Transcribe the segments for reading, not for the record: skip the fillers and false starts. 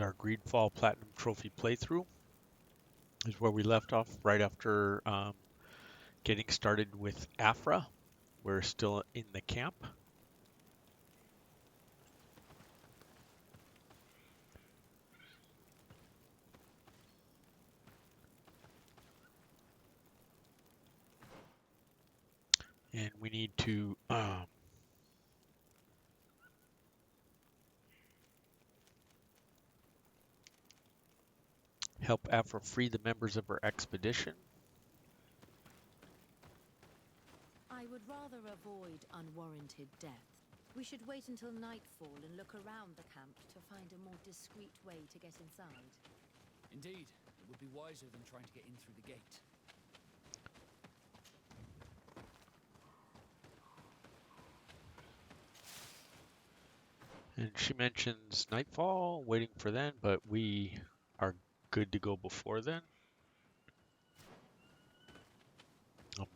Our GreedFall Platinum Trophy playthrough is where we left off right after getting started with Apha. We're still in the camp. And we need to help Apha free the members of her expedition. I would rather avoid unwarranted death. We should wait until nightfall and look around the camp to find a more discreet way to get inside. Indeed, it would be wiser than trying to get in through the gate. And she mentions nightfall, waiting for then, but we are good to go before then.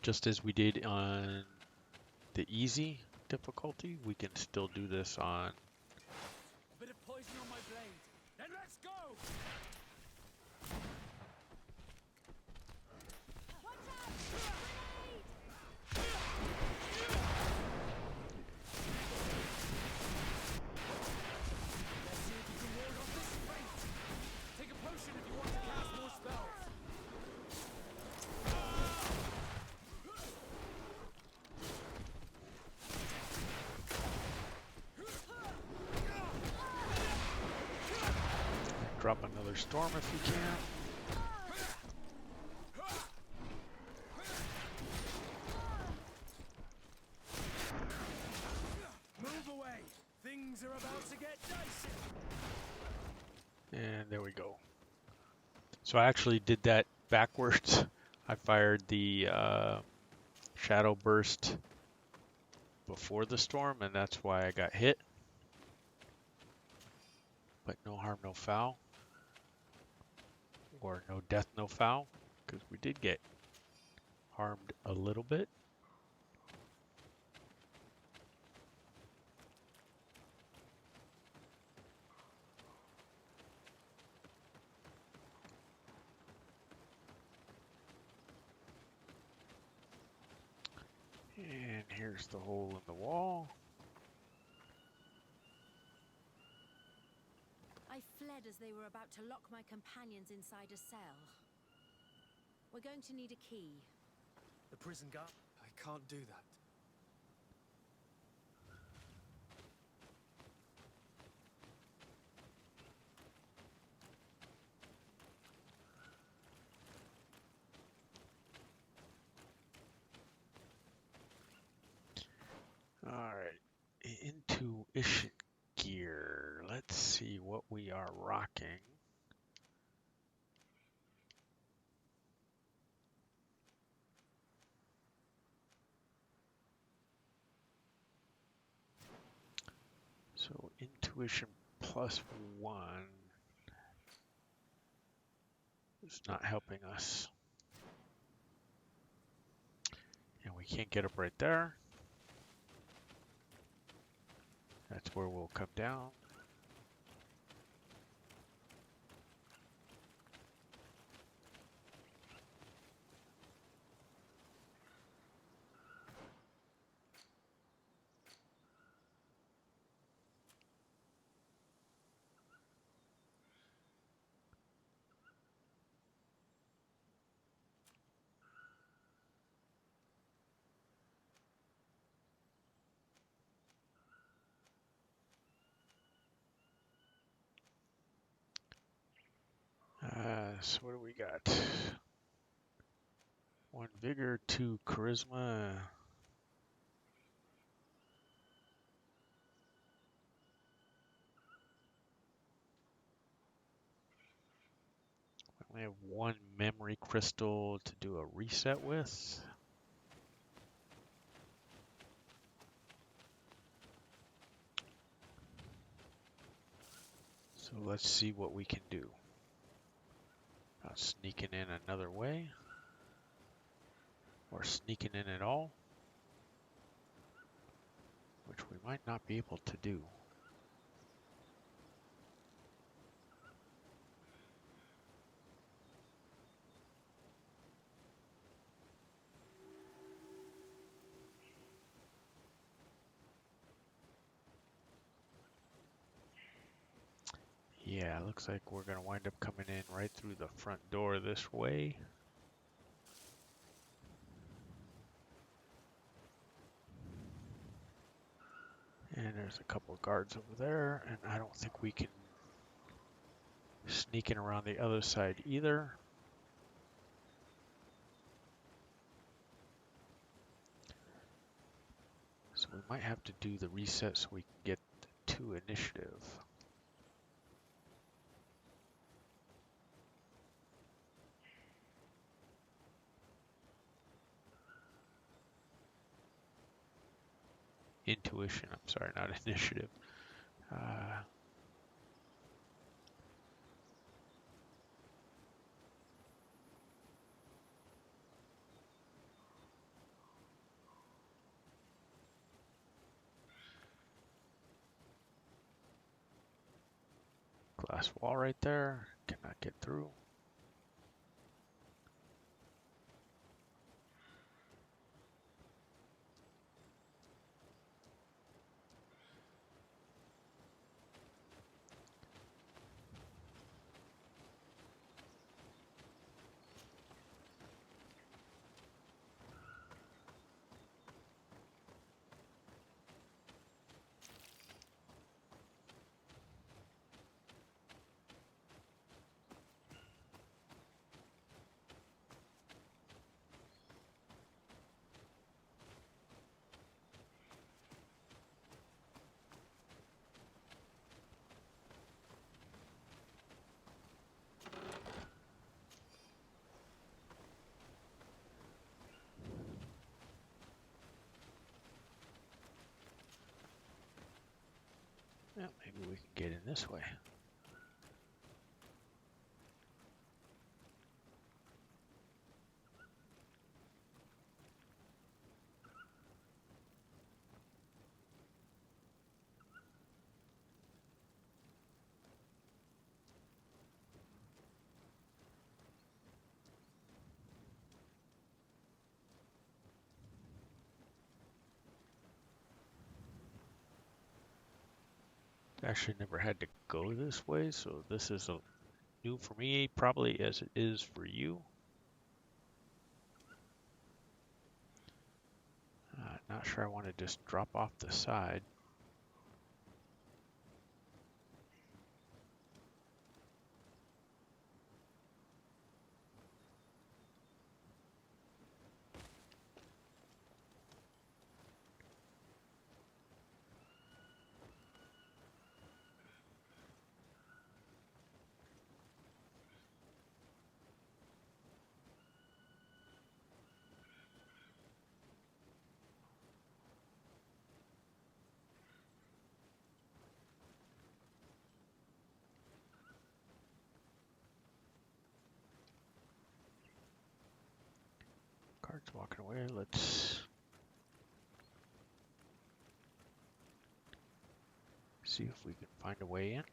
Just as we did on the easy difficulty, we can still do this on... A bit of poison on my blade. Then let's go! Watch out! Grenade! Let's see if you can ward off this fate. Take a potion if you want to cast more spells. Drop another storm if you can. Move away. Things are about to get dicey. And there we go. So I actually did that backwards. I fired the shadow burst before the storm, and that's why I got hit. But no harm, no foul. Or no death, no foul. Because we did get harmed a little bit. And here's the hole in the wall. I fled as they were about to lock my companions inside a cell. We're going to need a key. The prison guard? I can't do that. Alright, intuition gear. Let's see what we are rocking. So intuition +1 is not helping us. And we can't get up right there. That's where we'll come down. So what do we got? 1 vigor, 2 charisma. We have 1 memory crystal to do a reset with. So let's see what we can do. Sneaking in another way. Or sneaking in at all. Which we might not be able to do. Yeah, looks like we're gonna wind up coming in right through the front door this way. And there's a couple of guards over there, and I don't think we can sneak in around the other side either. So we might have to do the reset so we can get to initiative. Intuition, I'm sorry, not initiative. Glass wall right there, cannot get through. Yeah, maybe we can get in this way. Actually never had to go this way, so this is new for me, probably as it is for you. Not sure I want to just drop off the side. Cards walking away. Let's see if we can find a way in.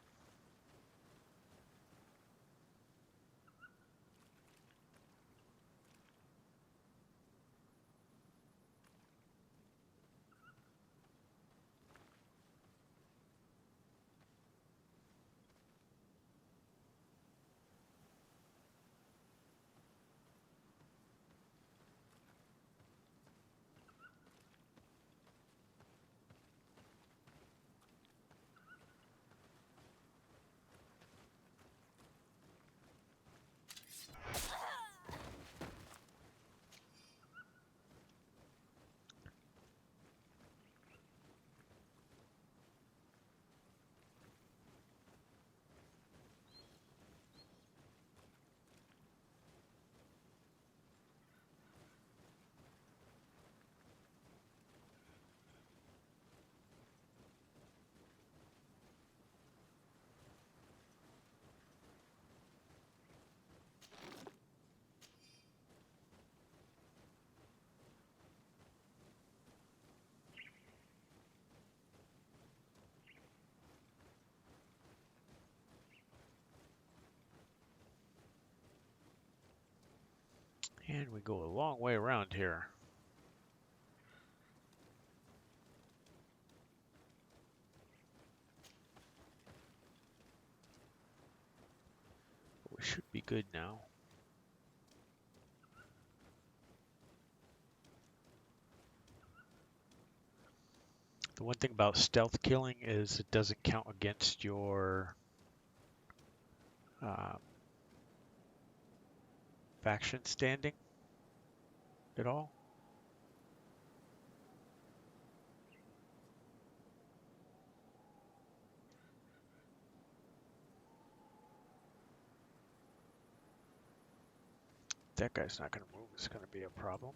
And we go a long way around here. should be good now. The one thing about stealth killing is it doesn't count against your faction standing at all. That guy's not going to move. It's going to be a problem.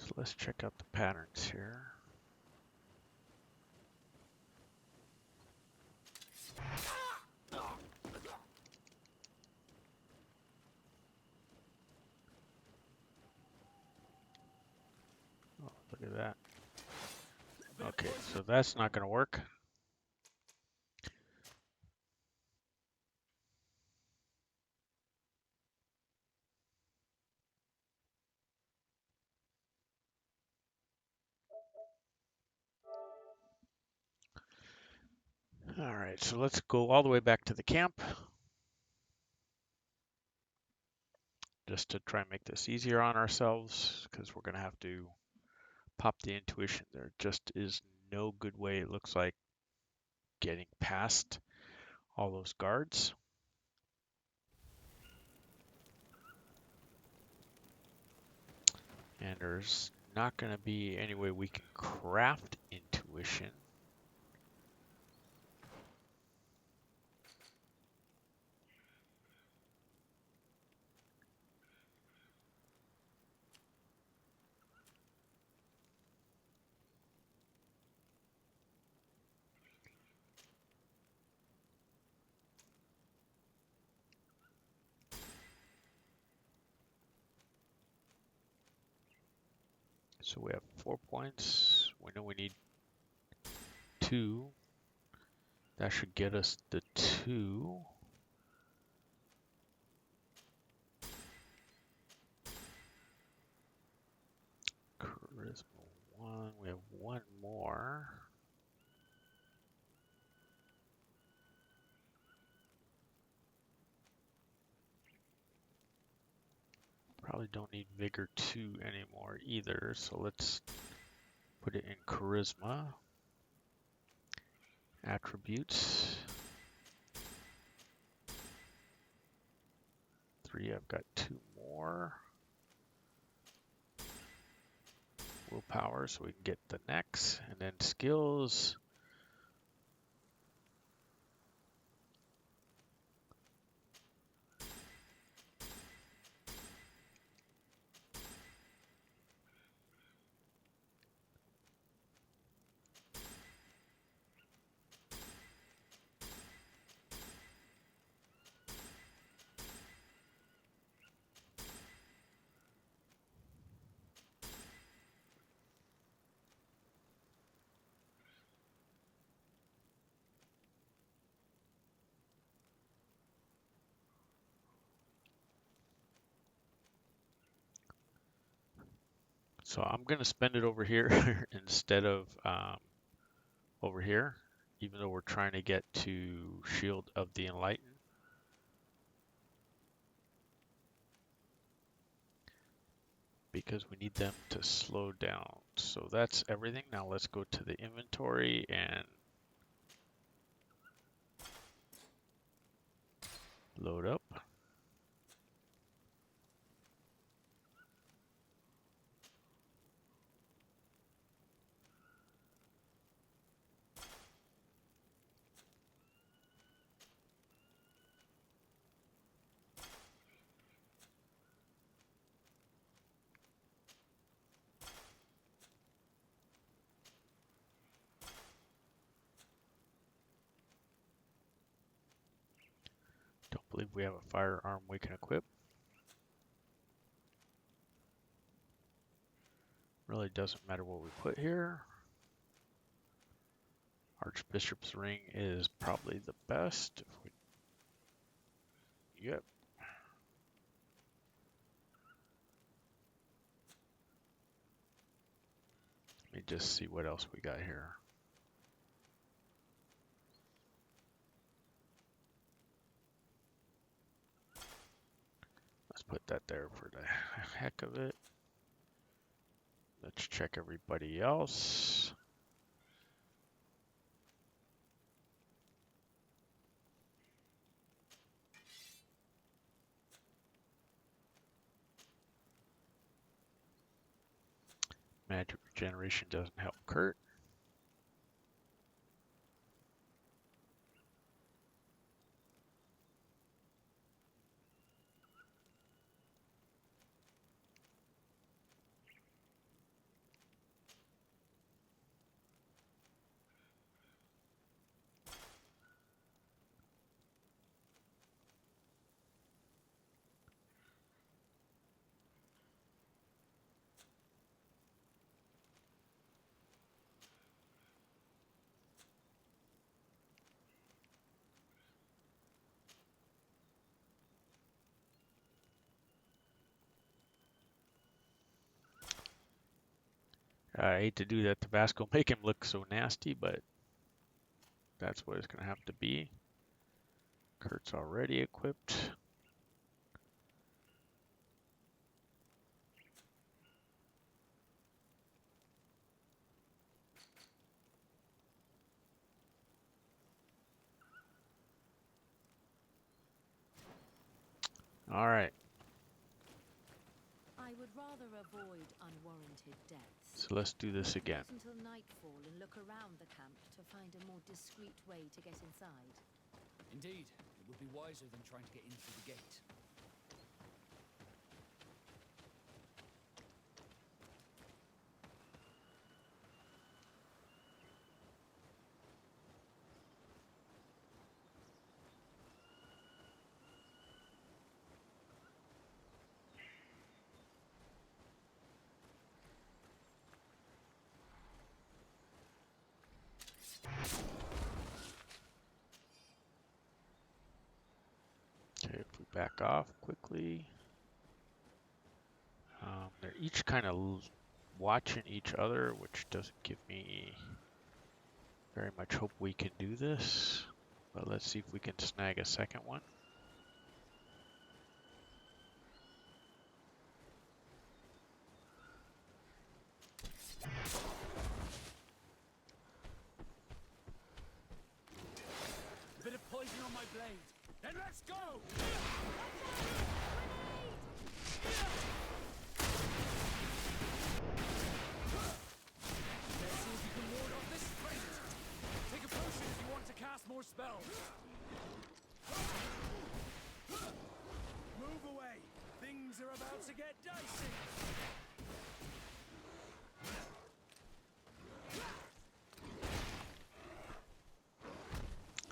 So let's check out the patterns here. Oh, look at that. Okay, so that's not going to work. All right, so let's go all the way back to the camp just to try and make this easier on ourselves, because we're going to have to pop the intuition. There just is no good way, it looks like, getting past all those guards. And there's not going to be any way we can craft intuition. So we have 4 points. We know we need 2. That should get us the 2. Charisma 1. We have 1 more. Probably don't need Vigor 2 anymore either, so let's put it in Charisma. Attributes. 3, I've got 2 more. Willpower, so we can get the next. And then skills. So I'm going to spend it over here instead of over here, even though we're trying to get to Shield of the Enlightened. Because we need them to slow down. So that's everything. Now let's go to the inventory and load up. believe we have a firearm we can equip. Really doesn't matter what we put here. Archbishop's ring is probably the best. Yep. Let me just see what else we got here. Let's put that there for the heck of it. Let's check everybody else. Magic regeneration doesn't help Kurt. I hate to do that to Vasco, make him look so nasty, but that's what it's going to have to be. Kurt's already equipped. All right. I would rather avoid unwarranted deaths. So let's do this again. Wait until nightfall and look around the camp to find a more discreet way to get inside. Indeed, it would be wiser than trying to get in through the gate. Okay, if we back off quickly. They're each kind of watching each other, which doesn't give me very much hope we can do this. But let's see if we can snag a second one. A bit of poison on my blade. Then let's go! Let's see if you can ward off this fate. Take a potion if you want to cast more spells. Move away. Things are about to get dicey.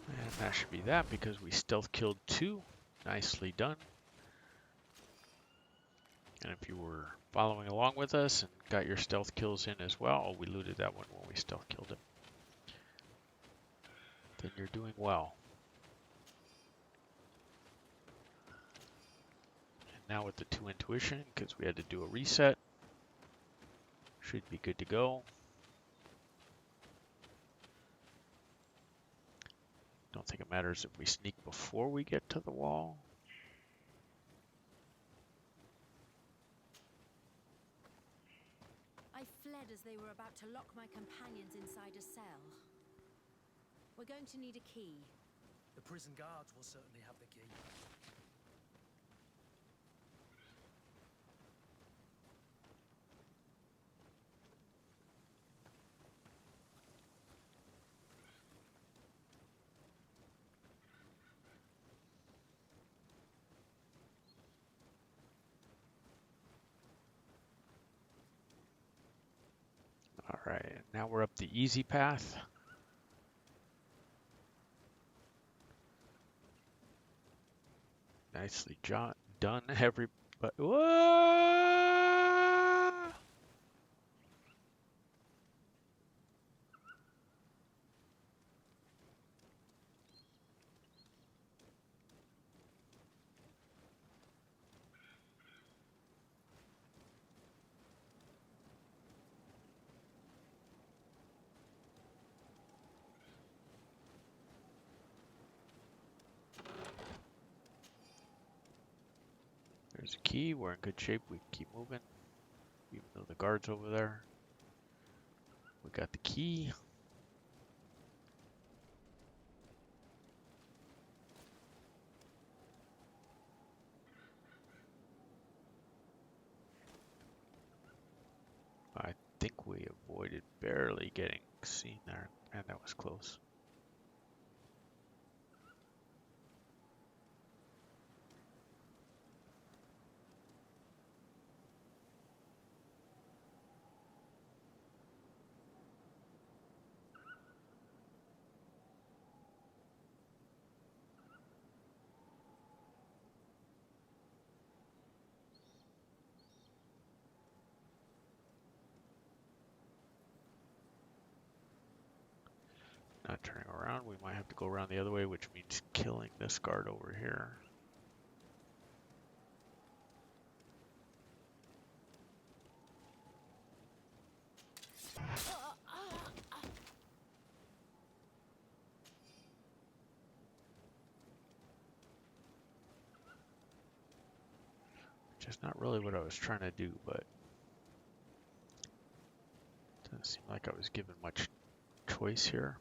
And that should be that because we stealth killed 2. Nicely done. And if you were following along with us and got your stealth kills in as well, oh, we looted that one when we stealth killed him, then you're doing well. And now with the 2 intuition, because we had to do a reset, should be good to go. Don't think it matters if we sneak before we get to the wall. I fled as they were about to lock my companions inside a cell. We're going to need a key. The prison guards will certainly have the key. All right, now we're up the easy path. Nicely done, everybody. Whoa! There's a key. We're in good shape. We can keep moving. Even though the guard's over there. We got the key. I think we avoided barely getting seen there. And that was close. Not turning around. We might have to go around the other way, which means killing this guard over here. Which is not really what I was trying to do, but doesn't seem like I was given much choice here.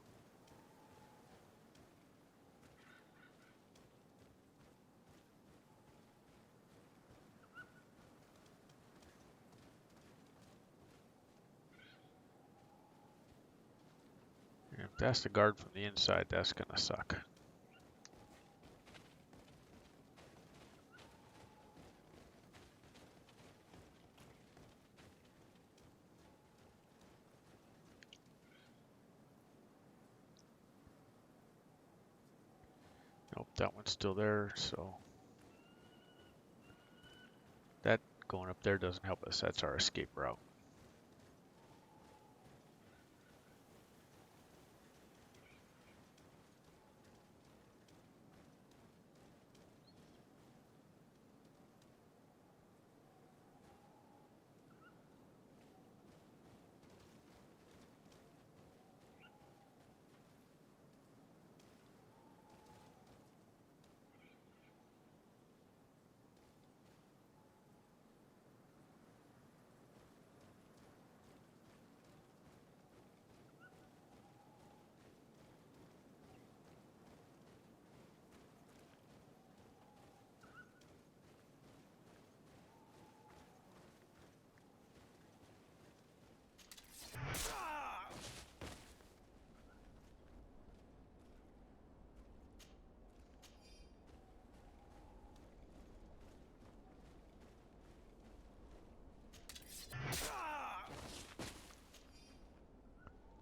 And if that's the guard from the inside, that's gonna suck. Nope, that one's still there, so that going up there doesn't help us. That's our escape route.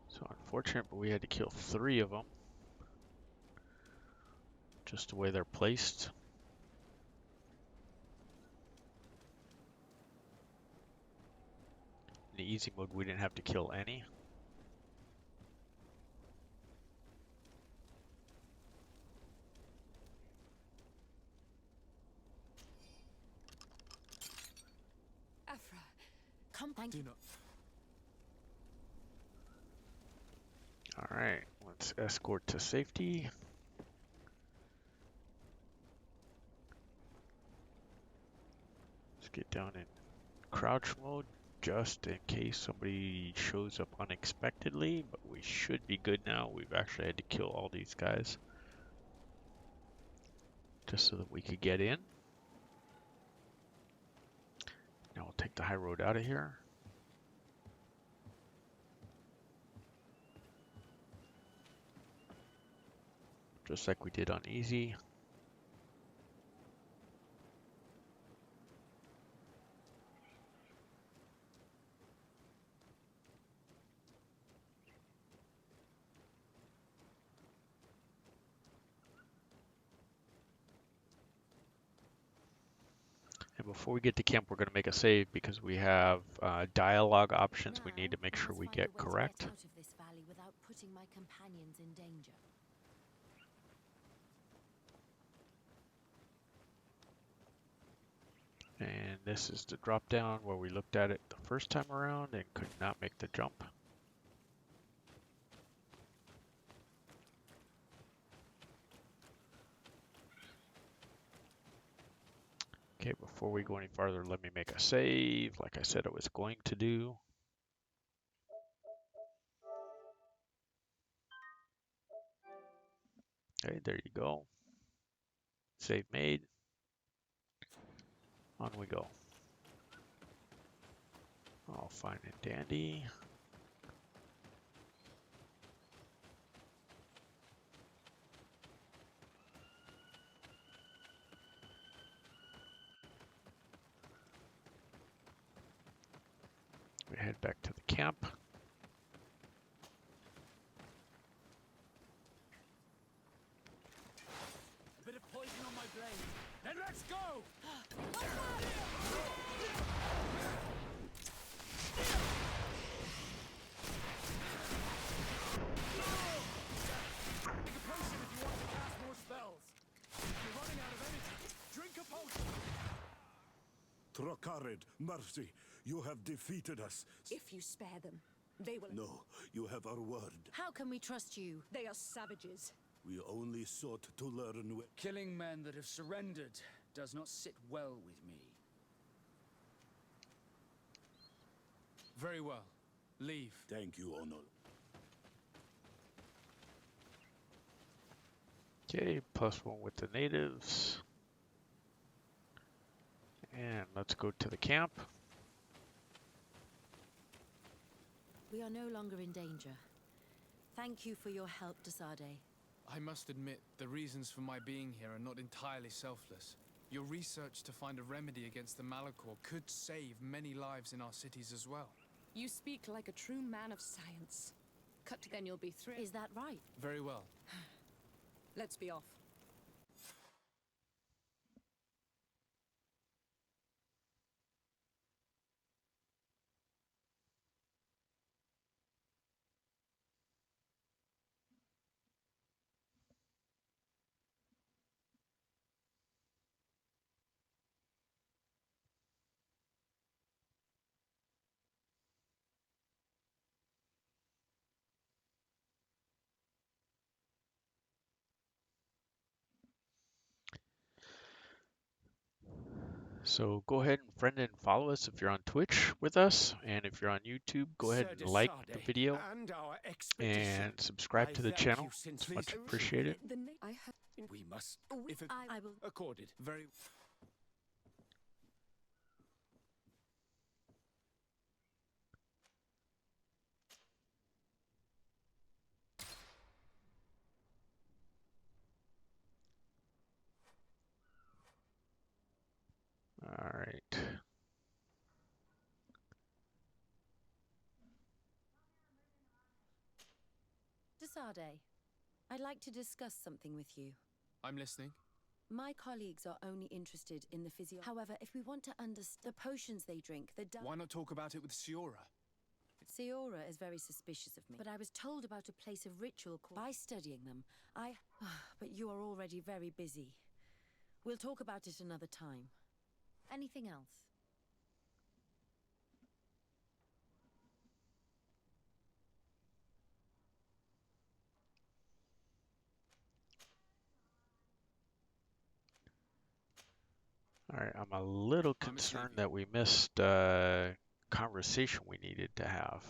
So unfortunate, but we had to kill 3 of them. Just the way they're placed. In the easy mode, we didn't have to kill any. Apha, come, thank Do you. not. Alright, let's escort to safety. Let's get down in crouch mode just in case somebody shows up unexpectedly, but we should be good now. We've actually had to kill all these guys just so that we could get in. Now we'll take the high road out of here. Just like we did on easy. before we get to camp, we're going to make a save because we have dialogue options we need to make I sure must we find get a way to correct. get out of this valley without putting my companions in danger. And this is the drop down where we looked at it the first time around and could not make the jump. Okay, before we go any farther, let me make a save like I said I was going to do. Okay, there you go. Save made. On we go. All fine and dandy. We head back to the camp. A bit of poison on my blade. Then let's go! Take a potion if you want to cast more spells. If you're running out of energy, drink a potion. Trocarid, mercy, you have defeated us. If you spare them, they will... No, you have our word. How can we trust you? They are savages. We only sought to learn Killing men that have surrendered does not sit well with me. Very well. Leave. Thank you, Ono. Okay, +1 with the natives. And let's go to the camp. We are no longer in danger. Thank you for your help, Desade. I must admit, the reasons for my being here are not entirely selfless. Your research to find a remedy against the Malachor could save many lives in our cities as well. You speak like a true man of science. Then you'll be thrilled. Is that right? Very well. Let's be off. So go ahead and friend and follow us if you're on Twitch with us, and if you're on YouTube, go ahead and like the video and our and subscribe to the channel. It's much appreciated. I have... We must, Oh, if it I will. accorded. Very. All right. Desade, I'd like to discuss something with you. I'm listening. My colleagues are only interested in the physio. However, if we want to understand the potions they drink, Why not talk about it with Siora? Siora is very suspicious of me. But I was told about a place of ritual called... By studying them, but you are already very busy. We'll talk about it another time. Anything else? All right, I'm a little I'm concerned asleep. that we missed a conversation we needed to have.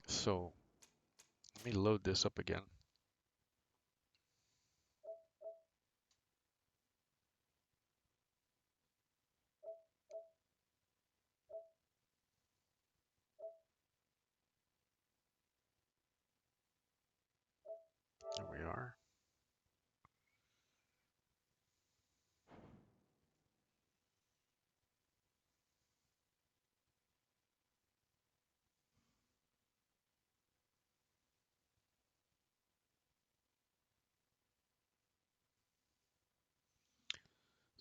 So let me load this up again. There we are.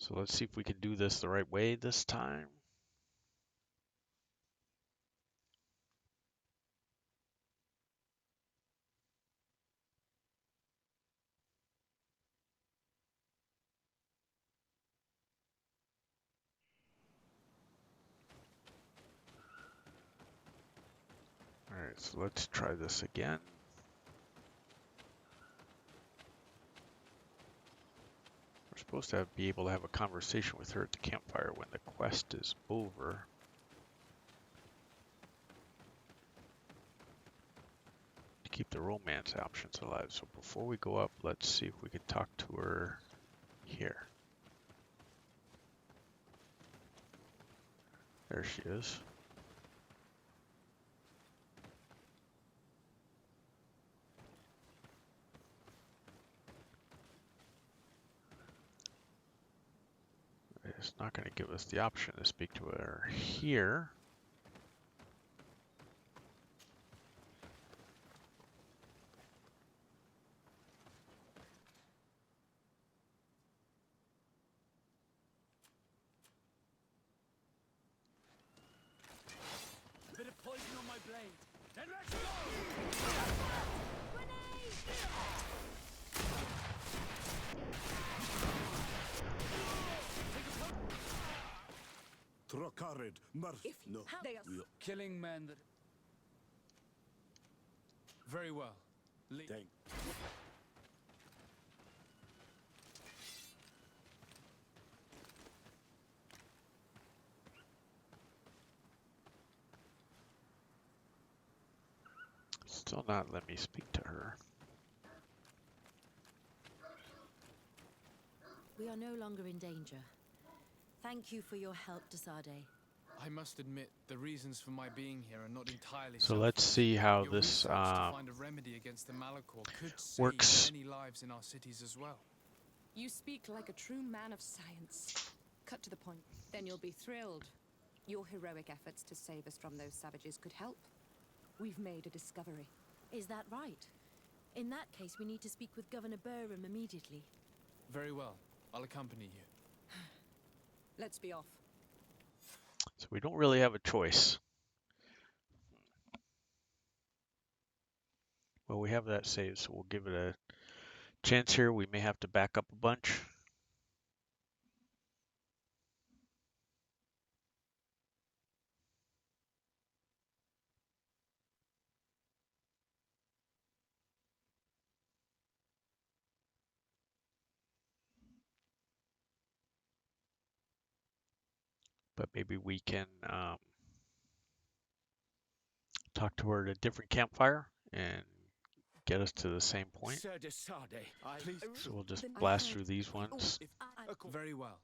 So let's see if we can do this the right way this time. All right, so let's try this again. We're supposed to be able to have a conversation with her at the campfire when the quest is over. To keep the romance options alive. So before we go up, let's see if we can talk to her here. There she is. It's not going to give us the option to speak to her here. Bit of poison on my blade. Then let's go! Trocarid, mercy. If No, they are we Killing men that... Very well. thank. Still not letting me speak to her. We are no longer in danger. Thank you for your help, Desade. I must admit, the reasons for my being here are not entirely So let's selfless. see how Your this research to find a remedy against the Malachor could save works. many lives in our cities as well. You speak like a true man of science. Cut to the point. Then you'll be thrilled. Your heroic efforts to save us from those savages could help. We've made a discovery. Is that right? In that case, we need to speak with Governor Burham immediately. Very well. I'll accompany you. Let's be off. So we don't really have a choice. Well, we have that saved, so we'll give it a chance here. We may have to back up a bunch. But maybe we can talk to her at a different campfire and get us to the same point. Sir Desade, please. So we'll just I blast heard- through these ones. Very well.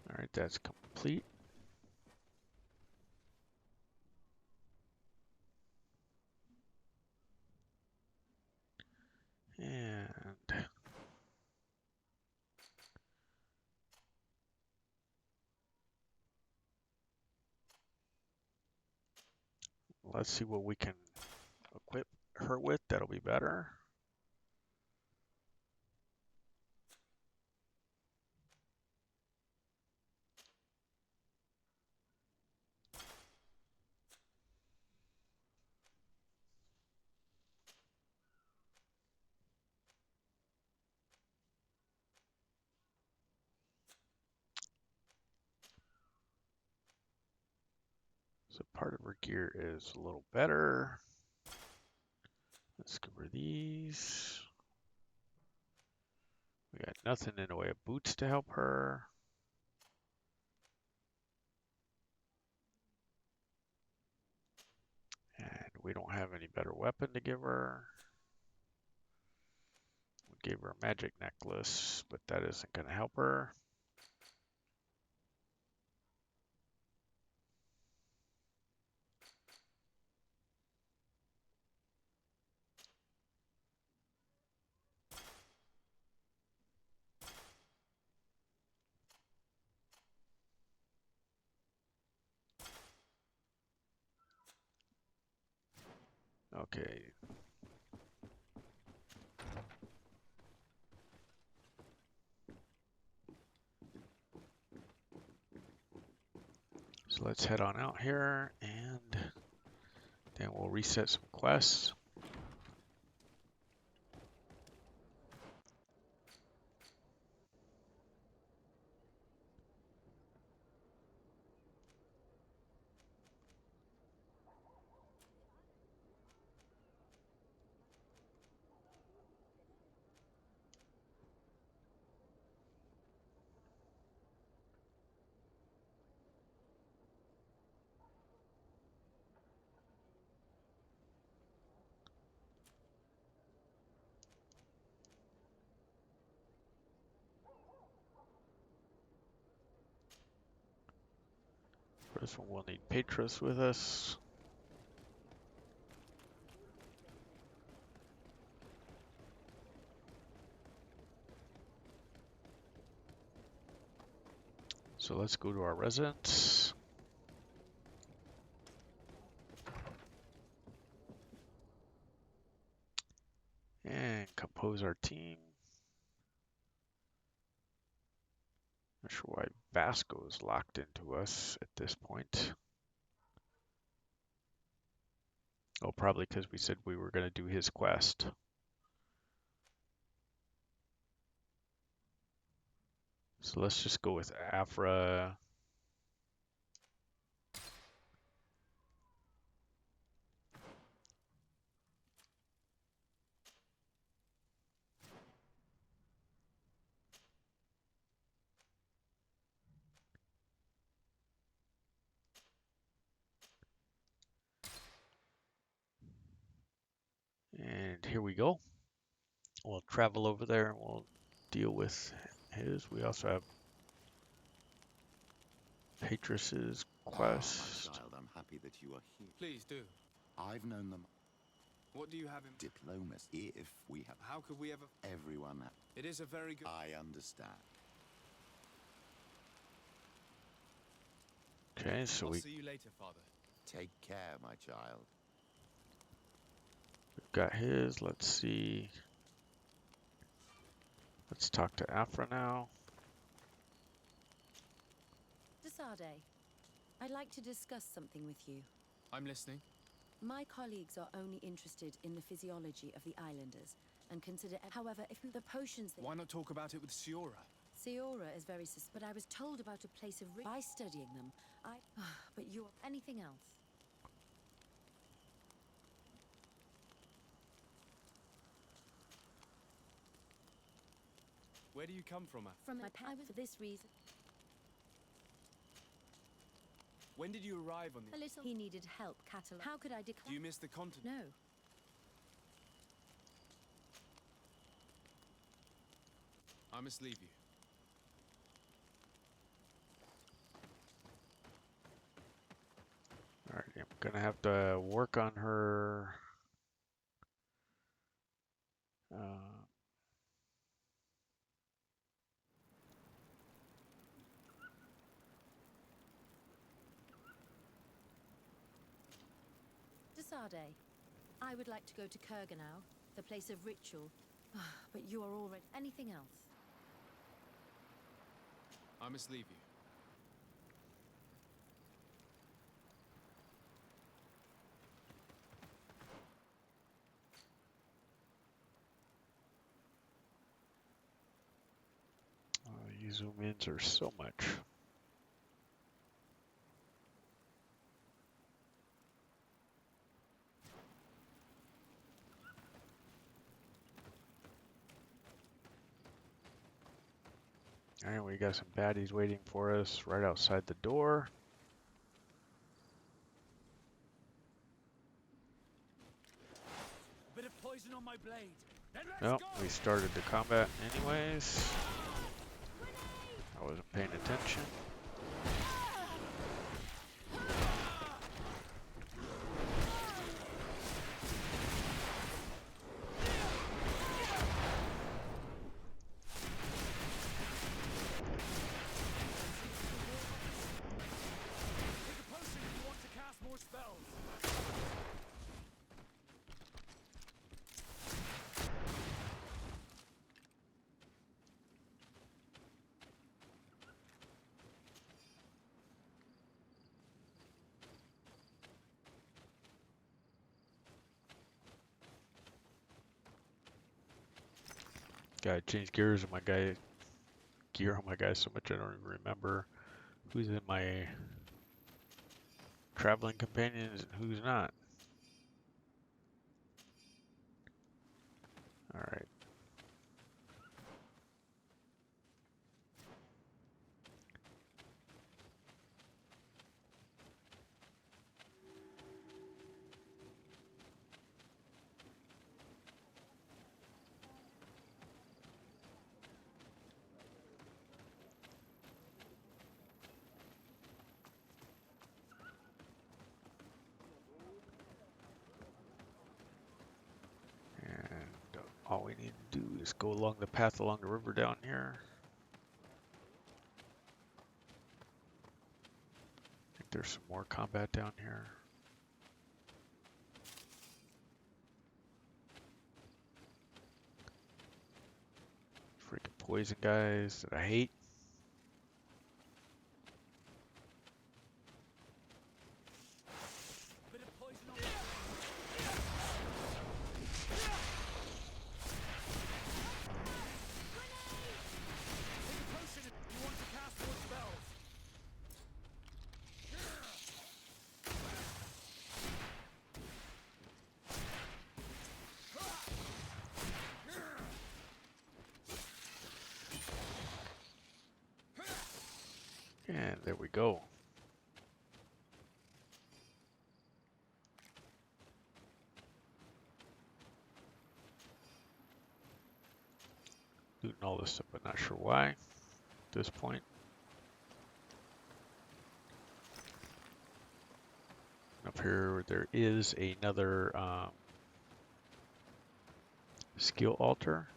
All right, that's complete. And let's see what we can equip her with. That'll be better. So part of her gear is a little better. Let's give her these. We got nothing in the way of boots to help her. And we don't have any better weapon to give her. We gave her a magic necklace, but that isn't going to help her. Okay. So let's head on out here and then we'll reset some quests. For this one, we'll need Patros with us. So let's go to our residence. And compose our team. Not sure why Vasco is locked into us at this point. Oh, probably because we said we were going to do his quest. So let's just go with Apha. And here we go. We'll travel over there and we'll deal with his. We also have Patros's quest. My child, I'm happy that you are here. Please do. I've known them. What do you have in... Diplomacy, if we have... How could we ever... Everyone... It is a very good... I understand. Okay, so I'll we see you later, Father. Take care, my child. We've got his. Let's see. Let's talk to Apha now. Desade, I'd like to discuss something with you. I'm listening. My colleagues are only interested in the physiology of the islanders and consider, however, if the potions that... Why not talk about it with Siora? Siora is very but I was told about a place of by studying them. But you're anything else? Where do you come from, Apha? From my I was for this reason. When did you arrive on the... A little. He needed help, Catalan. How could I decline? Do you miss the continent? No. I must leave you. All right, I'm gonna have to work on her. Desade, I would like to go to Kurganau, the place of ritual. But you are already... Anything else? I must leave you. You zoom ins are so much. All right, we got some baddies waiting for us right outside the door. A bit of poison on my blade. Then let's Well, go. we started the combat anyways. I wasn't paying attention. Take a potion if you want to cast more spells. Gotta change gear on my guy so much I don't even remember who's in my traveling companions and who's not. All right. And all we need to do is go along the path along the river down here. I think there's some more combat down here. Freaking poison guys that I hate. Bit of poison on my blade. Take a potion if you want to cast more spells. And there we go. Looting all this stuff, but not sure why at this point. Up here, there is another skill altar.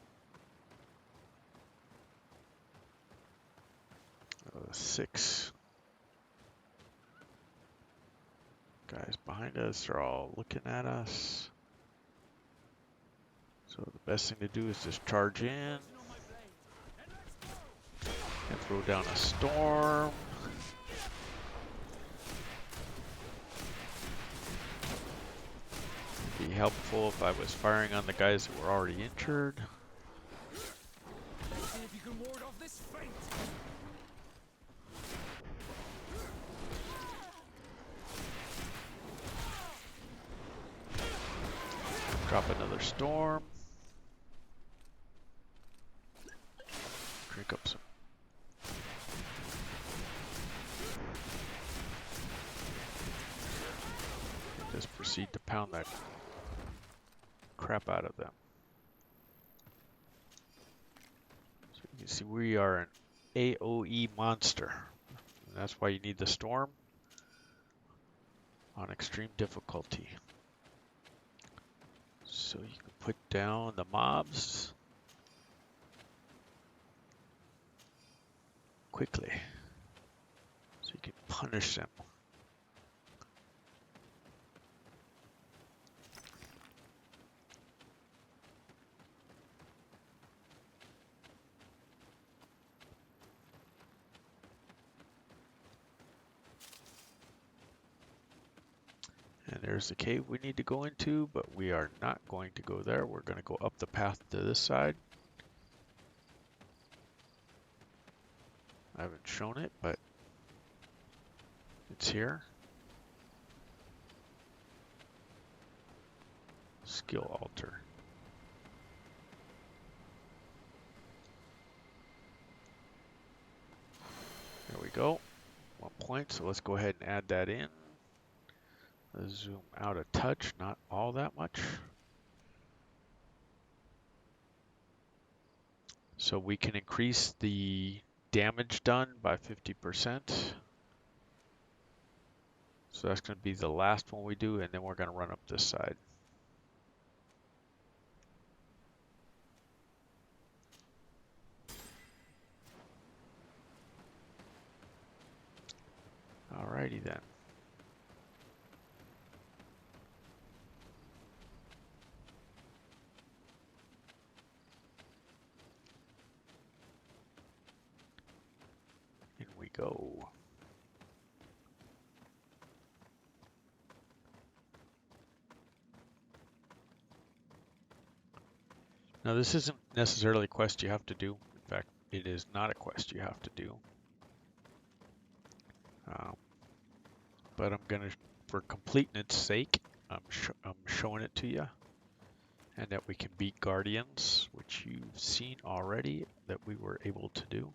6 guys behind us. They're all looking at us. So the best thing to do is just charge in Poison on my blade. Then let's go. and throw down a storm. It'd be helpful if I was firing on the guys that were already injured. Let's see if you can ward off this feint. Drop another storm. Drink up some. Just proceed to pound that crap out of them. So you can see we are an AoE monster. And that's why you need the storm on extreme difficulty. So you can put down the mobs quickly. So you can punish them. And there's the cave we need to go into, but we are not going to go there. We're going to go up the path to this side. I haven't shown it, but it's here. Skill altar. There we go. 1 point, so let's go ahead and add that in. Let's zoom out a touch, not all that much. So we can increase the damage done by 50%. So that's going to be the last one we do, and then we're going to run up this side. Alrighty then. In we go. Now this isn't necessarily a quest you have to do. In fact, it is not a quest you have to do. But I'm gonna, for completeness sake, I'm showing it to you, and that we can beat Guardians, which you've seen already that we were able to do.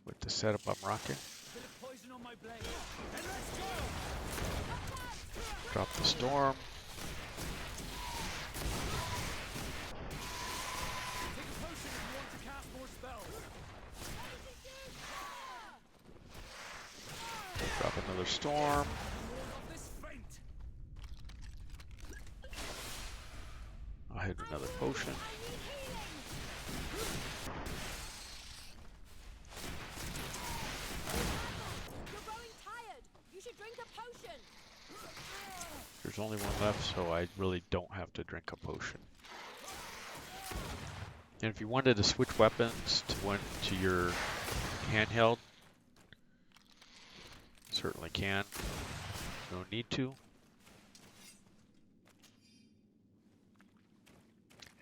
With the setup I'm rocking. Bit of poison on my blade. Then let's go! Drop the storm. Take a potion if you want to cast more spells. Drop another storm. Ward off this feint. I'll hit another potion. You're growing tired. You should drink a potion. There's only one left, so I really don't have to drink a potion. And if you wanted to switch weapons to your handheld, certainly can. No need to.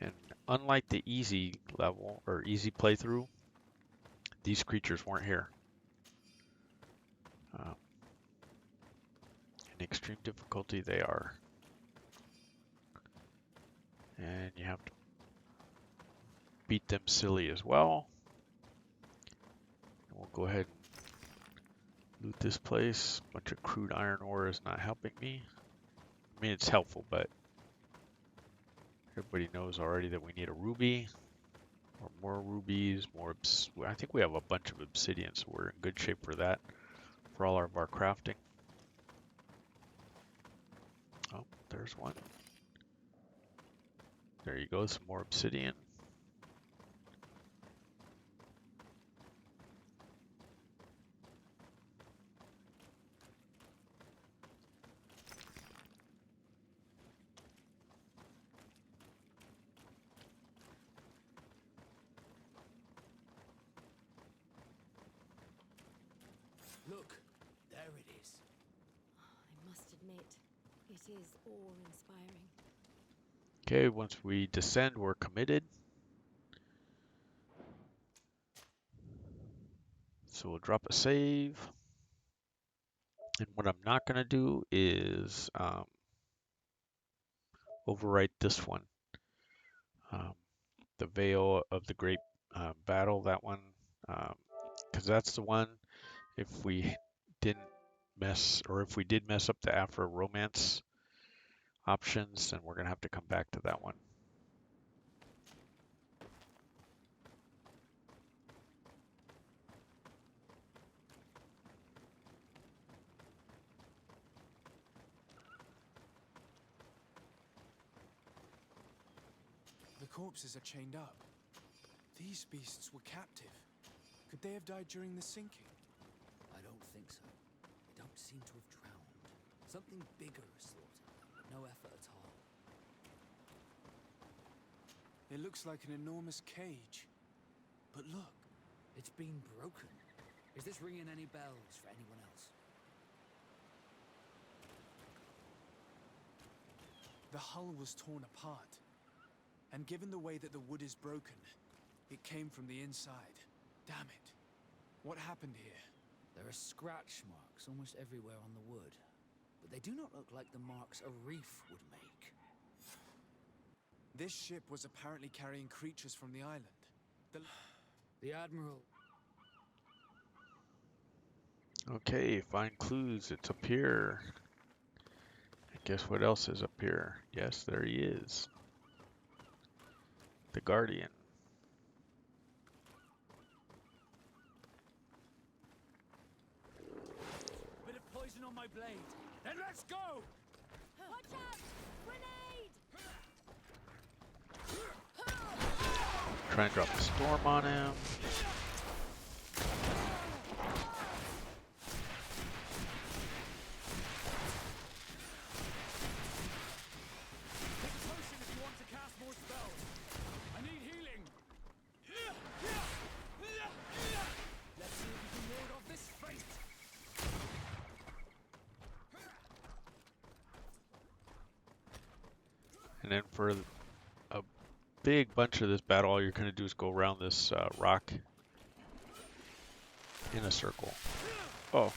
And unlike the easy level or easy playthrough, these creatures weren't here. In extreme difficulty, they are. And you have to beat them silly as well. And we'll go ahead and loot this place. A bunch of crude iron ore is not helping me. I mean, it's helpful, but everybody knows already that we need a ruby. Or more rubies, I think we have a bunch of obsidian, so we're in good shape for that. For all of our crafting. Oh, there's one. There you go, some more obsidian. Look, there it is. I must admit, it is awe-inspiring. Okay, once we descend, we're committed. So we'll drop a save. And what I'm not going to do is overwrite this one. The Veil of the Great Battle, that one. Because that's the one, if we didn't mess, or if we did mess up the Apha romance options, then we're going to have to come back to that one. The corpses are chained up. These beasts were captive. Could they have died during the sinking? I don't think so. They don't seem to have drowned. Something bigger has slaughtered them, but no effort at all. It looks like an enormous cage. But look. It's been broken. Is this ringing any bells for anyone else? The hull was torn apart. And given the way that the wood is broken, it came from the inside. Damn it. What happened here? There are scratch marks almost everywhere on the wood, but they do not look like the marks a reef would make. This ship was apparently carrying creatures from the island. The Admiral... Okay, find clues. It's up here. And guess what else is up here? Yes, there he is. The Guardian. Bit of poison on my blade. Then let's go! Watch out! Grenade! Try and drop the storm on him. Take a potion if you want to cast more spells. I need healing. And then for a big bunch of this battle, all you're going to do is go around this rock in a circle. Oh.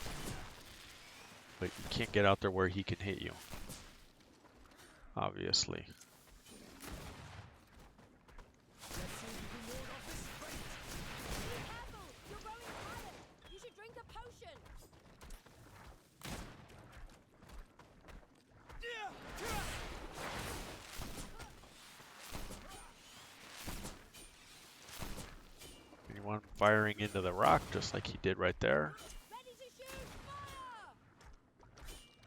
But you can't get out there where he can hit you. Obviously. Anyone firing into the rock just like he did right there.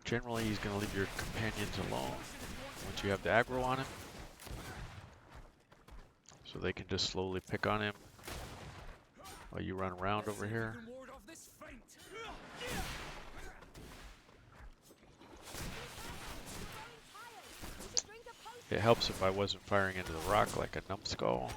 Generally, he's going to leave your companions alone once you have the aggro on him. So they can just slowly pick on him while you run around over here. It helps if I wasn't firing into the rock like a numbskull.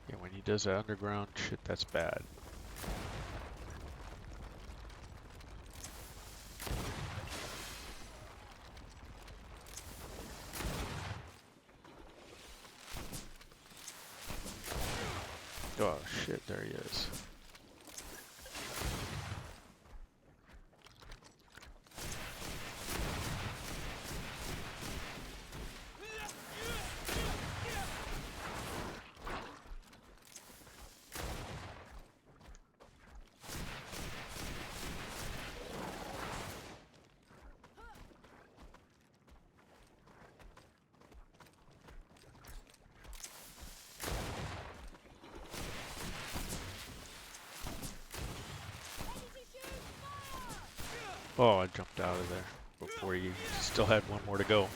Yeah, when he does that underground shit, that's bad. Oh shit, there he is. Oh, I jumped out of there before you still had one more to go.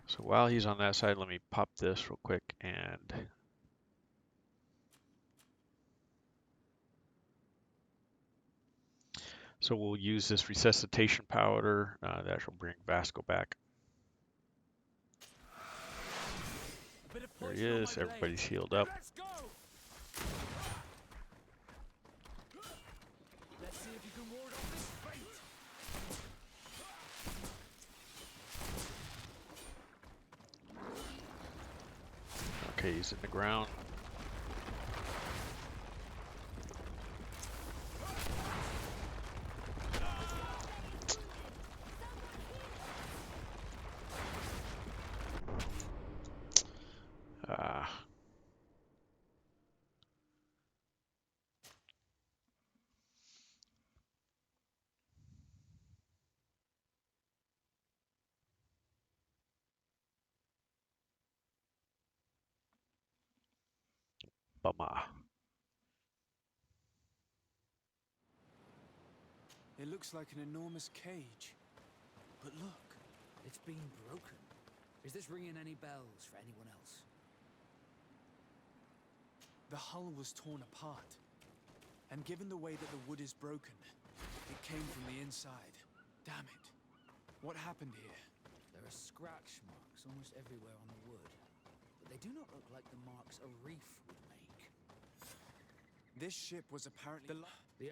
So while he's on that side, let me pop this real quick and so we'll use this resuscitation powder that will bring Vasco back. There he is. Everybody's healed up. Let's go. Let's see if you can ward off this fate. Okay, he's in the ground. Bummer. It looks like an enormous cage. But look. It's been broken. Is this ringing any bells for anyone else? The hull was torn apart. And given the way that the wood is broken, it came from the inside. Damn it. What happened here? There are scratch marks almost everywhere on the wood. But they do not look like the marks a reef would make. This ship was apparently... The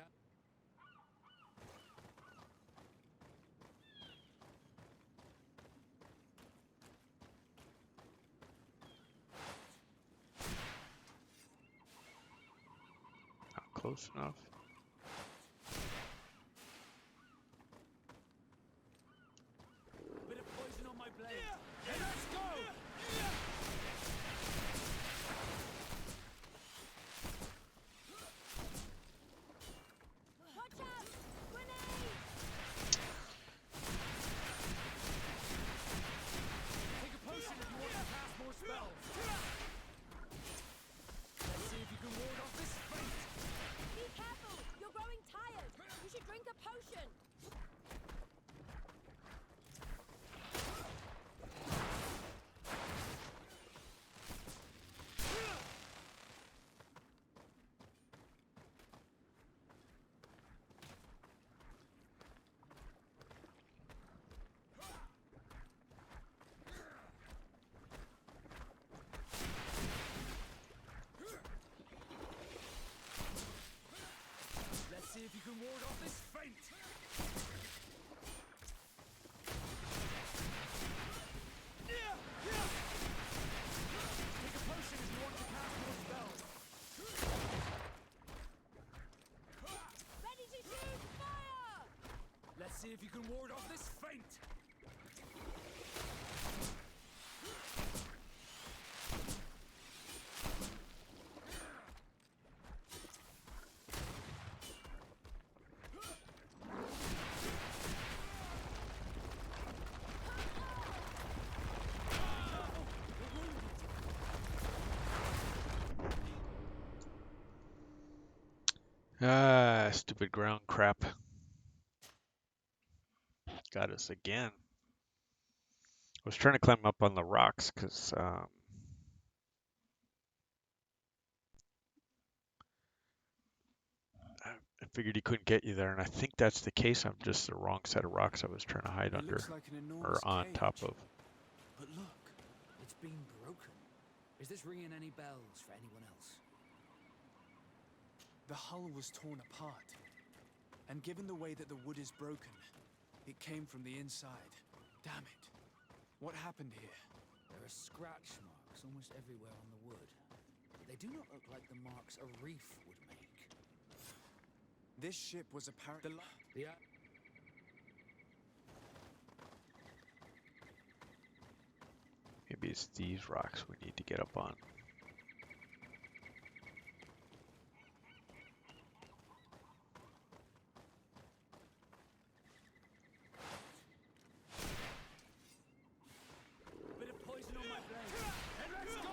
Not close enough. Bit of poison on my blade. Hey, let's go. Watch out! Grenade! Take a potion if you want to cast more spells. Let's see if you can ward off this fate. Be careful! a potion! Let's see if you can ward off this feint. Take a potion if you want to cast more spells. Ready to shoot! Fire! Let's see if you can ward off this feint. Ah, stupid ground crap. Got us again. I was trying to climb up on the rocks because I figured he couldn't get you there, and I think that's the case. I'm just the wrong set of rocks I was trying to hide It under looks like an or enormous on top cage. of. But look, it's been broken. Is this ringing any bells for anyone else? The hull was torn apart. And given the way that the wood is broken, it came from the inside. Damn it. What happened here? There are scratch marks almost everywhere on the wood. But they do not look like the marks a reef would make. This ship was apparently... The Maybe it's these rocks we need to get up on. Bit of poison on my blade. And let's go!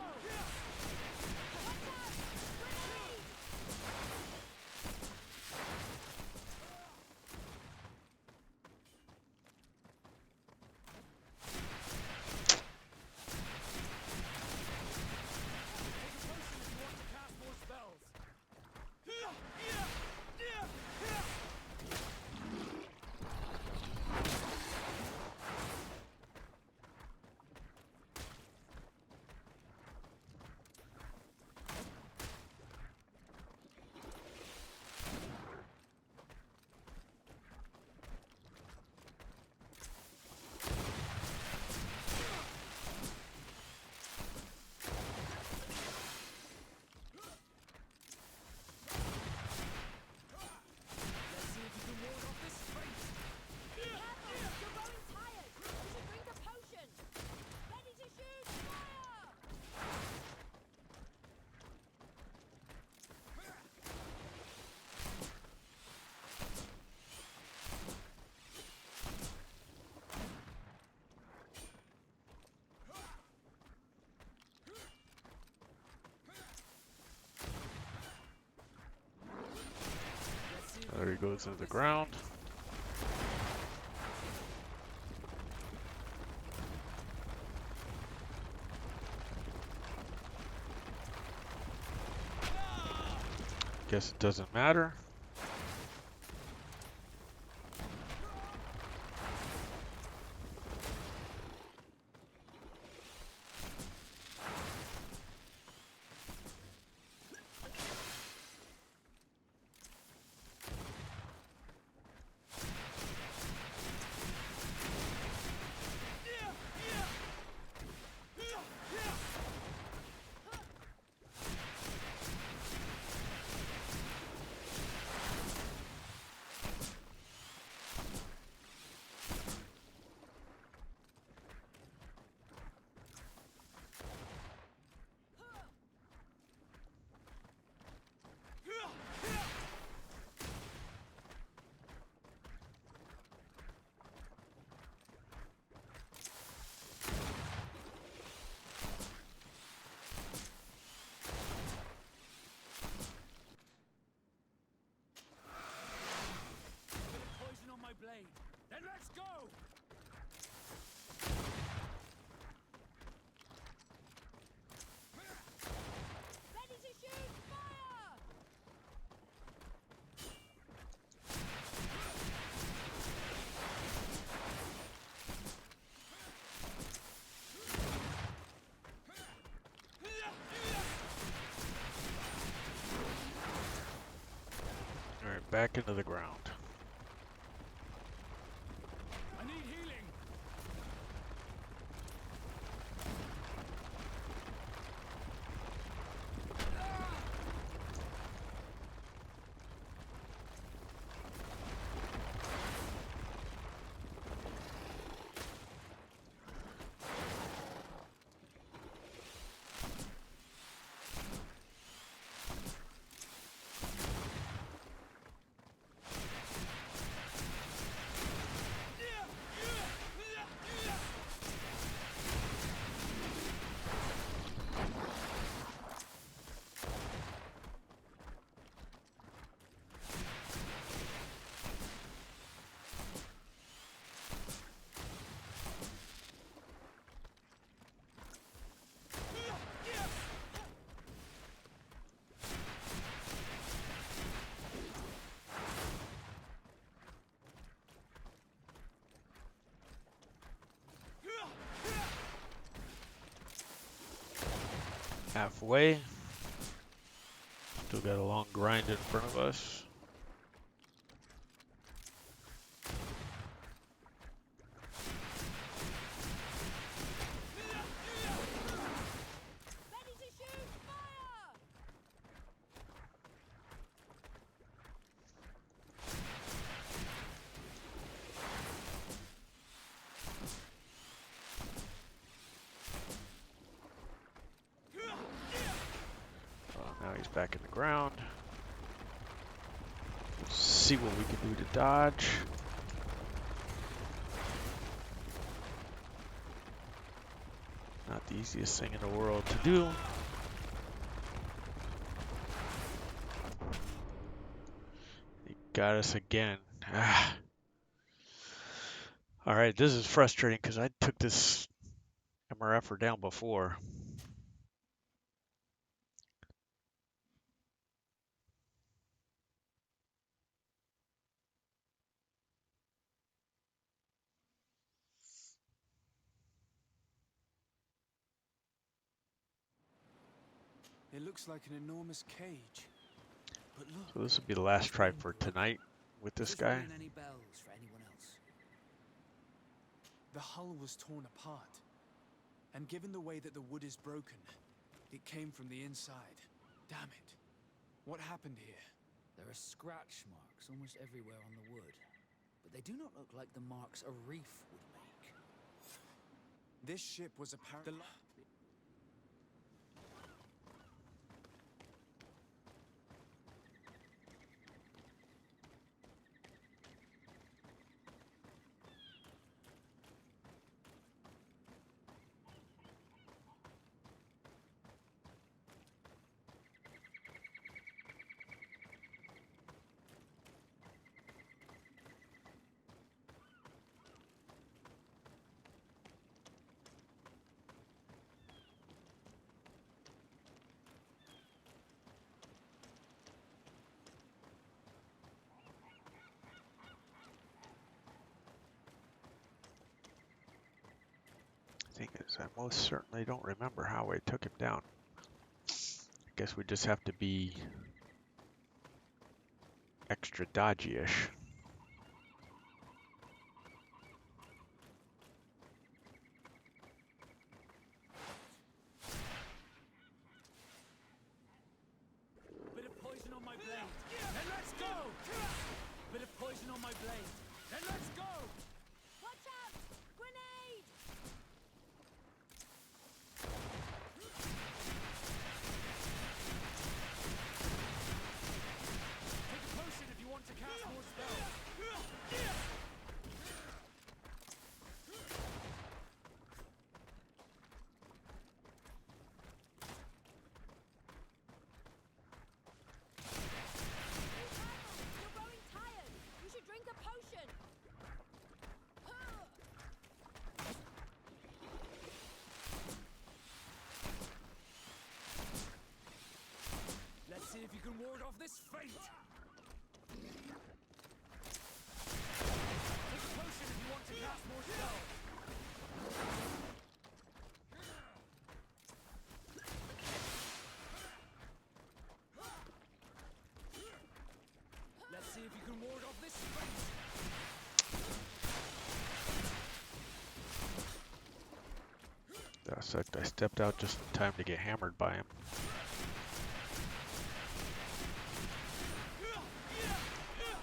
Take a potion if you want to cast more spells. Let's see if you can ward off this feint. Careful! You're growing tired! You should drink a potion! Ready to shoot! Fire! Let's see if There he goes into the ground. Guess it doesn't matter. back into the ground. I need healing. Halfway. Still got a long grind in front of us. Ready to shoot! Fire! Now he's back in the ground. Let's see what we can do to dodge. Not the easiest thing in the world to do. He got us again. Ah. Alright, this is frustrating because I took this MRFer down before. It looks like an enormous cage. But look, So this will be the last try for tonight with this Does guy. ring any bells for anyone else? the hull was torn apart. And given the way that the wood is broken, it came from the inside. Damn it. What happened here? There are scratch marks almost everywhere on the wood, but they do not look like the marks a reef would make. This ship was apparently... Thing is, I most certainly don't remember how I took him down. I guess we just have to be extra dodgy-ish. Bit of poison on my blade. Then let's go! Bit of poison on my blade. Then let's go! Watch out! Grenade! Take a potion if you want to cast more spells. You're growing tired. You should drink a potion. Let's see if you can ward off this fate. Take a potion if you want to cast more spells. Let's see if That sucked. I stepped out just in time to get hammered by him.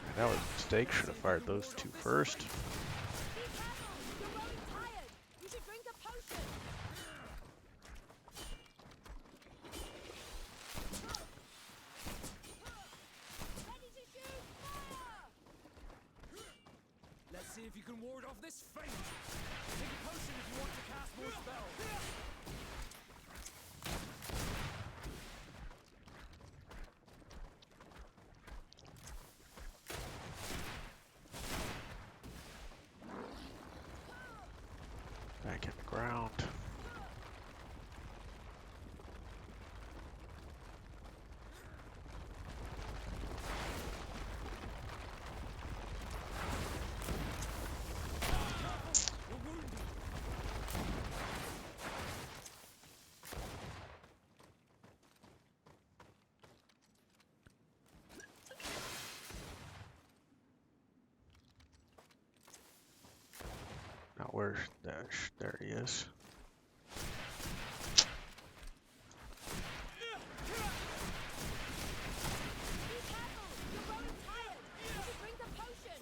And that was a mistake. Should have fired those two first. Be careful! You're growing tired! You should drink a potion! Ready to shoot! Fire! Let's see if you can ward off this fate. Take a potion if you want to cast more spells. Back in the ground. You're wounded. Now where's that? There he is. Be careful! You're growing tired! You should drink a potion!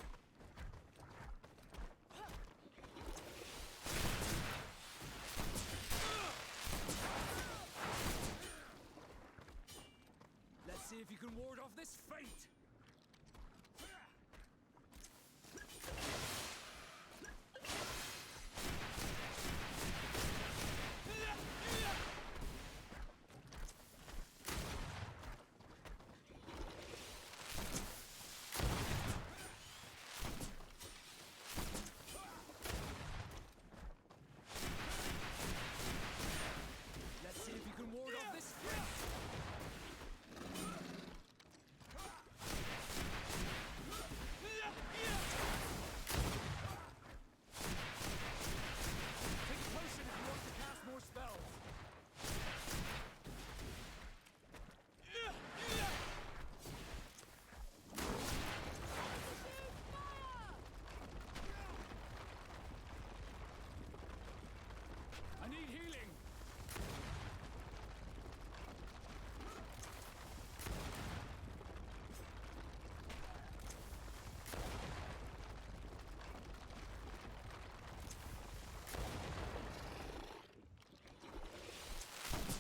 Let's see if you can ward off this fate. Let's see if you can ward off this fate. Take a potion if you want to cast more spells. I need healing.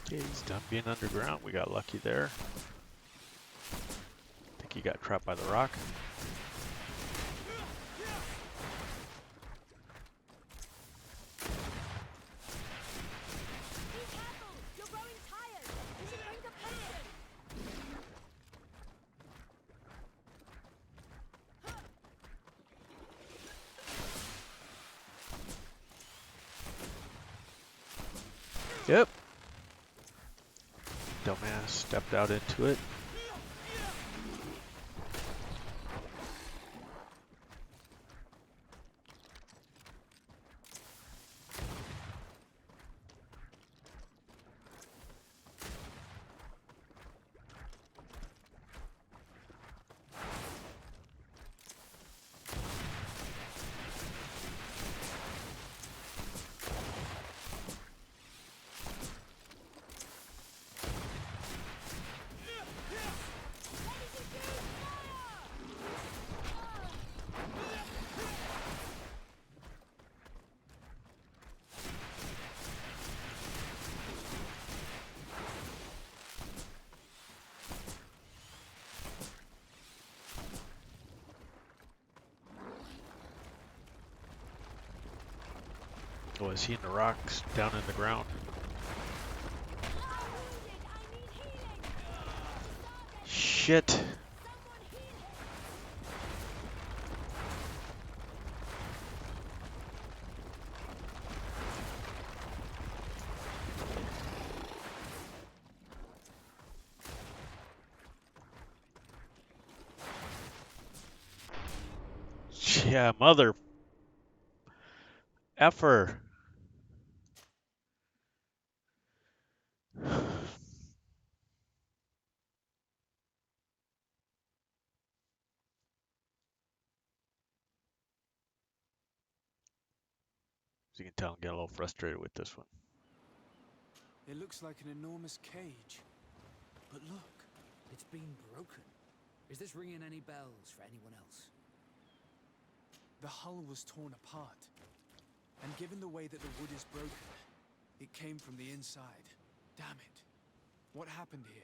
Okay, he's done being underground. We got lucky there. I think he got trapped by the rock. Be careful! You're growing tired! You should drink a potion! Yep. Dumbass stepped out into it. Oh, is he in the rocks down in the ground? Shit. Someone heal him! Yeah, mother effer. As you can tell, I'm getting a little frustrated with this one. It looks like an enormous cage. But look. It's been broken. Is this ringing any bells for anyone else? The hull was torn apart. And given the way that the wood is broken, it came from the inside. Damn it. What happened here?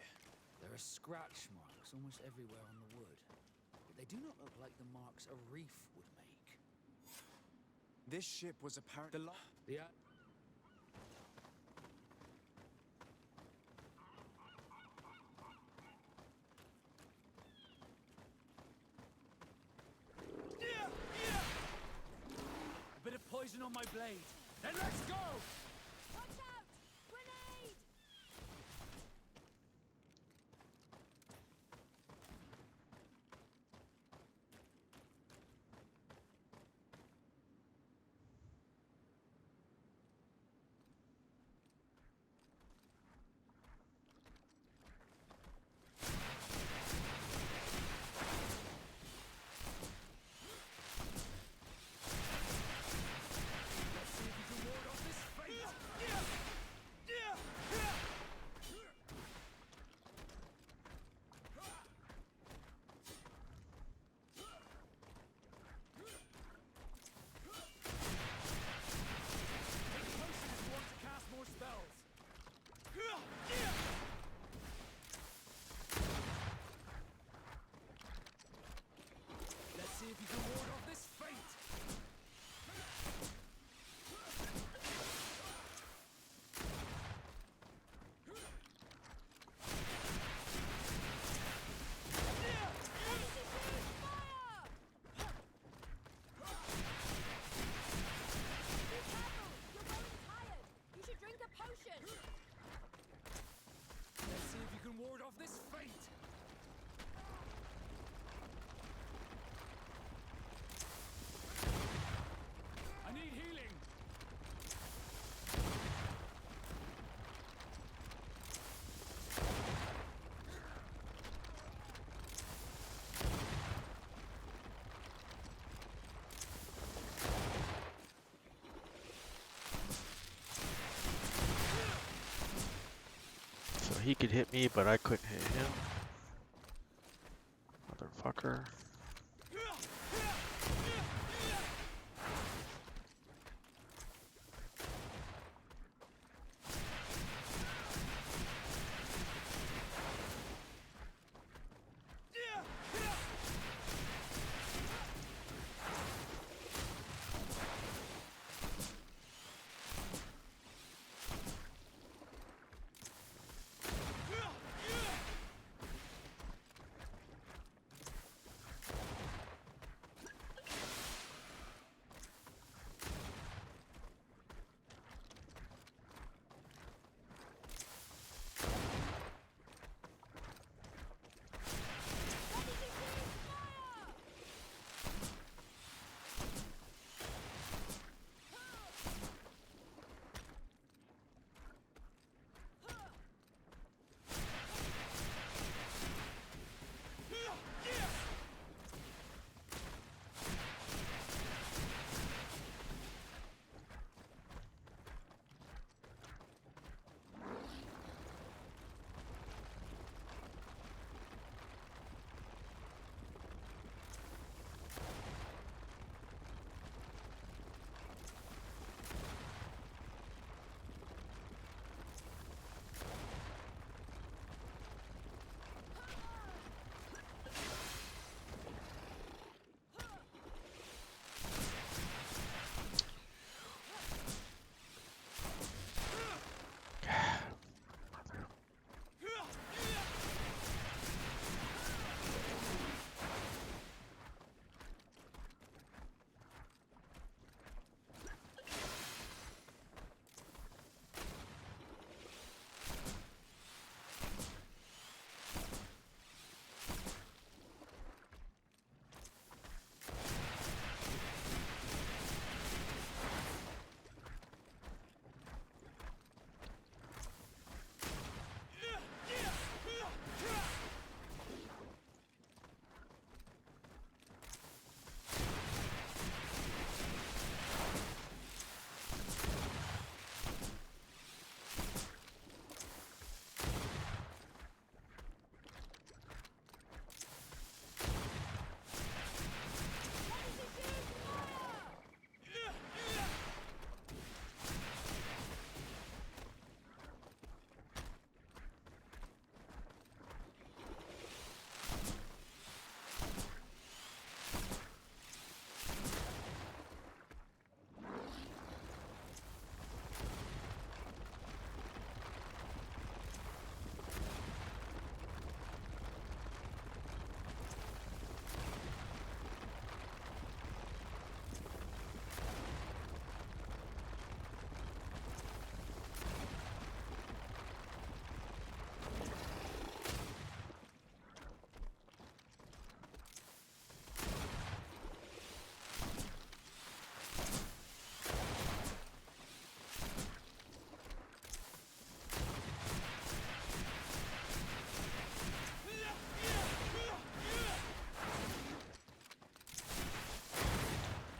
There are scratch marks almost everywhere on the wood. But they do not look like the marks a reef would make. This ship was apparently... Yeah. A bit of poison on my blade. Then let's go! Watch out! Grenade! Let's see if you can ward off this fate! Take potion if you want to cast more spells. Let's see if you can ward off this fate! Be careful! You're going tired! You should drink a potion! Let's see if you can ward off this fate! I need healing! So he could hit me, but I couldn't hit him. Motherfucker.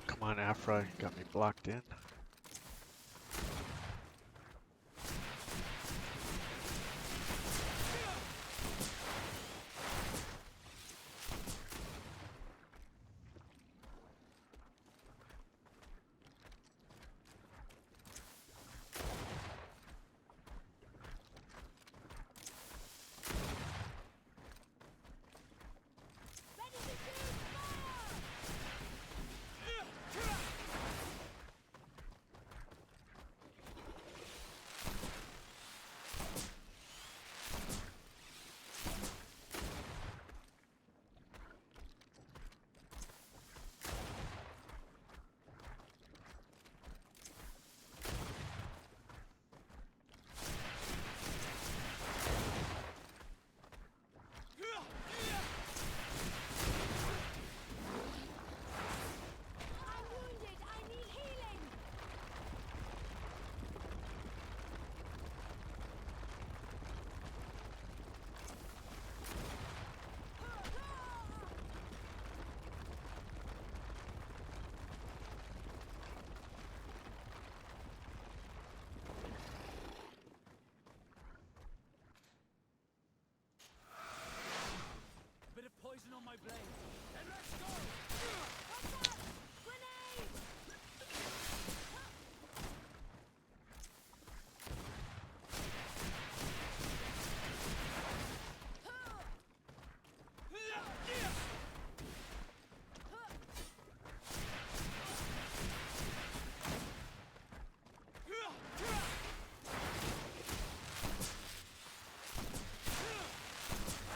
Come on, Apha, you got me blocked in. Bit of poison on my blade. And let's go!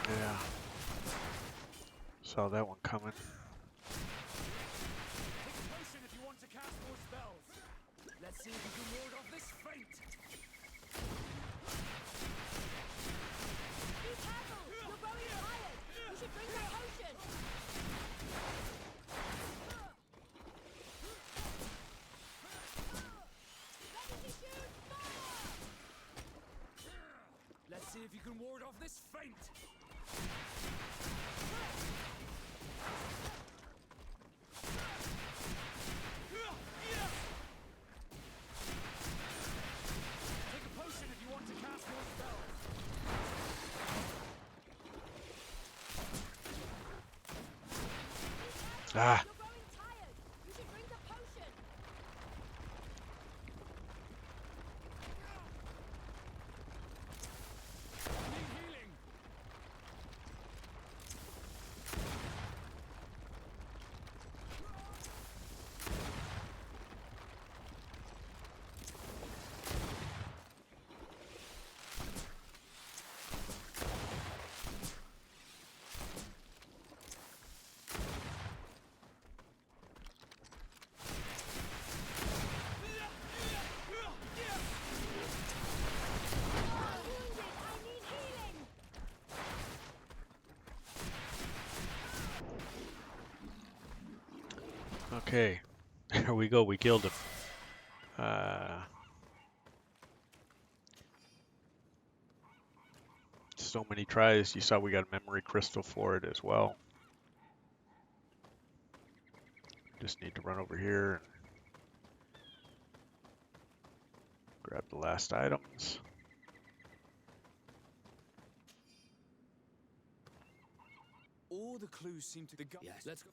Yeah. Saw that one coming. Take a potion if you want to cast more spells. Let's see if you can ward off this feint. Be careful! You're growing tired! You should drink that potion! Let's see if you can ward off this feint. Take a potion if you want to cast more spells. Ah. You're growing tired! You should drink the potion! Need healing. Okay, there we go. We killed him. So many tries. You saw we got a memory crystal for it as well. Just need to run over here and grab the last items. All the clues seem to... Yes, let's go.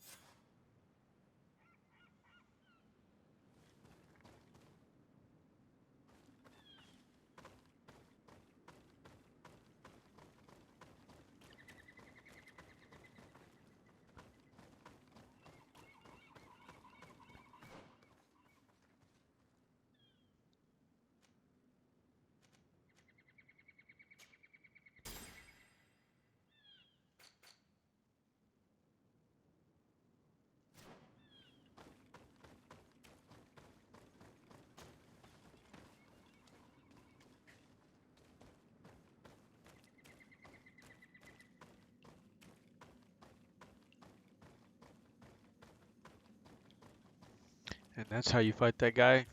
And that's how you fight that guy.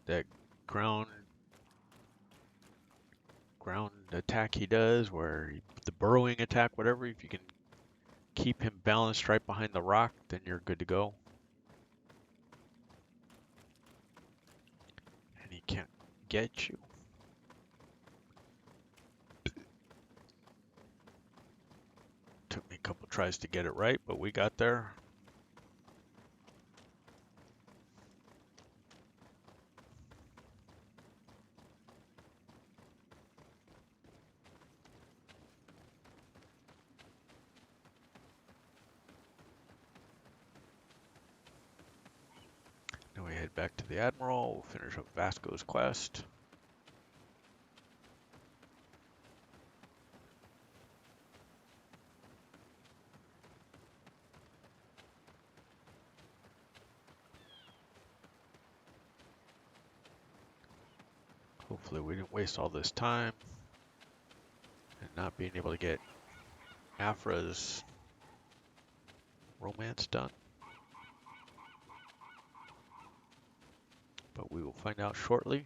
That ground attack he does, where the burrowing attack, whatever. If you can keep him balanced right behind the rock, then you're good to go. can't get you. Took me a couple tries to get it right, but we got there. Now we head back to the Admiral. We'll finish up Vasco's quest. Hopefully we didn't waste all this time and not being able to get Apha's romance done. But we will find out shortly.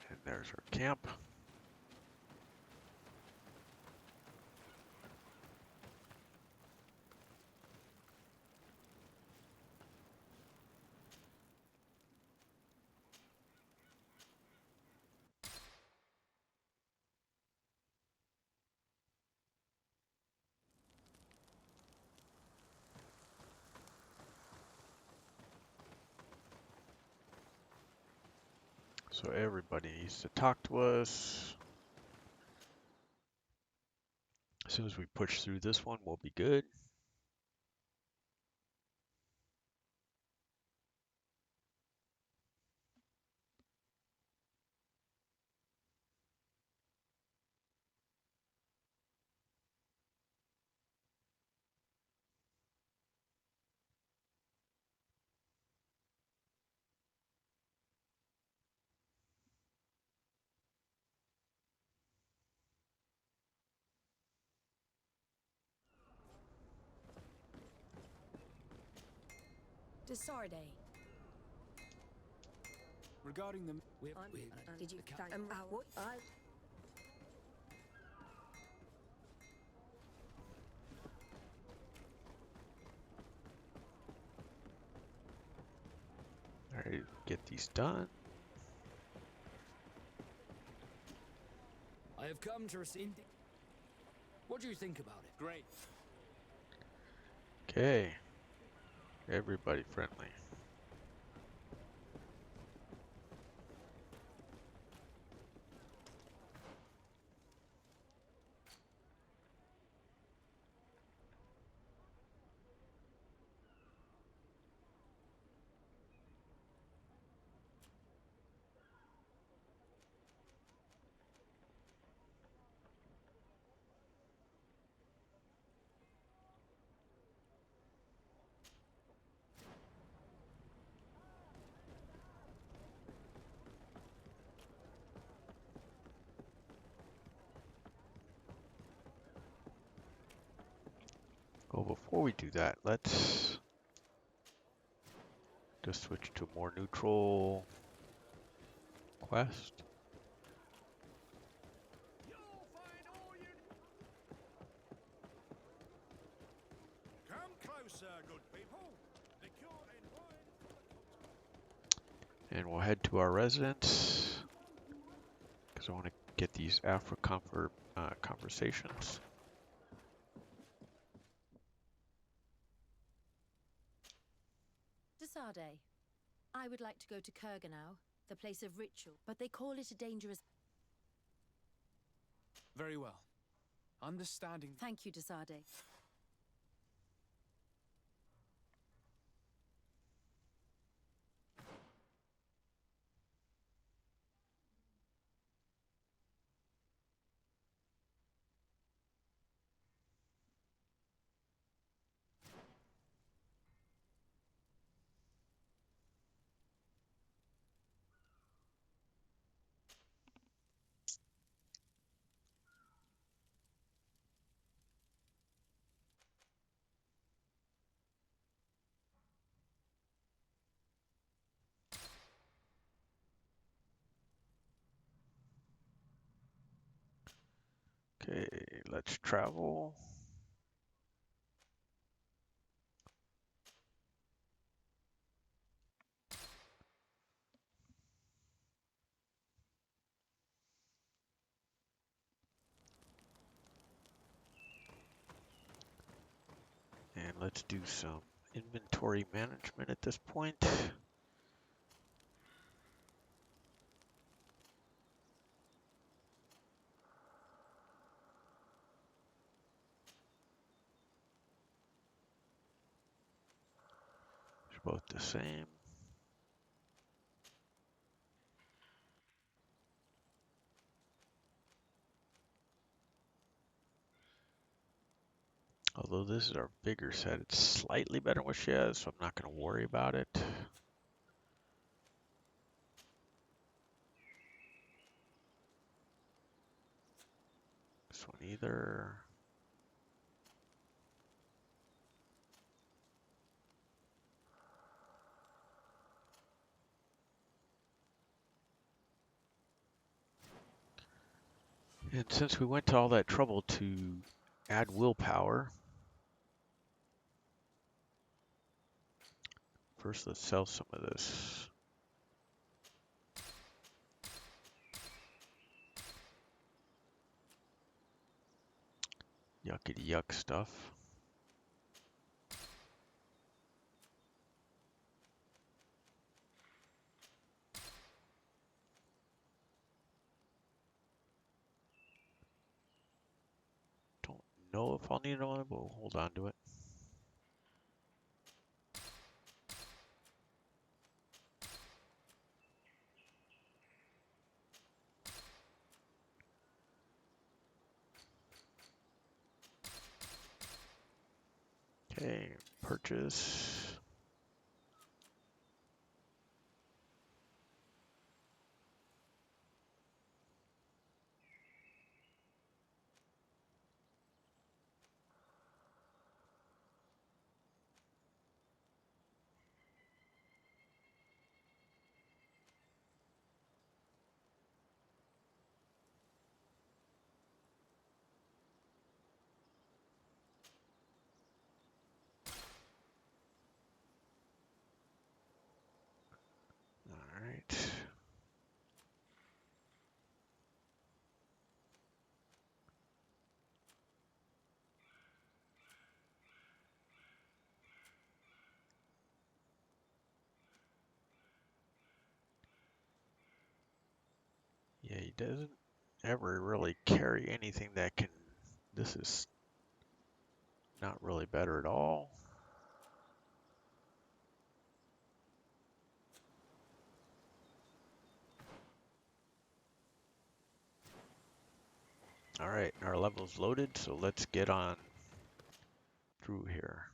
And there's our camp. So everybody needs to talk to us. As soon as we push through this one, we'll be good. Desarde. Regarding the... Did you the thank what I Alright, get these done. I have come to receive. What do you think about it? Great. Okay. Everybody friendly. Well, before we do that, let's just switch to a more neutral quest. Come closer, good people. The cure in wine. And we'll head to our residence because I want to get these Apha conversations. Desarde. I would like to go to Kurganau, the place of ritual, but they call it a dangerous... Very well. Understanding... Thank you, Desarde. Okay, let's travel. And let's do some inventory management at this point. They're both the same. Although this is our bigger set, it's slightly better than what she has, so I'm not going to worry about it. This one either. And since we went to all that trouble to add willpower, first let's sell some of this yuckity yuck stuff. Don't know if I'll need another one, but we'll hold on to it. Okay, purchase. All right. Yeah, he doesn't ever really carry anything that can. This is not really better at all. All right, our level's loaded, so let's get on through here.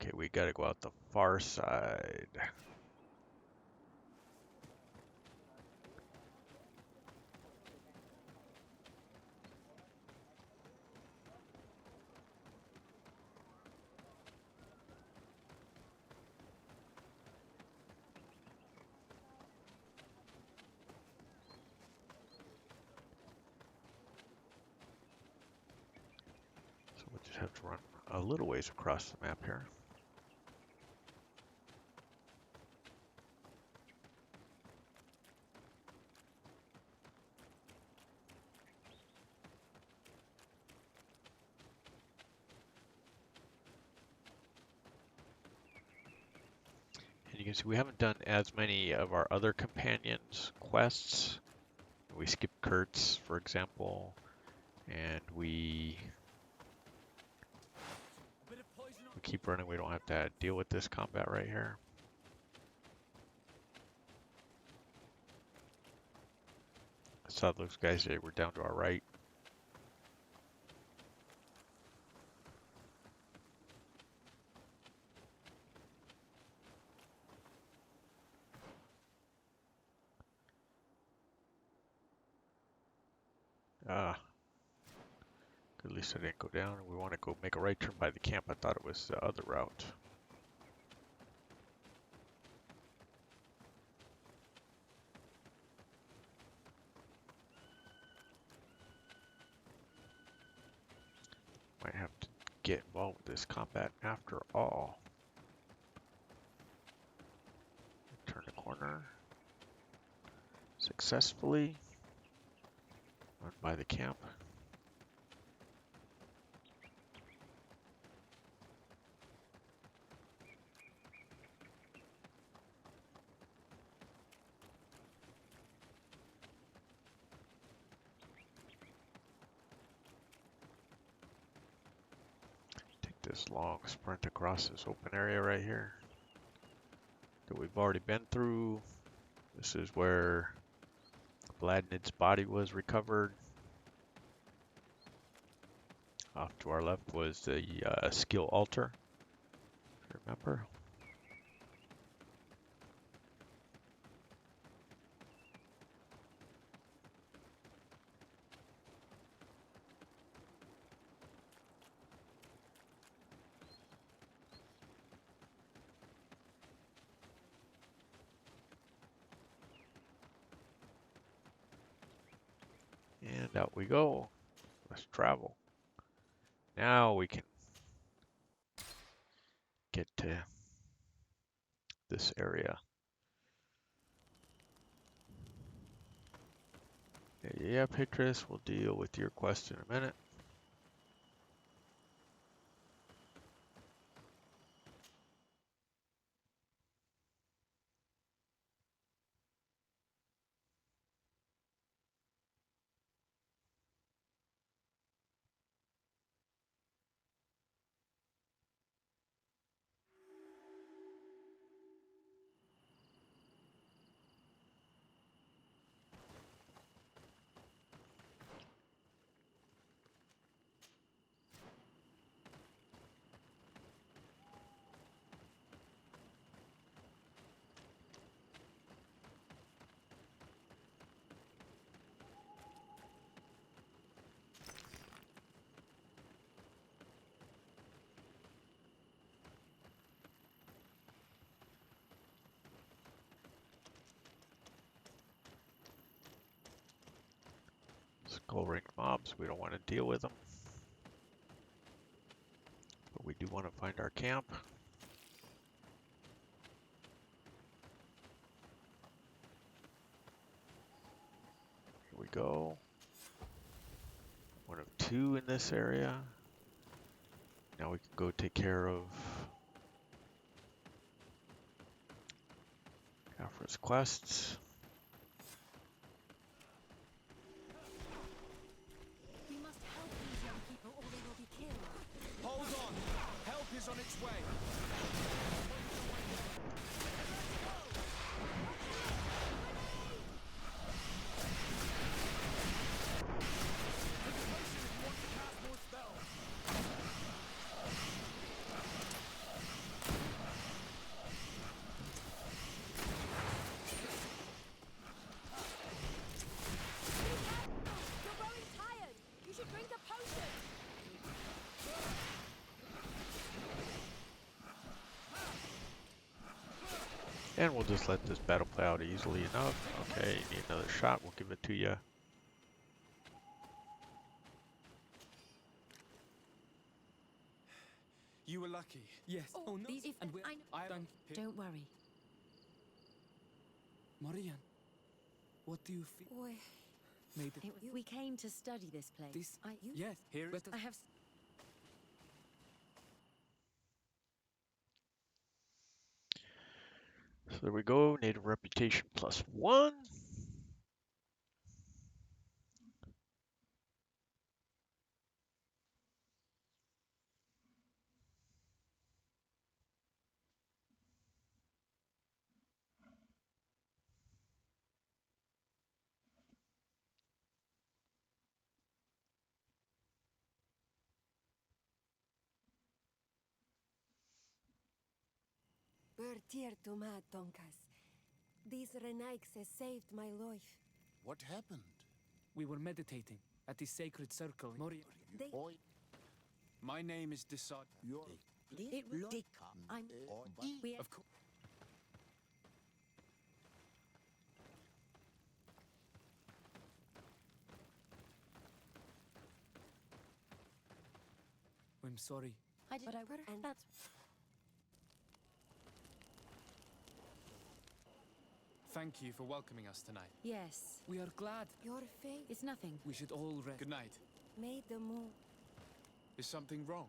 Okay, we gotta go out the far side. So we'll just have to run a little ways across the map here. And you can see we haven't done as many of our other companions' quests. We skipped Kurt's, for example, and we keep running. We don't have to deal with this combat right here. I saw those guys that were down to our right. Ah, at least I didn't go down. We want to go make a right turn by the camp. I thought it was the other route. Might have to get involved with this combat after all. Turn the corner successfully. Run by the camp. Take this long sprint across this open area right here that we've already been through. This is where Vladnid's body was recovered. Off to our left was the skill altar, if you remember. And out we go. Let's travel. Now we can get to this area. Yeah, Petrus, we'll deal with your quest in a minute. Skull ring mobs, we don't want to deal with them. But we do want to find our camp. Here we go. One of two in this area. Now we can go take care of Apha's quests. We must help these young people or they will be killed. Hold on! Help is on its way! You're growing tired. You should drink a potion. And we'll just let this battle play out easily enough. Okay, you need another shot, we'll give it to you. You were lucky. Yes. Oh, no. These, And we're... I don't worry. Marian, what do you feel? Boy, Made it... we came to study this place. This... I, you, Yes, here is... I have. So there we go, native reputation +1. Bertir Tuma Tonkas. These Renaiks has saved my life. What happened? We were meditating. at the sacred circle. They My name is Desad. It was Dick. We Of course. I'm sorry. I did, but I would, and that's. Thank you for welcoming us tonight. Yes, We are glad. your fate it's nothing. We should all rest. Good night. made the move. Is something wrong?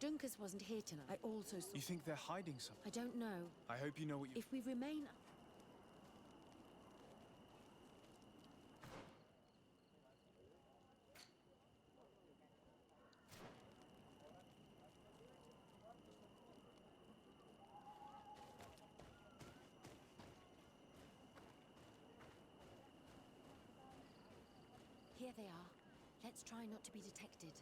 Dunkus wasn't here tonight. I also saw. You think they're hiding something? I don't know. I hope you know what you... If we remain. Here they are. Let's try not to be detected.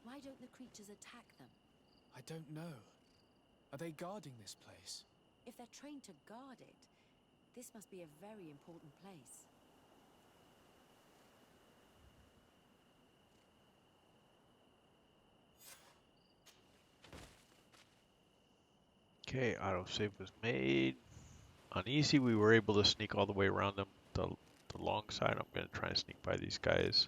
Why don't the creatures attack them? I don't know. Are they guarding this place? If they're trained to guard it, this must be a very important place. Okay, autosave was made. On easy, we were able to sneak all the way around them. The long side, I'm going to try and sneak by these guys.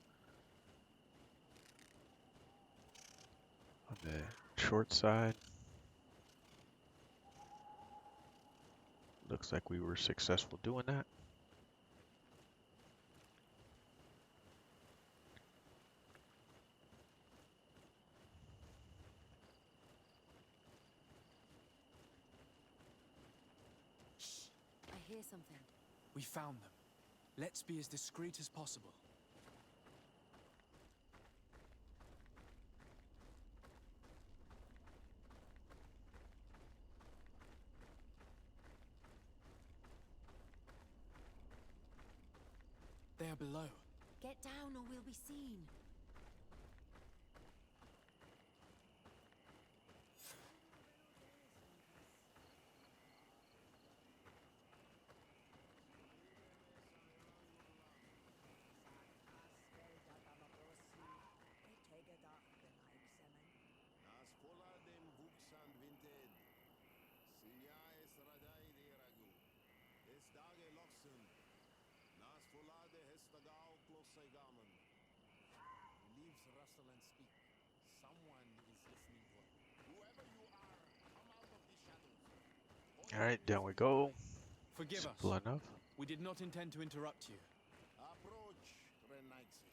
On the short side, looks like we were successful doing that. Shh! I hear something. We found them. Let's be as discreet as possible. They are below. Get down or we'll be seen. Nas fola dem vuxan vinted. Sinja es radai de ragu. Es dage loxen. Nas fola de hestagao klosai gamen. Leaves rustle and speak. Someone is listening to us. Whoever you are, come out of the shadows. Alright, down we go. Forgive us. Simple enough. We did not intend to interrupt you. Approach, Renaitsi.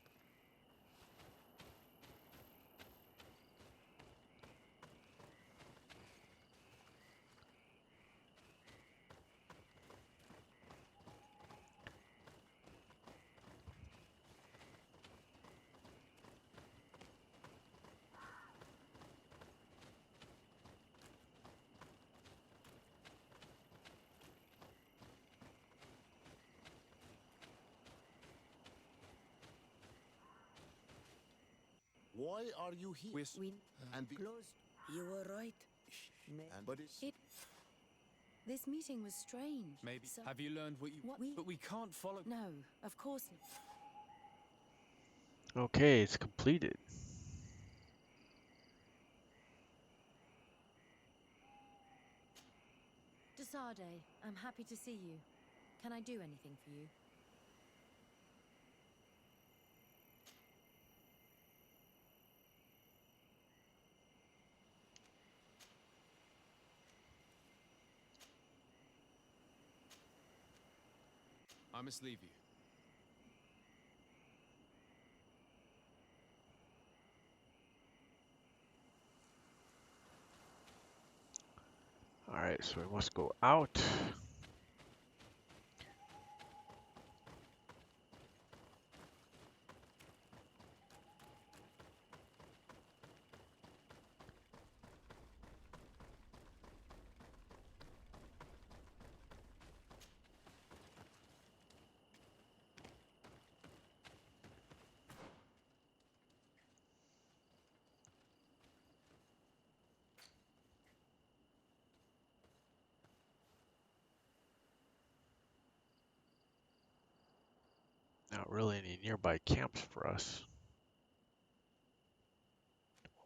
Why are you here? We And the Closed. You were right. but it's It. This meeting was strange. Maybe. So, Have you learned what you... What? But we can't follow... No, of course not. Okay, it's completed. Desade, I'm happy to see you. Can I do anything for you? I must leave you. Alright, so we must go out. Not really any nearby camps for us.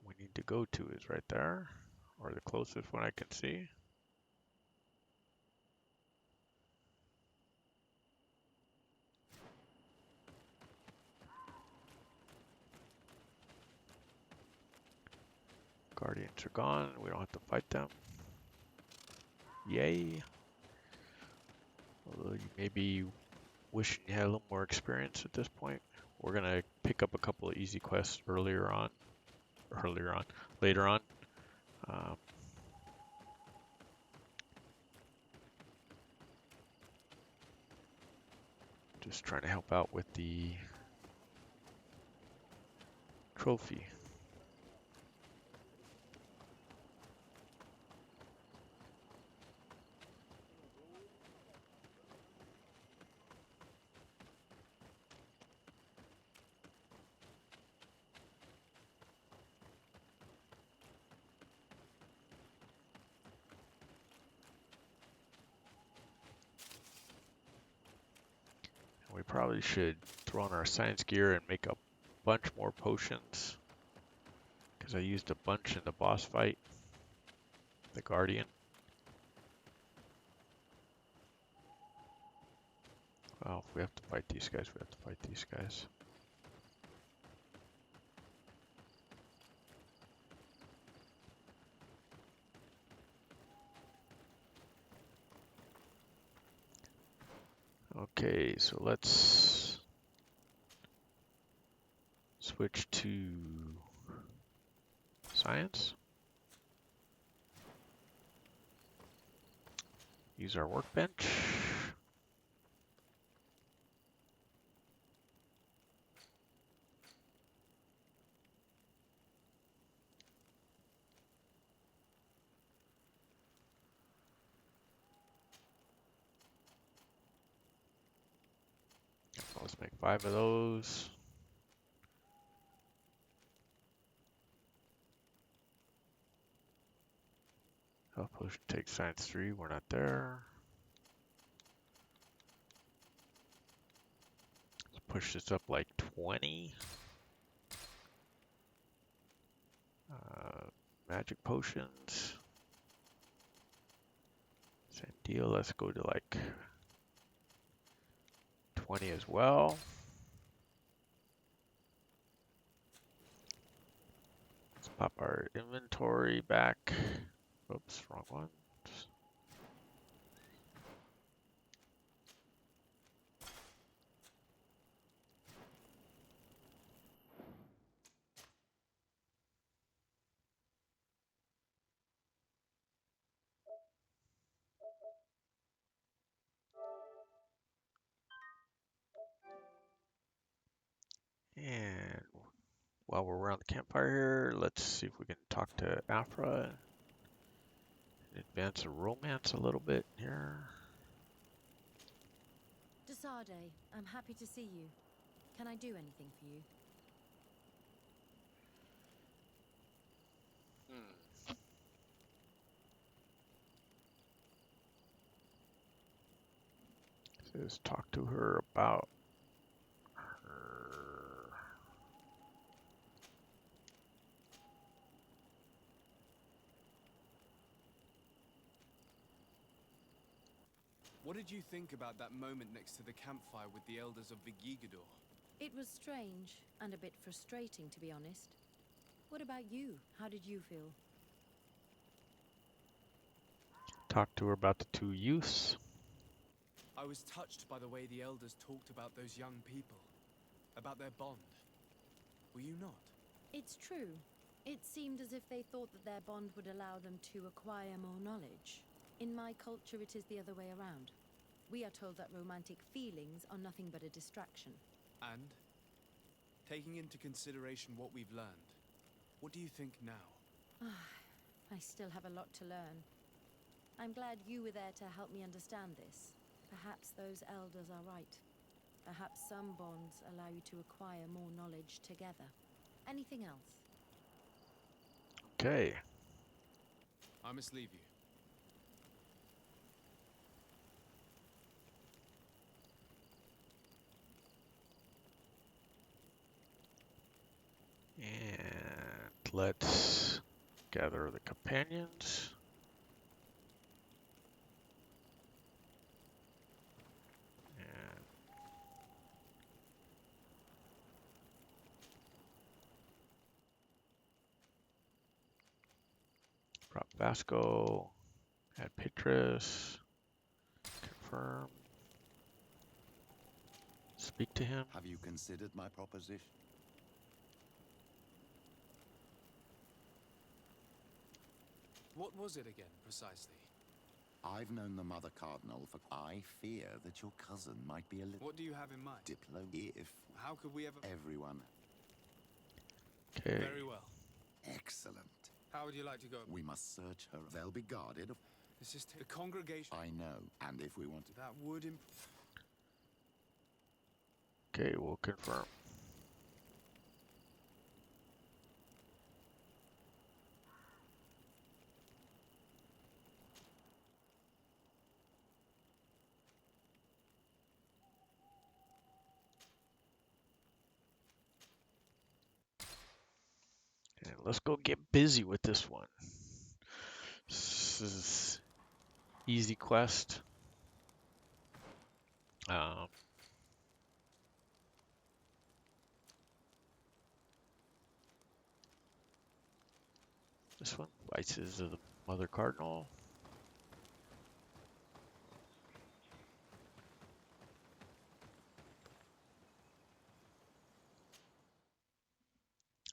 What we need to go to is right there, or the closest one I can see. Guardians are gone. We don't have to fight them. Yay. Although you may be wishing you had a little more experience at this point. We're gonna pick up a couple of easy quests later on. Um, just trying to help out with the trophy. We probably should throw on our science gear and make a bunch more potions, because I used a bunch in the boss fight, the Guardian. Well, if we have to fight these guys, we have to fight these guys. Okay, so let's switch to science. Use our workbench. Let's make 5 of those. Health potion takes science 3, we're not there. Let's push this up like 20. Magic potions. Same deal, let's go to like 20 as well. Let's pop our inventory back. Oops, wrong one. And while we're around the campfire here, let's see if we can talk to Apha and advance a romance a little bit here. Desade, I'm happy to see you. Can I do anything for you? Says talk to her about her. What did you think about that moment next to the campfire with the elders of Vigigador? It was strange and a bit frustrating, to be honest. What about you? How did you feel? Talk to her about the 2 youths. I was touched by the way the elders talked about those young people, about their bond. Were you not? It's true. It seemed as if they thought that their bond would allow them to acquire more knowledge. In my culture, it is the other way around. We are told that romantic feelings are nothing but a distraction. And, taking into consideration what we've learned, what do you think now? I still have a lot to learn. I'm glad you were there to help me understand this. Perhaps those elders are right. Perhaps some bonds allow you to acquire more knowledge together. Anything else? Okay. I must leave you. And let's gather the companions. And drop Vasco. Add Petrus. Confirm. Speak to him. Have you considered my proposition? What was it again, precisely? I've known the Mother Cardinal for... I fear that your cousin might be a little... What do you have in mind? If How could we ever... everyone... Okay. Very well. Excellent. How would you like to go? We must search her. They'll be guarded. This is the congregation. I know. And if we want to... That would Okay, we'll confirm. And let's go get busy with this one. This is easy quest. This one, Vices of the Mother Cardinal.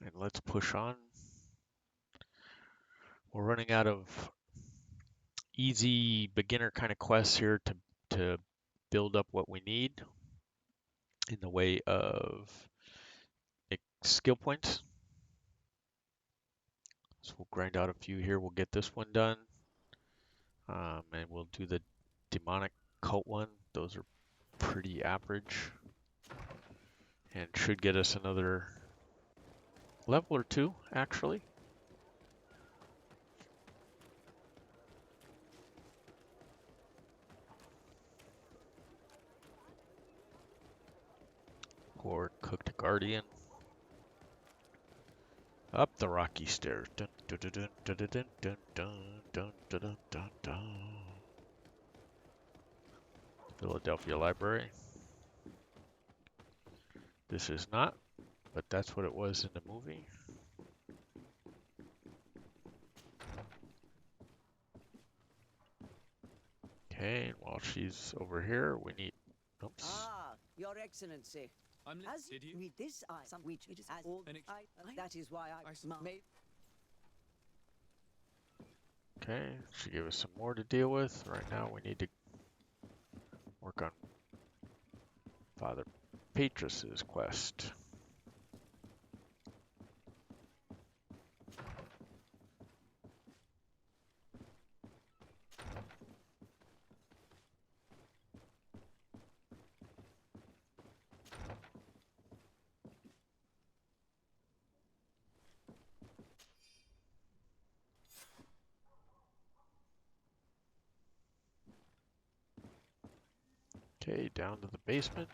And let's push on. We're running out of easy beginner kind of quests here to build up what we need in the way of skill points. So we'll grind out a few here. We'll get this one done. And we'll do the demonic cult one. Those are pretty average. And should get us another level or two, actually. Or cooked guardian. Up the rocky stairs. Dun, dun, dun, dun, dun, dun, dun, dun, dun, dun, dun, dun. Philadelphia Library. This is not, but that's what it was in the movie. Okay, and while she's over here, we need... Oops. Ah, Your Excellency. As Did you? with this item, which is all that is why I made. Okay, she gave us some more to deal with. Right now we need to work on Father Petrus's quest. Okay, down to the basement.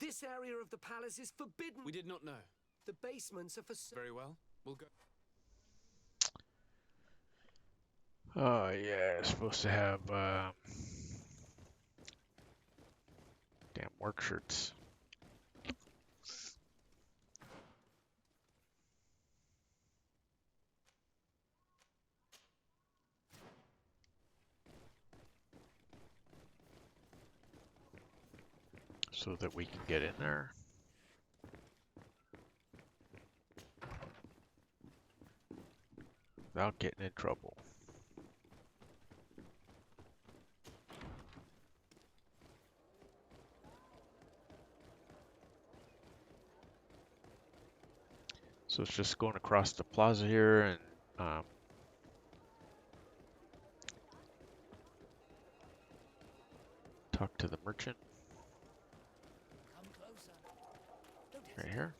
This area of the palace is forbidden. We did not know. The basements are for... Very well. We'll go. Oh yeah, it's supposed to have damn work shirts. So that we can get in there. Without getting in trouble. So it's just going across the plaza here and talk to the merchant. Come closer. Right here.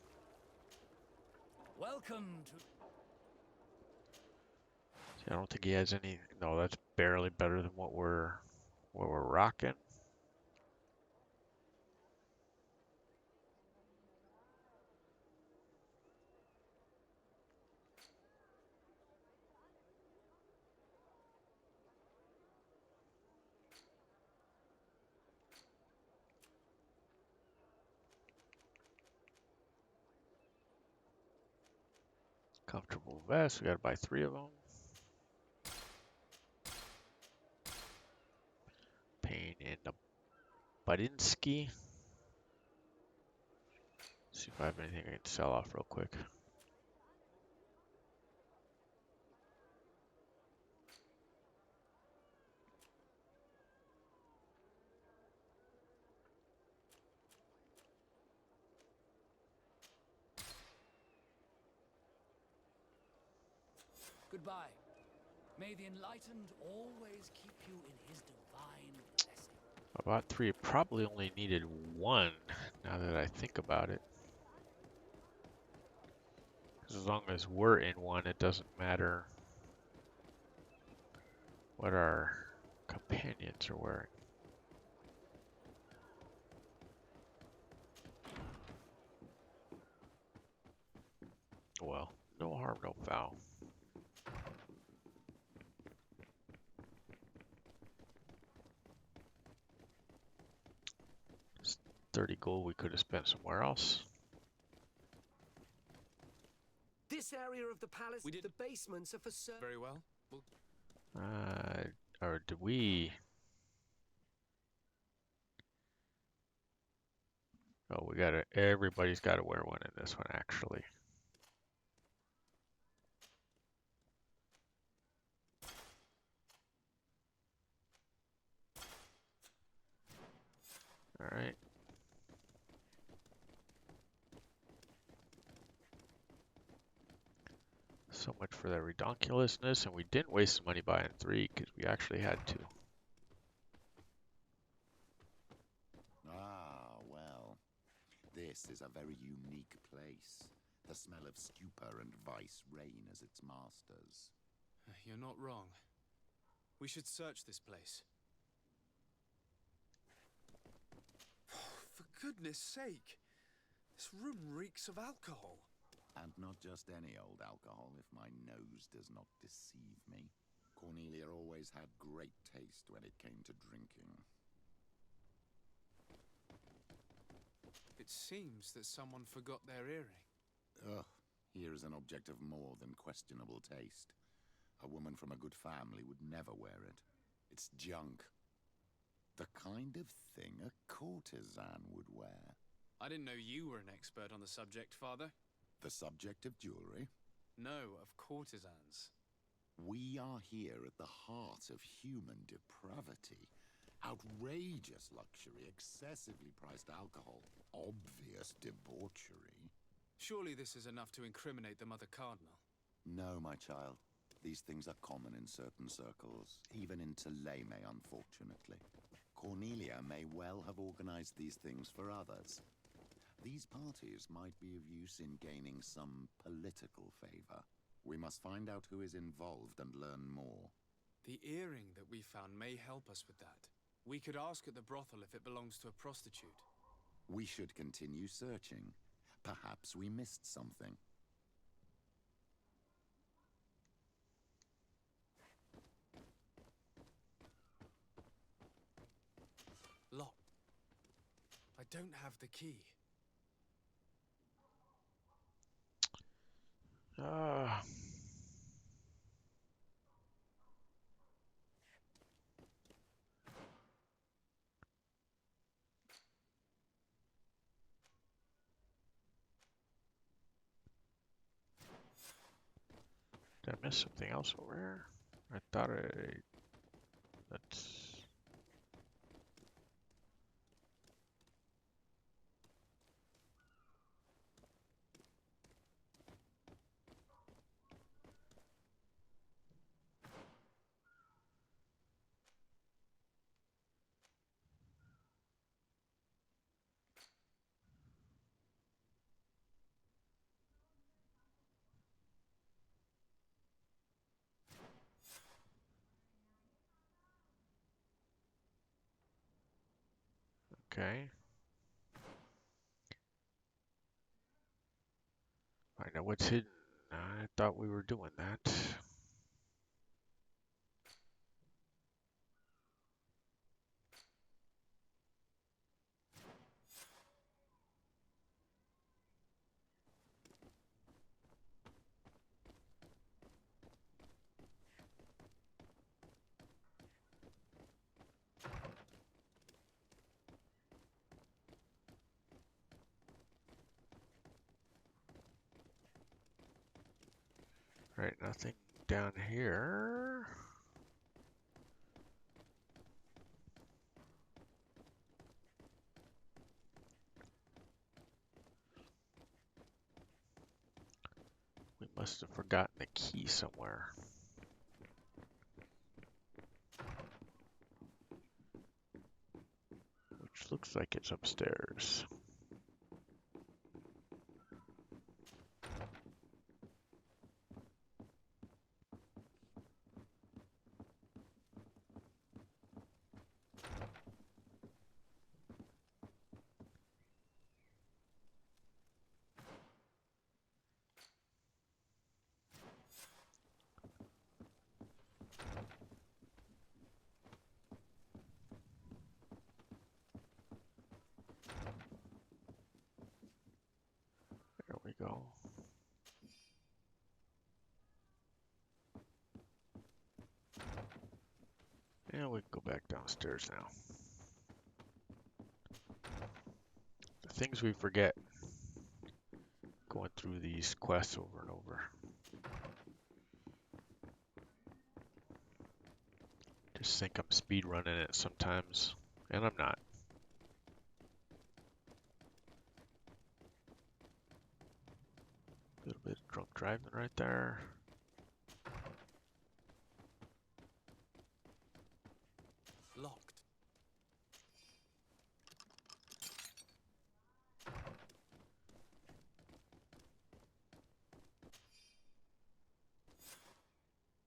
Welcome to... See, I don't think he has any. No, that's barely better than what we're rocking. Comfortable vest. We gotta buy 3 of them. Pain in the Botany. See if I have anything I can sell off real quick. Goodbye. May the enlightened always keep you in his divine blessing. I bought 3. Probably only needed 1 now that I think about it. Because as long as we're in one, it doesn't matter what our companions are wearing. Well, no harm, no foul. It's 30 gold we could have spent somewhere else. This area of the palace, the basements are for... Very well. Or do we... Oh, we gotta... Everybody's gotta wear one in this one, actually. Alright. So much for that redonkulousness, and we didn't waste money buying 3 because we actually had to. Ah, well. This is a very unique place. The smell of stupor and vice reign as its masters. You're not wrong. We should search this place. For goodness sake! This room reeks of alcohol. And not just any old alcohol, if my nose does not deceive me. Cornelia always had great taste when it came to drinking. It seems that someone forgot their earring. Ugh, here is an object of more than questionable taste. A woman from a good family would never wear it. It's junk. The kind of thing a courtesan would wear. I didn't know you were an expert on the subject, Father. The subject of jewelry? No, of courtesans. We are here at the heart of human depravity. Outrageous luxury, excessively priced alcohol, obvious debauchery. Surely this is enough to incriminate the Mother Cardinal. No, my child. These things are common in certain circles, even in Theleme, unfortunately. Cornelia may well have organized these things for others. These parties might be of use in gaining some political favor. We must find out who is involved and learn more. The earring that we found may help us with that. We could ask at the brothel if it belongs to a prostitute. We should continue searching. Perhaps we missed something. Locked. I don't have the key. Did I miss something else over here? I thought that's... Okay. I know what's hidden. I thought we were doing that. Right, nothing down here. We must have forgotten the key somewhere. Which looks like it's upstairs. There we go. And we can go back downstairs now. The things we forget going through these quests over and over. Just think I'm speed running it sometimes, and I'm not. A little bit of drunk driving right there. Locked.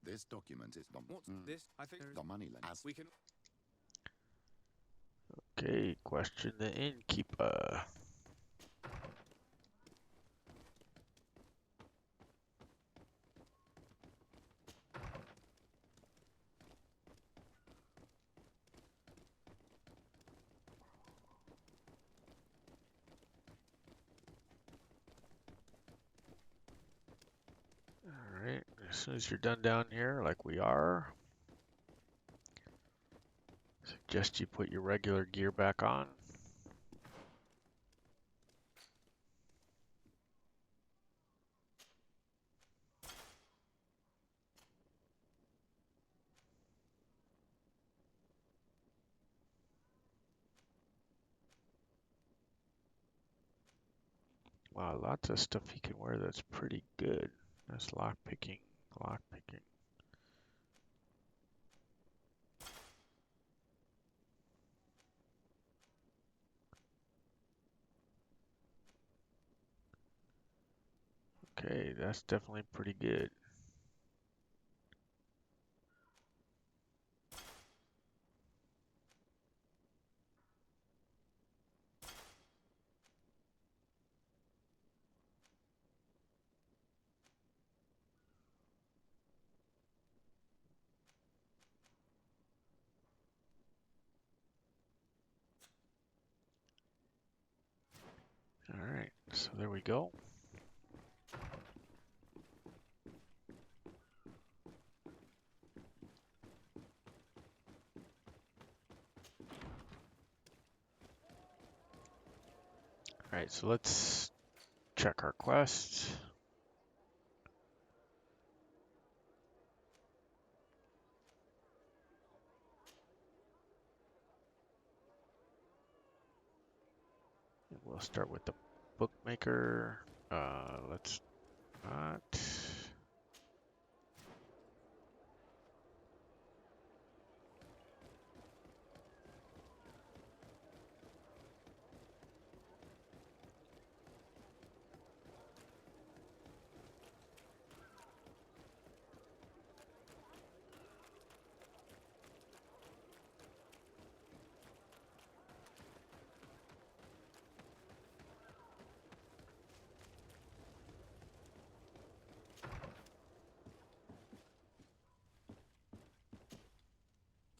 This document is What's this? I think the money lens. we can. Okay, question the innkeeper. Alright, as soon as you're done down here, like we are, suggest you put your regular gear back on. Wow, lots of stuff you can wear that's pretty good. That's lockpicking, lockpicking. Okay, that's definitely pretty good. So there we go. All right, so let's check our quests. We'll start with the bookmaker. Let's not.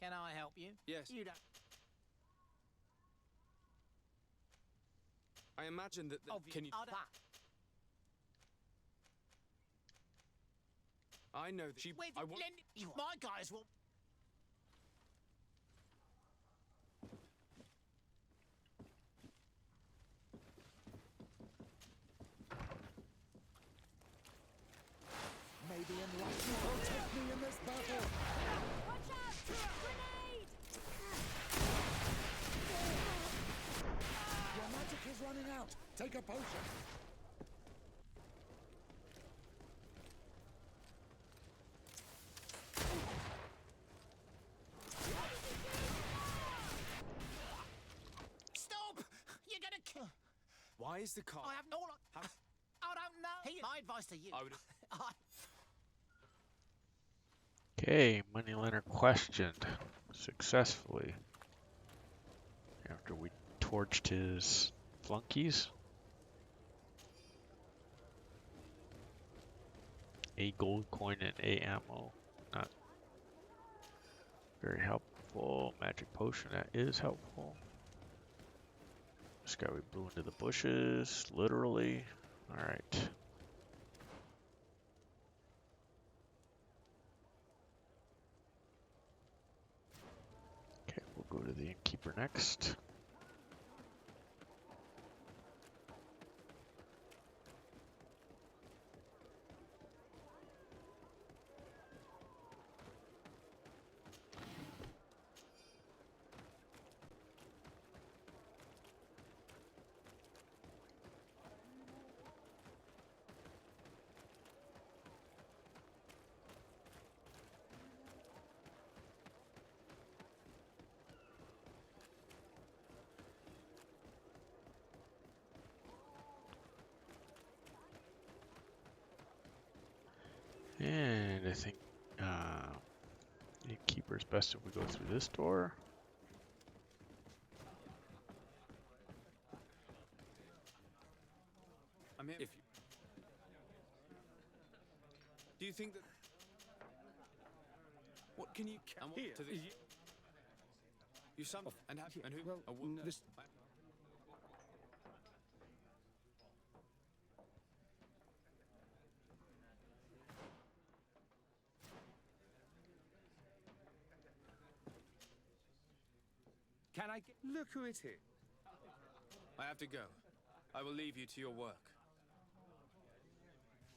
Can I help you? Yes. You don't. I imagine that. Can you? I know that she. I want. My guys will. Maybe enlightenment will take me in this battle. Watch out! Grenade! Your magic is running out. Take a potion. Stop! You're gonna kill. Why is the car? I have no. I don't know. My advice to you. I would. Okay, moneylender questioned successfully after we torched his flunkies. A gold coin and A ammo. Not very helpful. Magic potion, that is helpful. This guy we blew into the bushes, literally. Alright. Okay, we'll go to the innkeeper next. And I think the innkeeper's best if we go through this door. I mean, if you. Do you think that? What can you? And what Here. to the? You some and have and who? Well, no. this. Can I get? Look who it is. I have to go. I will leave you to your work.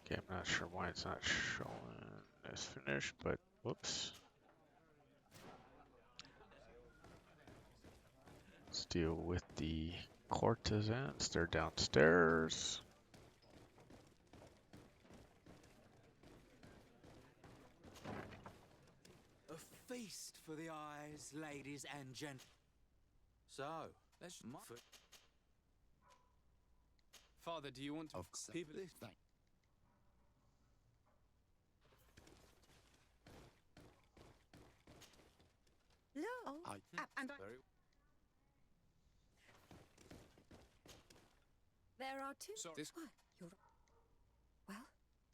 Okay, I'm not sure why it's not showing this finish, but whoops. Let's deal with the courtesans. They're downstairs. A feast for the eyes, ladies and gentlemen. So, let's. Father, do you want to? Of People. thank. No. And Very. There are two. So this. What? You're. Well,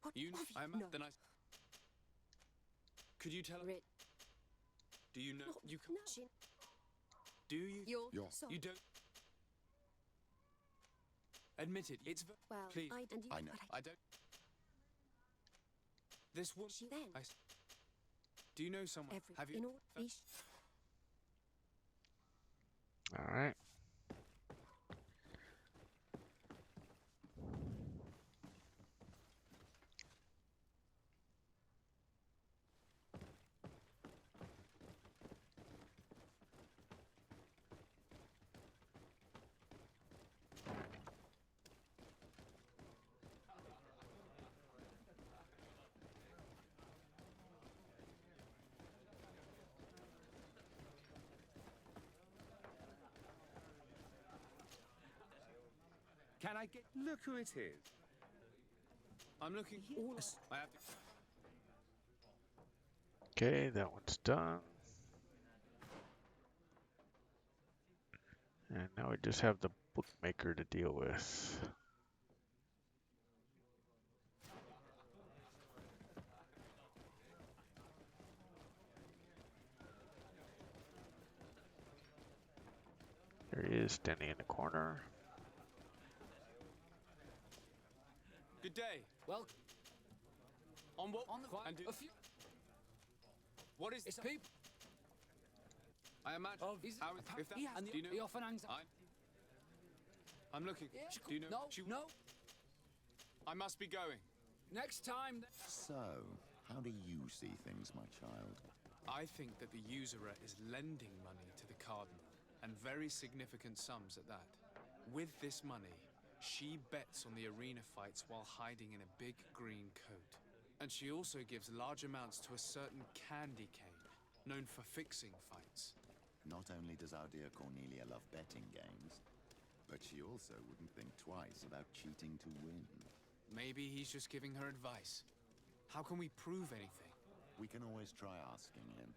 what You. of I'm no. then I. Could you tell? Rit. Do you know? No, You can. no. Shin. Do you? You're. You're- So. You don't. Admit it. It's Well, please. I know. I don't. This woman. She then. Do you know someone? Have you? In all these. All right. Can I get? Look who it is. I'm looking. I have to. Okay, that one's done. And now we just have the bookmaker to deal with. There he is, standing in the corner. Good day. Well, On what? on the And do, a few. what is It's the people. I imagine. Oh, is how, if that, and do you know? he often hangs. I'm looking. Yeah, Do you know? No, no. I must be going. Next time. So, how do you see things, my child? I think that the usurer is lending money to the cardinal, and very significant sums at that. With this money, she bets on the arena fights while hiding in a big green coat. And she also gives large amounts to a certain candy cane, known for fixing fights. Not only does our dear Cornelia love betting games, but she also wouldn't think twice about cheating to win. Maybe he's just giving her advice. How can we prove anything? We can always try asking him.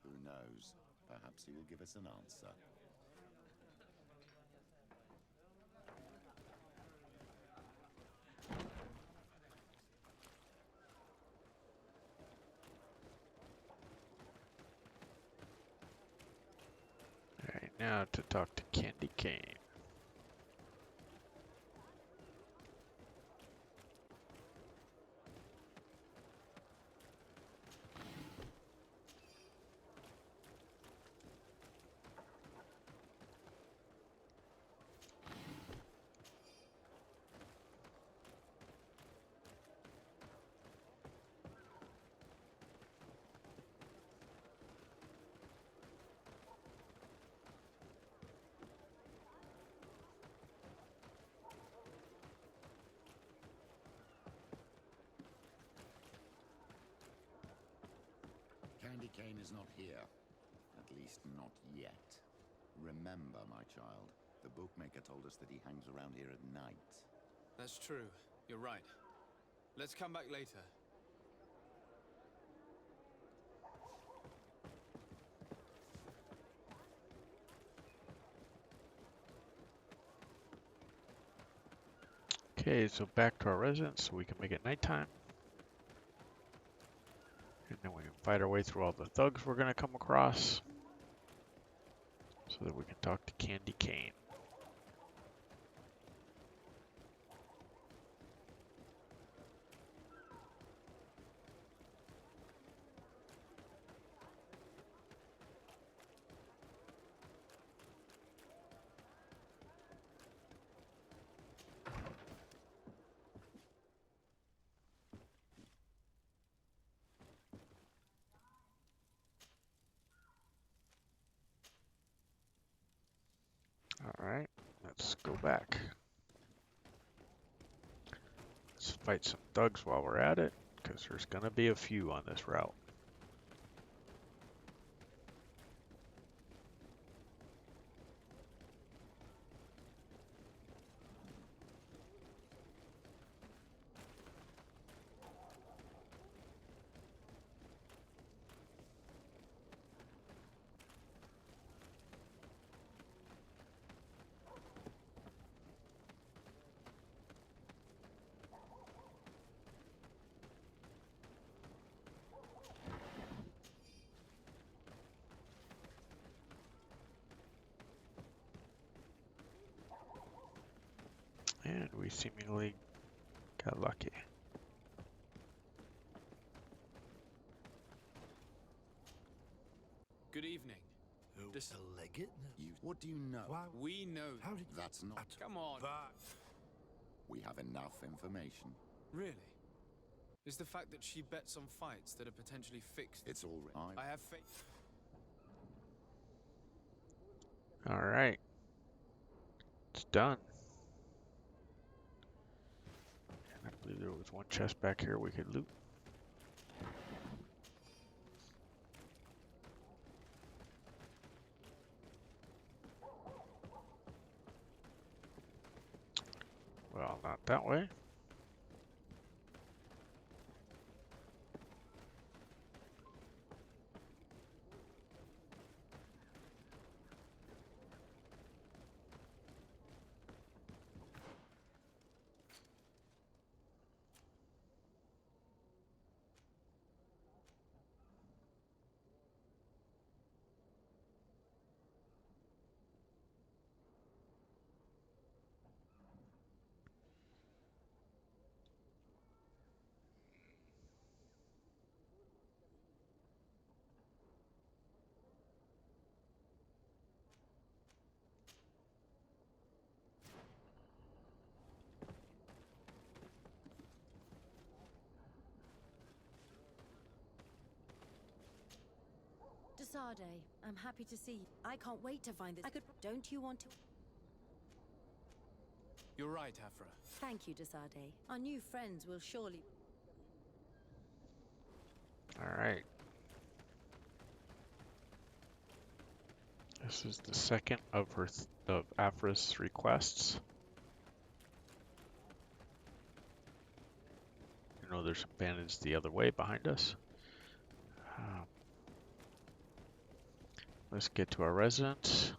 Who knows? Perhaps he will give us an answer. Alright, now to talk to Candy Cane. Candy Cane is not here. At least not yet. Remember, my child, the bookmaker told us that he hangs around here at night. That's true. You're right. Let's come back later. Okay, so back to our residence so we can make it nighttime. And then we can fight our way through all the thugs we're going to come across. So that we can talk to Candy Cane. Alright, let's go back. Let's fight some thugs while we're at it, because there's going to be a few on this route. we seemingly got lucky. Good evening. A legate? What do you know? We know. How did That's not. Come on. We have enough information. Really? Is the fact that she bets on fights that are potentially fixed? It's all right. I have faith. All right. It's done. And I believe there was one chest back here we could loot. Well, not that way. Desade, I'm happy to see you. I can't wait to find this. Don't you want to? You're right, Afra. Thank you, Desade. Our new friends will surely... All right. This is the second of Afra's 3 quests. You know there's some bandits the other way behind us. Let's get to our residence.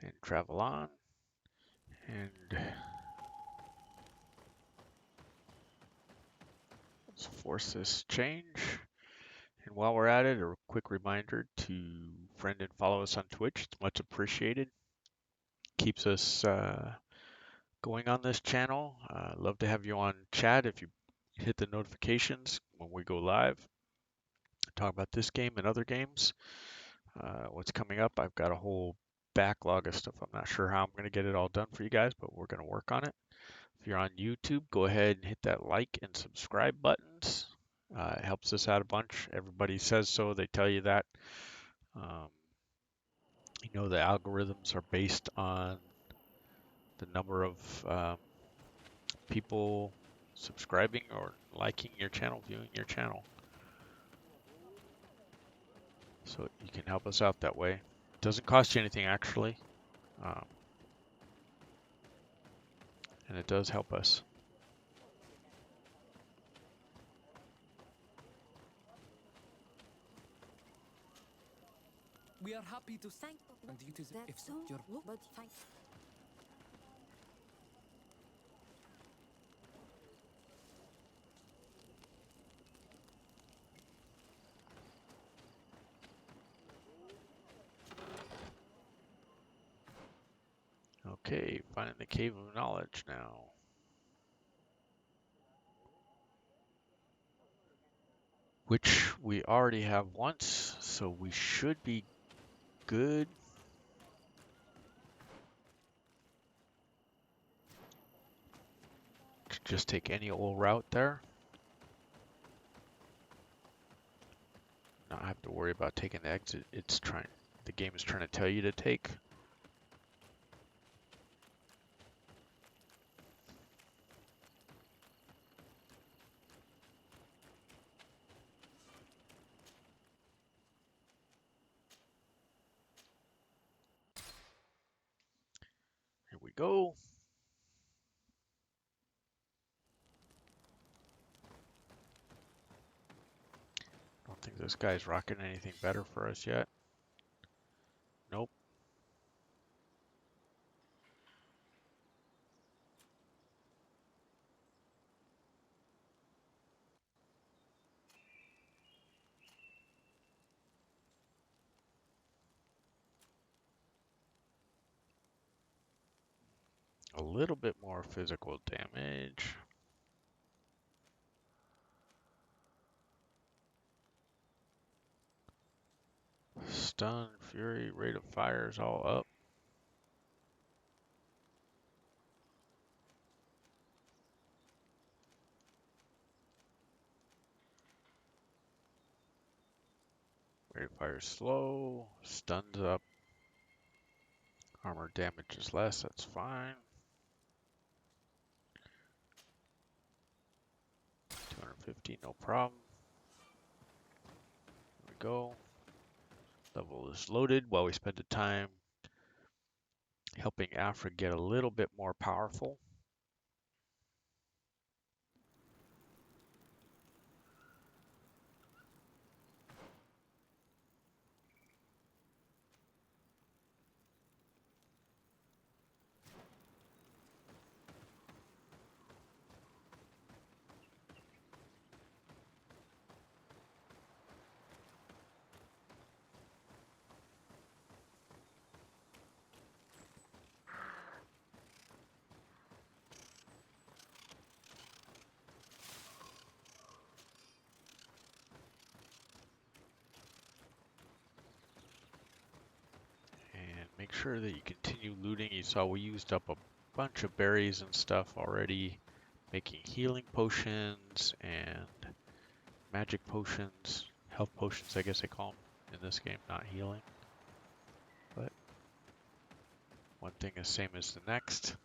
And travel on. And let's force this change. And while we're at it, a quick reminder to friend and follow us on Twitch. It's much appreciated. Keeps us going on this channel. Love to have you on chat if you hit the notifications when we go live. Talk about this game and other games. What's coming up, I've got a whole backlog of stuff. I'm not sure how I'm going to get it all done for you guys, but we're going to work on it. If you're on YouTube, go ahead and hit that like and subscribe buttons. It helps us out a bunch. Everybody says so. They tell you that. You know, the algorithms are based on the number of people subscribing or liking your channel, viewing your channel. So you can help us out that way. It doesn't cost you anything, actually. And it does help us. We are happy to thank and it is if so, your but thank... Okay, finding the Cave of Knowledge now. Which we already have once, so we should be good. Just take any old route there. Not have to worry about taking the exit the game is trying to tell you to take. Here we go. I don't think this guy's rocking anything better for us yet. Nope. A little bit more physical damage. Stun, fury, rate of fire is all up. Rate of fire is slow. Stuns up. Armor damage is less, that's fine. 250, no problem. There we go. Level is loaded while we spend the time helping Apha get a little bit more powerful. Make sure that you continue looting. You saw we used up a bunch of berries and stuff already, making healing potions and magic potions, health potions I guess they call them in this game, not healing. But one thing is same as the next.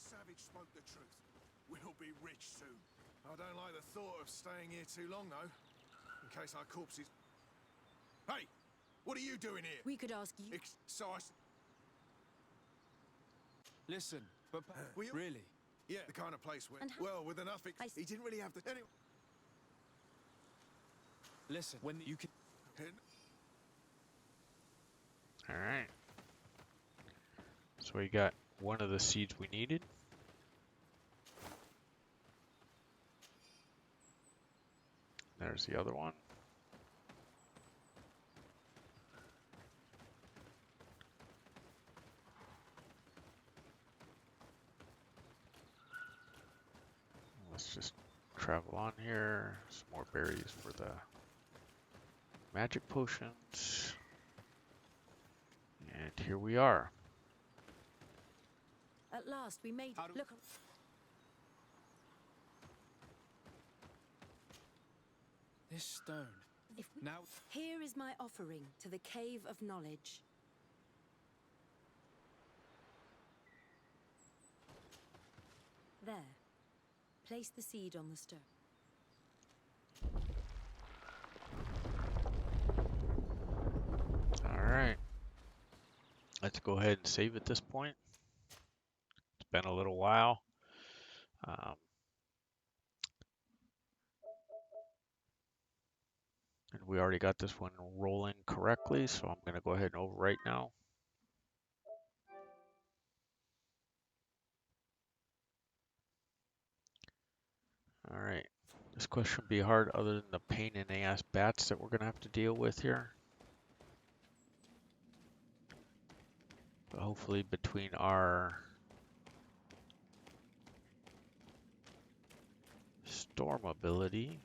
Savage spoke the truth. We'll be rich soon. I don't like the thought of staying here too long, though. In case our corpses... Hey! What are you doing here? We could ask you... Listen, but really? Yeah, the kind of place where... Well, with enough... He didn't really have to... Anyway... Listen, when you can... Alright. So we got one of the seeds we needed. There's the other one. Let's just travel on here. Some more berries for the magic potions. And here we are. At last, we made it. Look. This stone. Now. Here is my offering to the Cave of Knowledge. There. Place the seed on the stone. Alright. Let's go ahead and save at this point. It's been a little while. And we already got this one rolling correctly, so I'm going to go ahead and overwrite now. Alright, this quest shouldn't be hard other than the pain in the ass bats that we're going to have to deal with here. But hopefully between our storm ability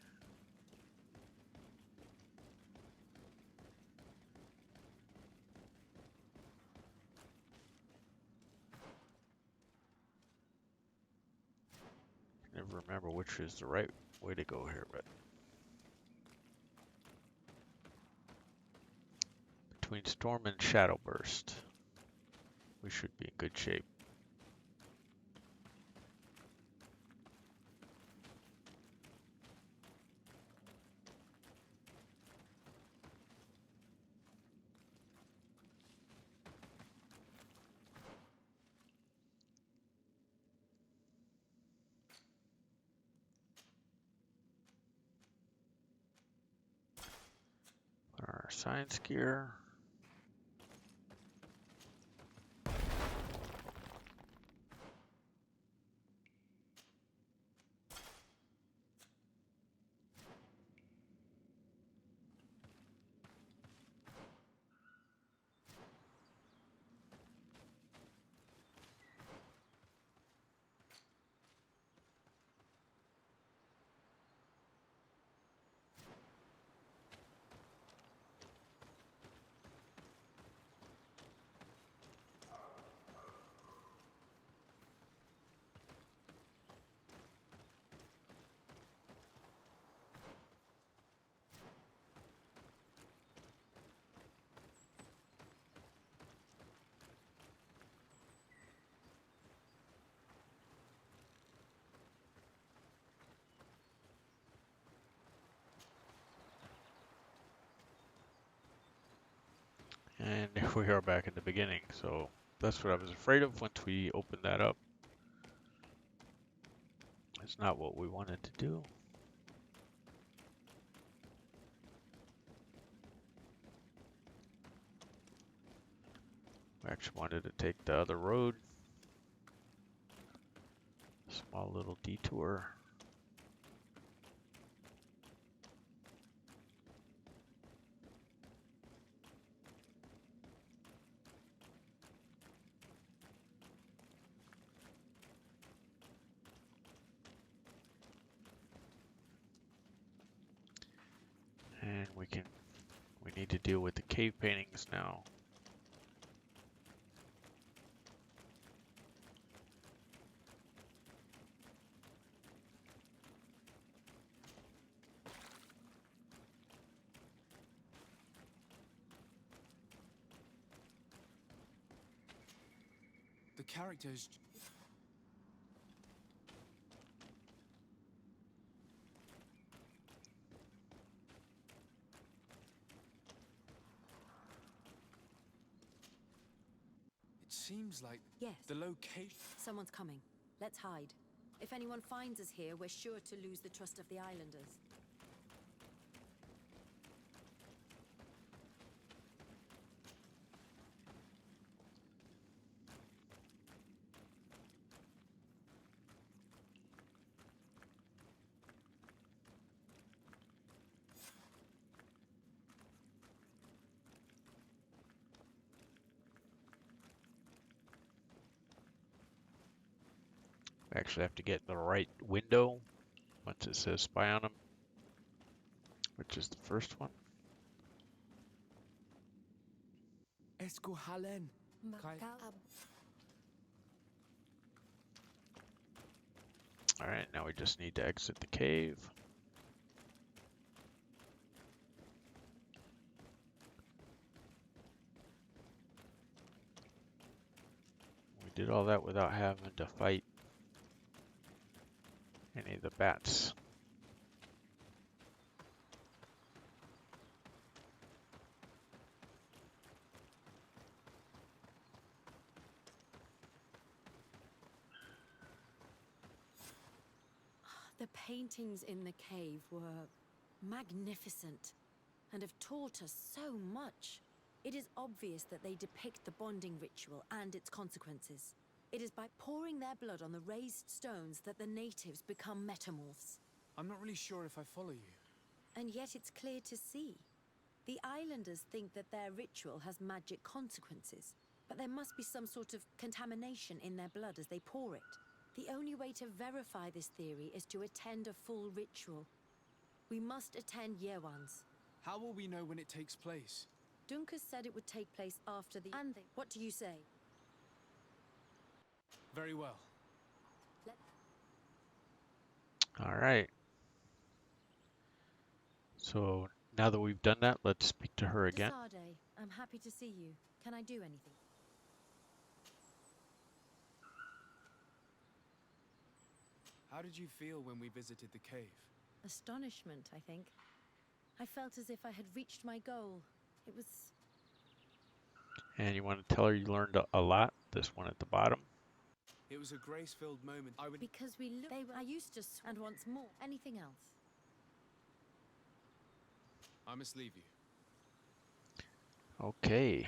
never remember which is the right way to go here, but between Storm and Shadow Burst, we should be in good shape. science gear. And we are back in the beginning, so that's what I was afraid of once we opened that up. It's not what we wanted to do. We actually wanted to take the other road. Small little detour. And we need to deal with the cave paintings now. The characters... It seems like Yes. the location... Someone's coming. Let's hide. If anyone finds us here, we're sure to lose the trust of the islanders. We actually have to get the right window once it says spy on them, which is the first one. Esco Halen. Alright, now we just need to exit the cave. We did all that without having to fight any of the bats. The paintings in the cave were magnificent and have taught us so much. It is obvious that they depict the bonding ritual and its consequences. It is by pouring their blood on the raised stones that the natives become metamorphs. I'm not really sure if I follow you. And yet it's clear to see. The islanders think that their ritual has magic consequences, but there must be some sort of contamination in their blood as they pour it. The only way to verify this theory is to attend a full ritual. We must attend Yewan's. How will we know when it takes place? Duncan said it would take place after the... And what do you say? Very well. Alright. So now that we've done that, let's speak to her again. Sade, I'm happy to see you. Can I do anything? How did you feel when we visited the cave? Astonishment, I think. I felt as if I had reached my goal. It was... And you want to tell her you learned a lot? This one at the bottom. It was a grace-filled moment. Because we looked... I used to... And once more. Anything else? I must leave you. Okay.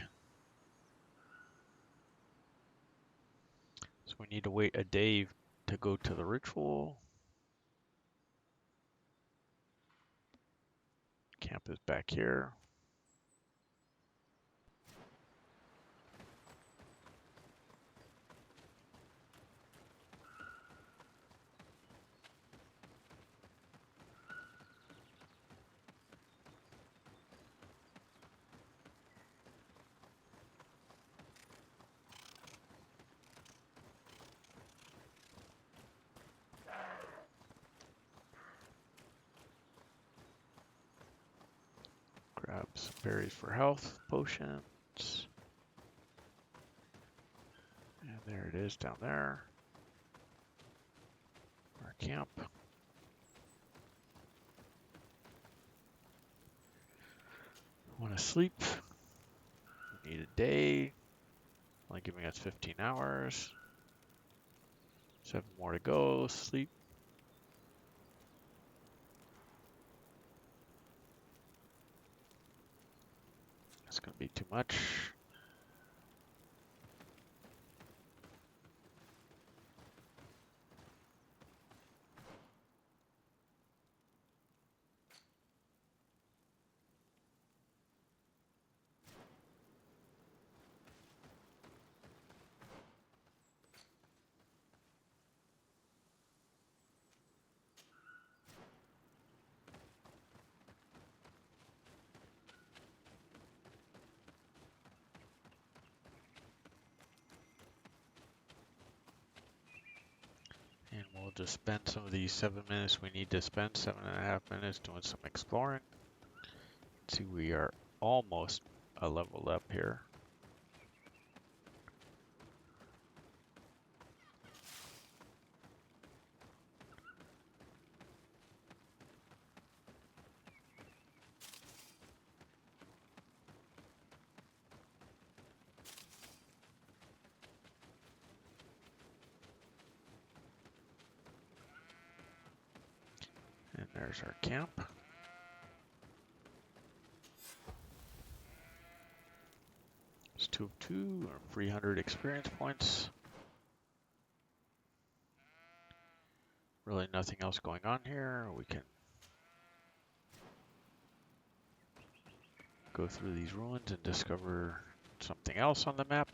So we need to wait a day to go to the ritual. Camp is back here. Grab some berries for health potions. And there it is down there. Our camp. Want to sleep? We need a day. Only giving us 15 hours. 7 more to go. Sleep. That's going to be too much. And we'll just spend some of these 7 minutes we need to spend, 7.5 minutes doing some exploring. See, we are almost a level up here. And there's our camp. It's 2 of 2, or 300 experience points. Really nothing else going on here. We can go through these ruins and discover something else on the map.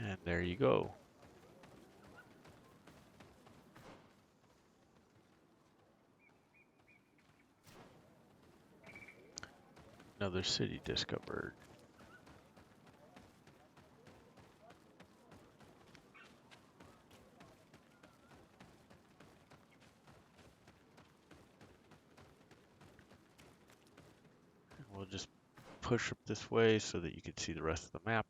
And there you go. Another city discovered. And we'll just push up this way so that you can see the rest of the map.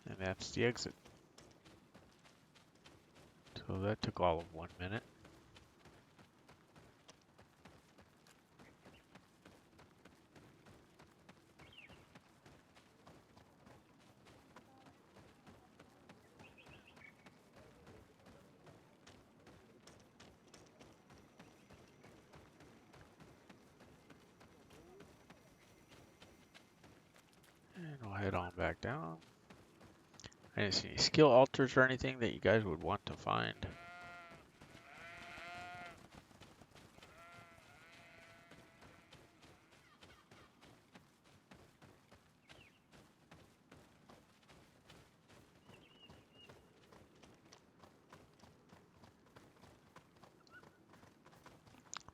And that's the exit. So that took all of 1 minute. And we'll head on back down. I didn't see any skill altars or anything that you guys would want to find.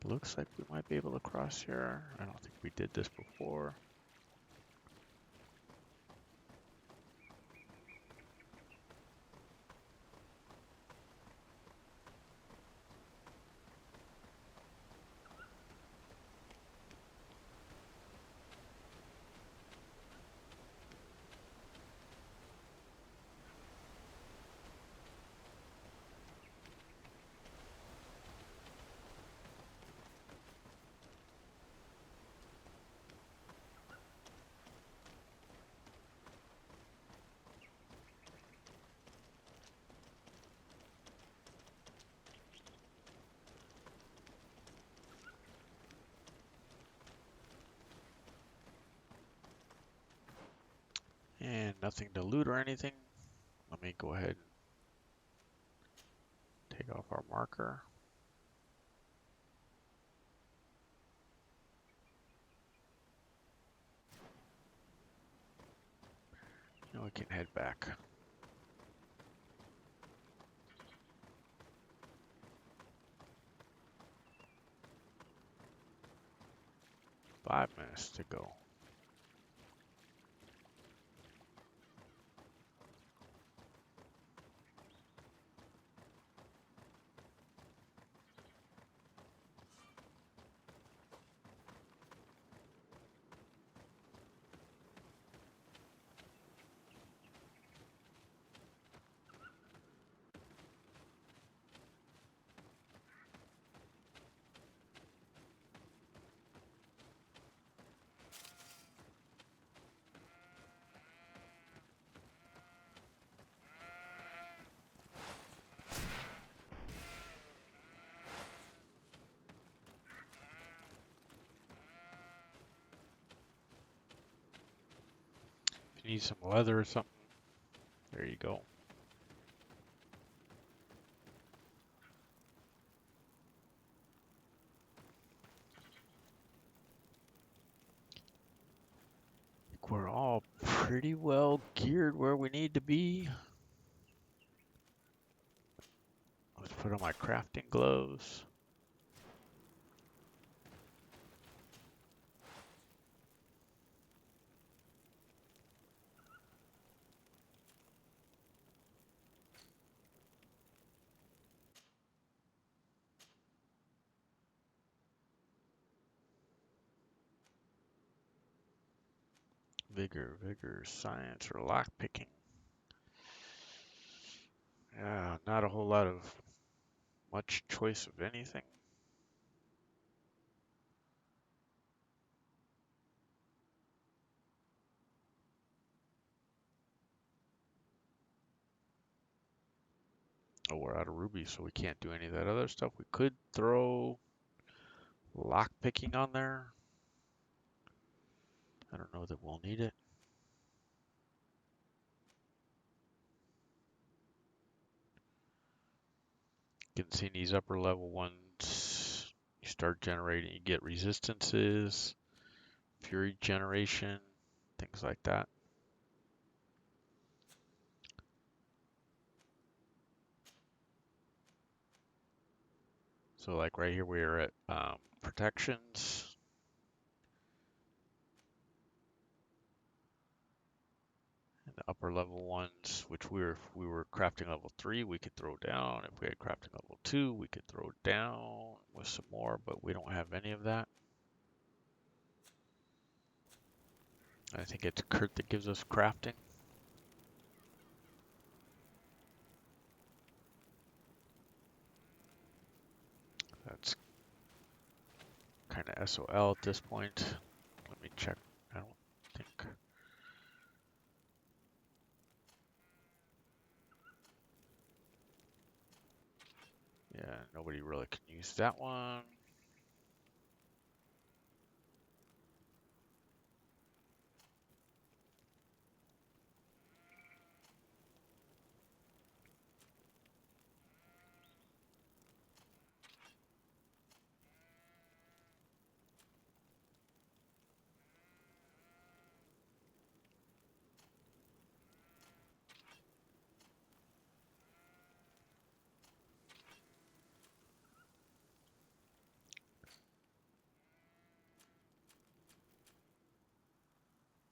Looks like we might be able to cross here. I don't think we did this before. nothing to loot or anything. Let me go ahead and take off our marker. Now we can head back. Five minutes to go. If you need some leather or something, there you go. I think we're all pretty well geared where we need to be. Let's put on my crafting gloves. Vigor, science, or lockpicking. Yeah, not a whole lot of much choice of anything. Oh, we're out of rubies, so we can't do any of that other stuff. We could throw lockpicking on there. I don't know that we'll need it. You can see in these upper level ones, you start generating, you get resistances, fury generation, things like that. So like right here, we're at protections. And the upper level ones, which we were crafting level 3, we could throw down. If we had crafting level 2, we could throw down with some more, but we don't have any of that. I think it's Kurt that gives us crafting. That's kind of SOL at this point. Let me check. I don't think. Yeah, nobody really can use that one.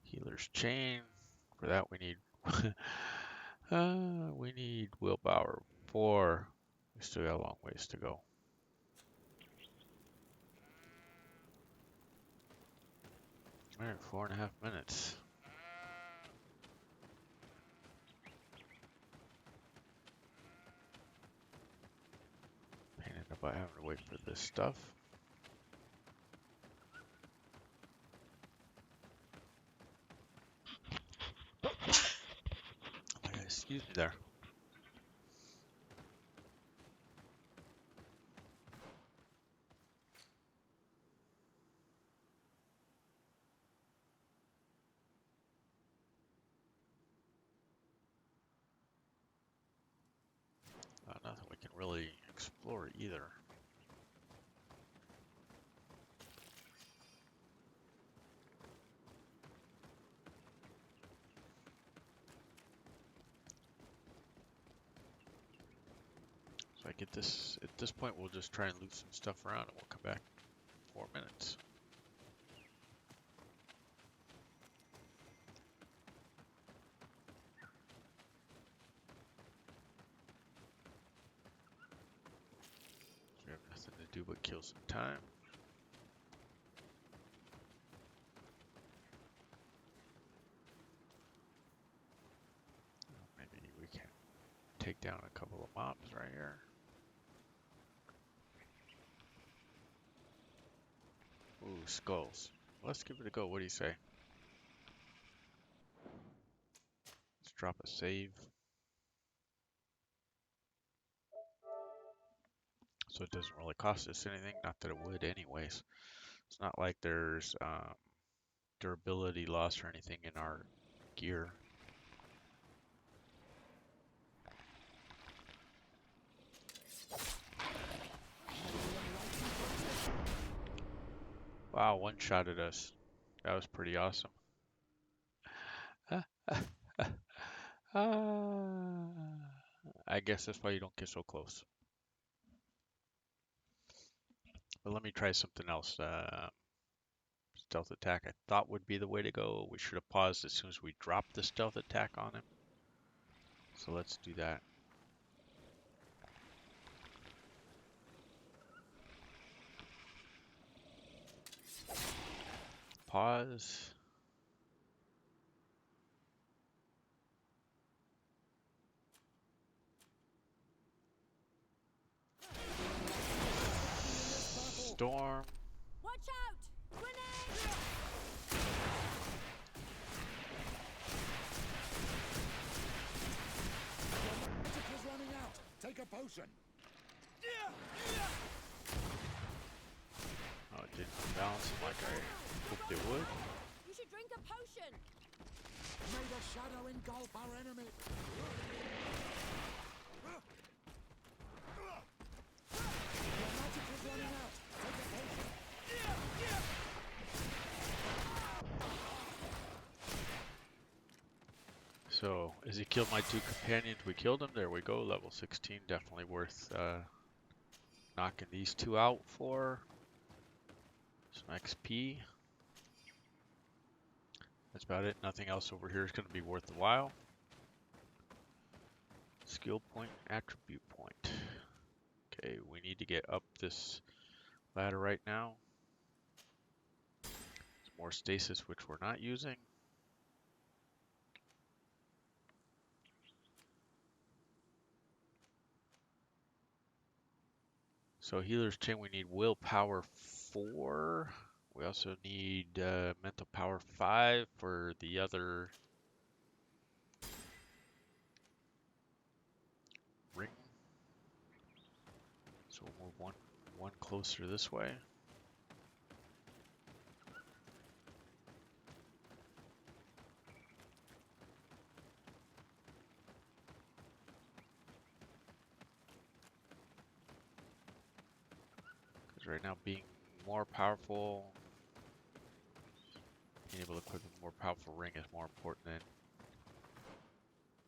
Healer's chain. For that we need we need willpower 4. We still got a long ways to go. All right, 4.5 minutes. Painted about having to wait for this stuff. Excuse me there. explore either. So I get this, at this point we'll just try and loot some stuff around and we'll come back in 4 minutes. We have nothing to do but kill some time. Maybe we can take down a couple of mobs right here. Ooh, skulls. Let's give it a go. What do you say? Let's drop a save. So it doesn't really cost us anything. Not that it would anyways. It's not like there's durability loss or anything in our gear. Wow, one shot at us. That was pretty awesome. I guess that's why you don't get so close. But let me try something else. Stealth attack I thought would be the way to go. We should have paused as soon as we dropped the stealth attack on him. So let's do that. Pause. Storm. Watch out! Grenade! Magic is running out. Take a potion. Oh, it didn't balance like I hoped it would. You should drink a potion! May the shadow engulf our enemy. Your magic is running out. Take a potion. So, as he killed my two companions, we killed him. There we go, level 16. Definitely worth knocking these two out for some XP. That's about it. Nothing else over here is going to be worth the while. Skill point, attribute point. Okay, we need to get up this ladder right now. Some more stasis, which we're not using. So healer's chain, we need willpower 4. We also need mental power 5 for the other ring. So we'll move one closer this way. Because right now being more powerful, being able to equip a more powerful ring is more important than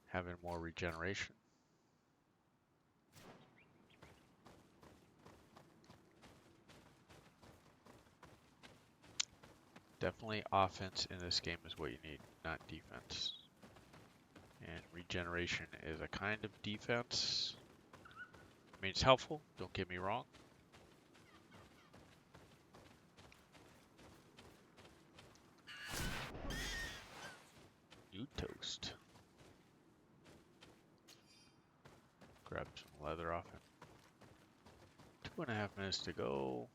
having more regeneration. Definitely offense in this game is what you need, not defense. And regeneration is a kind of defense. I mean, it's helpful, don't get me wrong. New toast. Grab some leather off him. 2.5 minutes to go.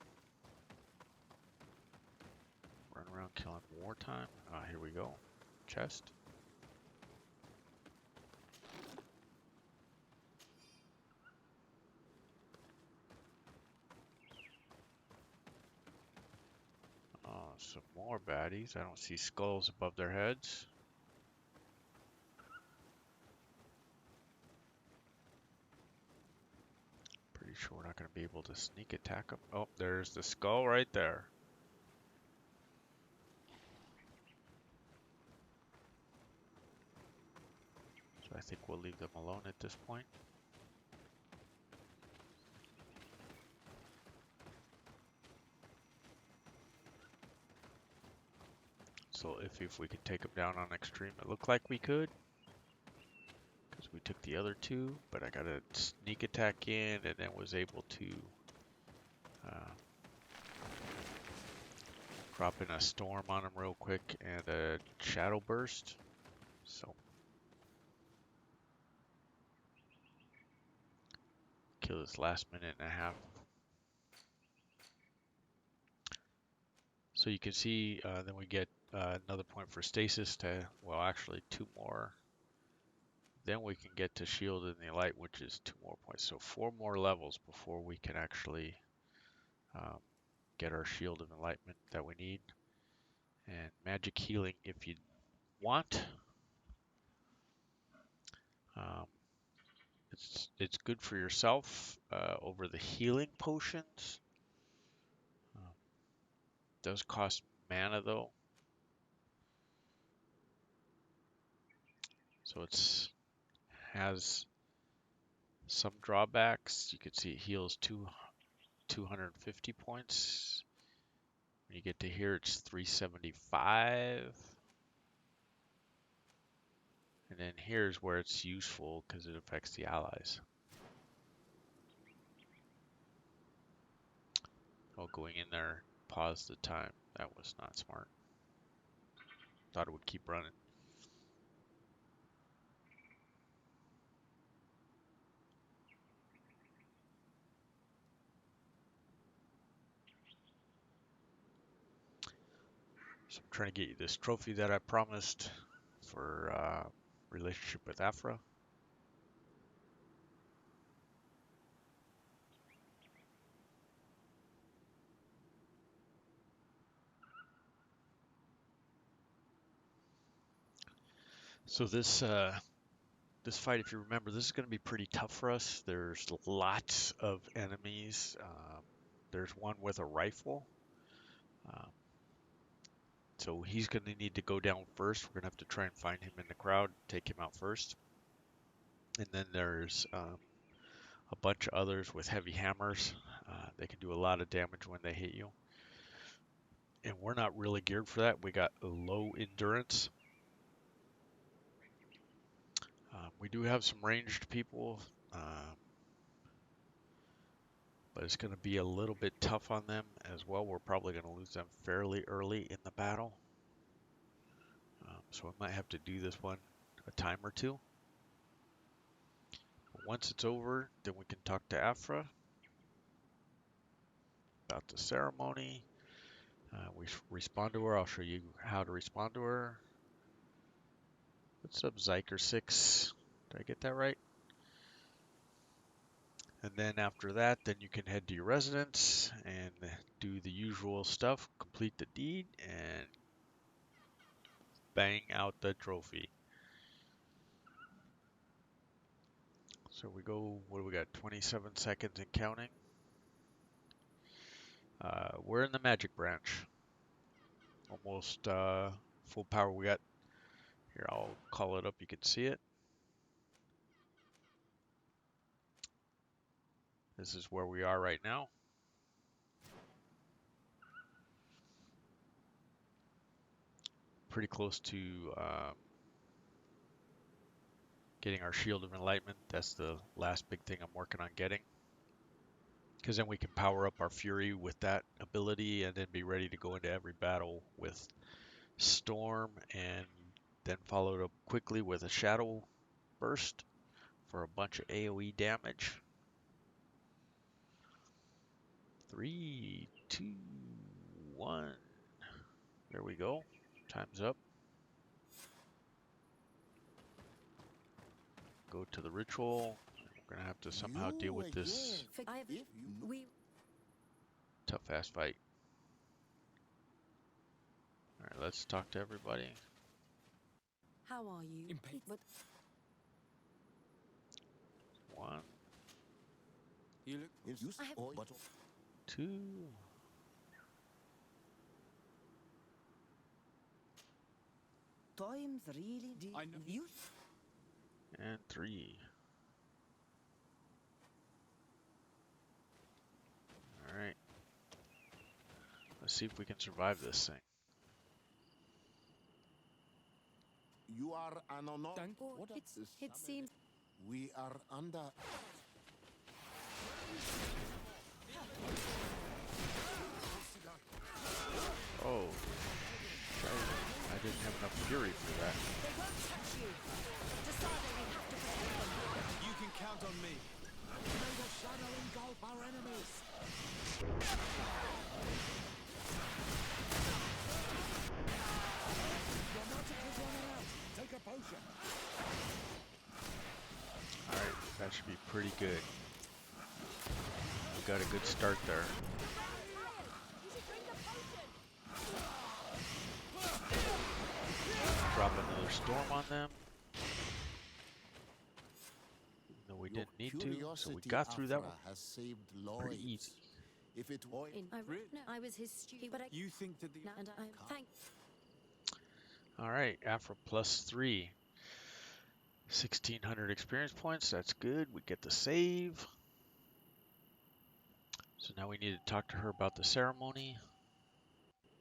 Run around killing wartime. Ah, here we go. Chest. Oh, some more baddies. I don't see skulls above their heads. Pretty sure we're not going to be able to sneak attack them. Oh, there's the skull right there. So I think we'll leave them alone at this point. So if we could take them down on extreme, it looked like we could. Because we took the other two, but I got a sneak attack in and then was able to drop in a storm on them real quick and a shadow burst. So kill this last minute and a half. So you can see then we get another point for stasis to, well, actually 2 more. Then we can get to shield in the light, which is 2 more points. So 4 more levels before we can actually get our shield of enlightenment that we need. And magic healing if you want. It's good for yourself over the healing potions. Does cost mana though. So it's has some drawbacks. You can see it heals 250 points. When you get to here, it's 375. And then here's where it's useful because it affects the allies. Oh, going in there, pause the time. That was not smart. Thought it would keep running. So I'm trying to get you this trophy that I promised for relationship with Apha. So this fight, if you remember, this is going to be pretty tough for us. There's lots of enemies. There's one with a rifle. So he's going to need to go down first. We're going to have to try and find him in the crowd, take him out first. And then there's a bunch of others with heavy hammers. They can do a lot of damage when they hit you. And we're not really geared for that. We got low endurance. We do have some ranged people, but it's going to be a little bit tough on them as well. We're probably going to lose them fairly early in the battle. So I might have to do this one a time or two. But once it's over, then we can talk to Apha about the ceremony. We respond to her. I'll show you how to respond to her. What's up, Zyker6? Did I get that right? And then after that, then you can head to your residence and do the usual stuff, complete the deed, and bang out the trophy. So we go, what do we got, 27 seconds and counting. We're in the magic branch. Almost full power. We got, here I'll call it up, you can see it. This is where we are right now. Pretty close to getting our Shield of Enlightenment. That's the last big thing I'm working on getting. Because then we can power up our Fury with that ability and then be ready to go into every battle with Storm, and then followed up quickly with a Shadow Burst for a bunch of AoE damage. 3, 2, 1. There we go. Time's up. Go to the ritual. We're going to have to somehow deal with this tough ass fight. Alright, let's talk to everybody. How are you? Impatient. 1. You look. Use I have- or but 2 Times really I know. you and 3. All right. Let's see if we can survive this thing. you are an honor. What It seems we are under. Oh, I didn't have enough fury for that. They won't touch you. Desade, we have to protect them. You can count on me. May the shadow engulf our enemies. Your magic is running out. Take a potion. All right, that should be pretty good. We got a good start there. Drop another storm on them. Even though we didn't need to, so we got through that one has saved pretty easy. If it were I was his student, but I You think that the and I thank. All right, Apha +3. 1,600 experience points. That's good. We get the save. So now we need to talk to her about the ceremony.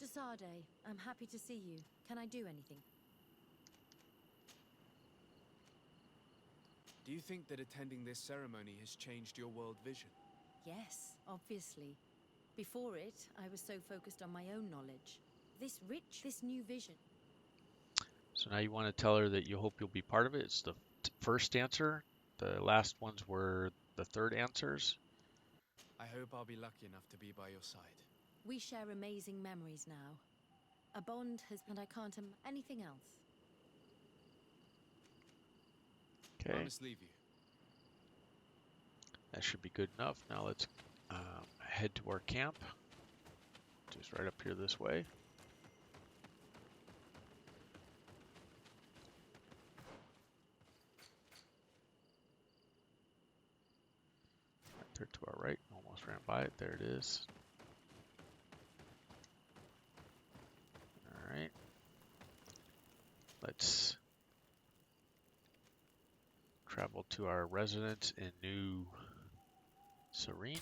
Desade, I'm happy to see you. Can I do anything? Do you think that attending this ceremony has changed your world vision? Yes, obviously. Before it, I was so focused on my own knowledge. This new vision. So now you want to tell her that you hope you'll be part of it. It's the first answer. The last ones were the third answers. I hope I'll be lucky enough to be by your side. We share amazing memories now. A bond has, and I can't anything else. Okay, I must leave you. that should be good enough. Now let's head to our camp. Just right up here this way. Right there to our right. Almost ran by it. There it is. All right. Let's travel to our residence in New Serene.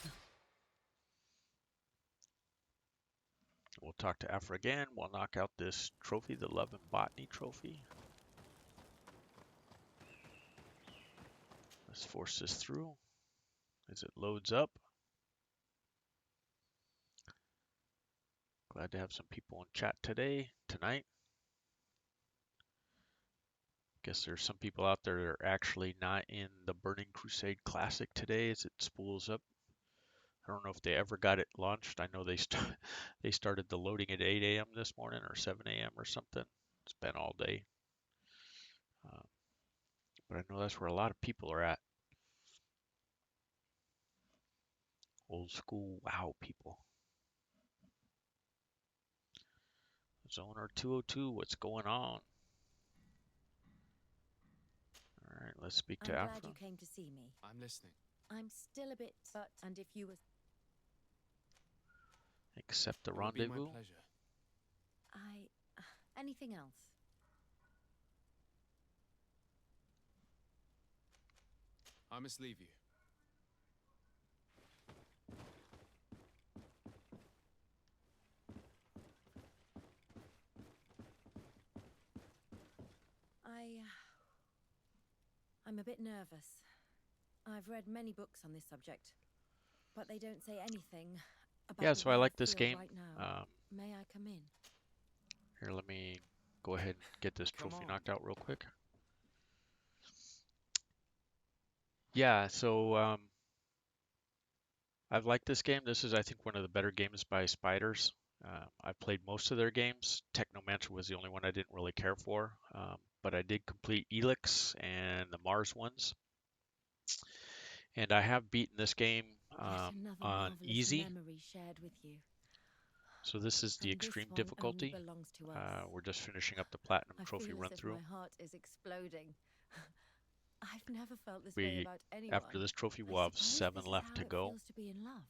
We'll talk to Apha again. We'll knock out this trophy, the Love and Botany Trophy. Let's force this through as it loads up. Glad to have some people in chat tonight. Guess there's some people out there that are actually not in the Burning Crusade Classic today as it spools up. I don't know if they ever got it launched. I know they started the loading at 8 a.m. this morning or 7 a.m. or something. It's been all day. But I know that's where a lot of people are at. Old school WoW people. Zoner 202, what's going on? All right, let's speak to I'm Apha. glad you came to see me. I'm listening. I'm still a bit, and if you were, Accept the It will be rendezvous. my pleasure. anything else? I must leave you. I'm a bit nervous. I've read many books on this subject, but they don't say anything about Yeah, the so I way like this feel game. right now. May I come in? Here, let me go ahead and get this Come trophy on. knocked out real quick. Yeah, so I've liked this game. This is, I think, one of the better games by Spiders. I played most of their games. Technomancer was the only one I didn't really care for, but I did complete Elix and the Mars ones. And I have beaten this game Yet another on marvelous easy. memory shared with you. So this is the And this extreme one only difficulty. belongs to us. We're just finishing up the Platinum I Trophy feel run as if through. my heart is exploding. I've never felt this way about anyone. After this trophy, we'll have 7 left to go. Feels to be in love.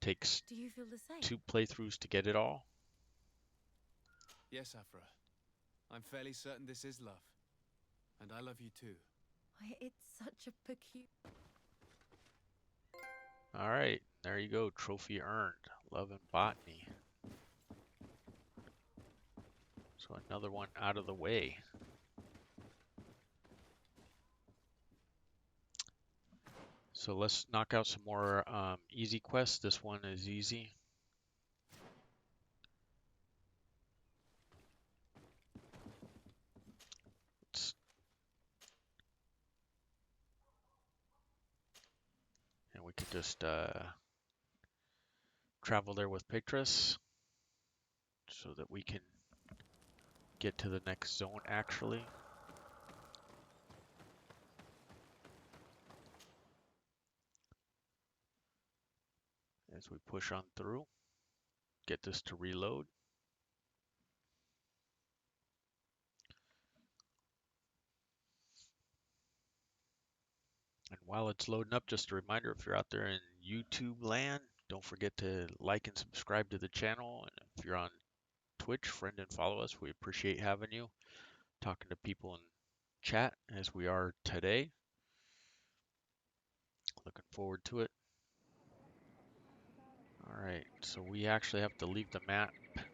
Takes Do you feel the same? 2 playthroughs to get it all. Yes, Apha. I'm fairly certain this is love. And I love you too. Why, it's such a peculiar... Alright, there you go. Trophy earned. Love and Botany. So another one out of the way. So let's knock out some more easy quests. This one is easy. And we could just travel there with Petrus so that we can get to the next zone actually. As we push on through, get this to reload. And while it's loading up, just a reminder, if you're out there in YouTube land, don't forget to like and subscribe to the channel. And if you're on Twitch, friend and follow us. We appreciate having you, talking to people in chat as we are today. Looking forward to it. All right, so we actually have to leave the map. Let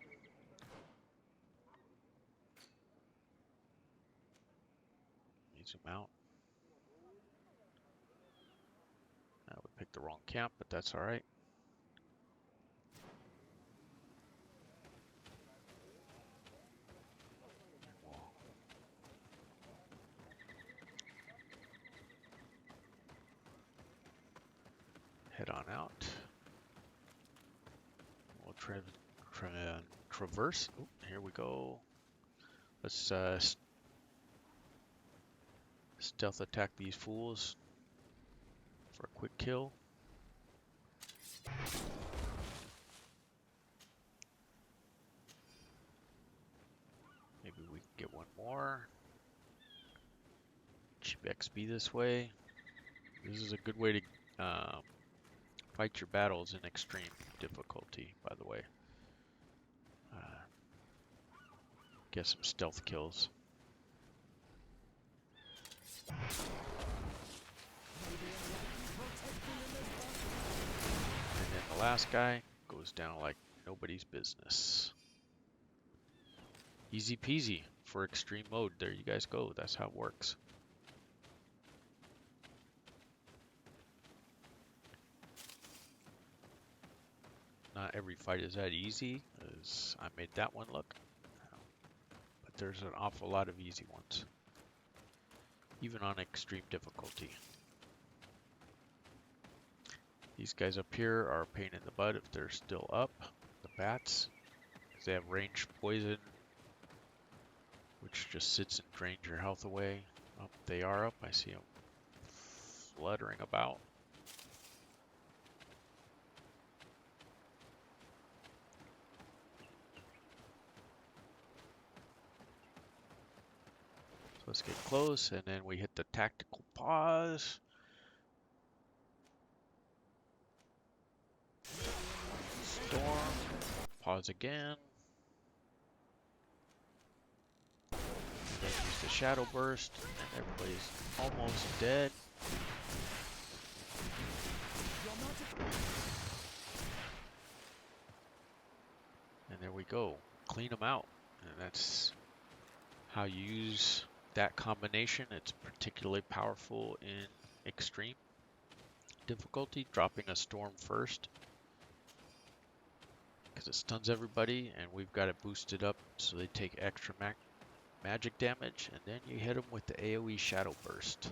me zoom out. We picked the wrong camp, but that's all right. Head on out. We'll traverse. Oh, here we go. Let's stealth attack these fools for a quick kill. Maybe we can get one more. Cheap XP this way. This is a good way to fight your battles in extreme difficulty, by the way. Get some stealth kills. And then the last guy goes down like nobody's business. Easy peasy for extreme mode. There you guys go. That's how it works. Not every fight is that easy, as I made that one look. But there's an awful lot of easy ones, even on extreme difficulty. These guys up here are a pain in the butt if they're still up. The bats, because they have ranged poison, which just sits and drains your health away. Oh, they are up. I see them fluttering about. So let's get close, and then we hit the tactical pause. Storm. Pause again. And then use the shadow burst, and everybody's almost dead. And there we go. Clean them out. And that's how you use that combination. It's particularly powerful in extreme difficulty, dropping a storm first, because it stuns everybody, and we've got it boosted up so they take extra magic damage, and then you hit them with the AoE Shadow Burst.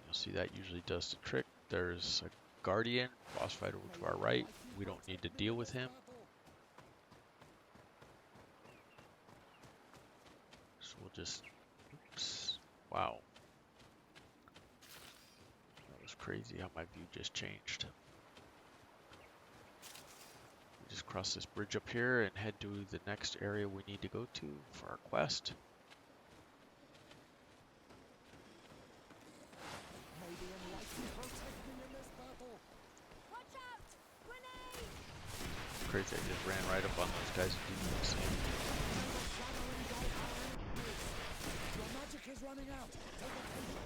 You'll see that usually does the trick. There's a Guardian, boss fight over to our right. We don't need to deal with him. So we'll just, oops, wow. That was crazy how my view just changed. just cross this bridge up here and head to the next area we need to go to for our quest. Crazy, I just ran right up on those guys and didn't even see them. Your magic is running out. Take a potion.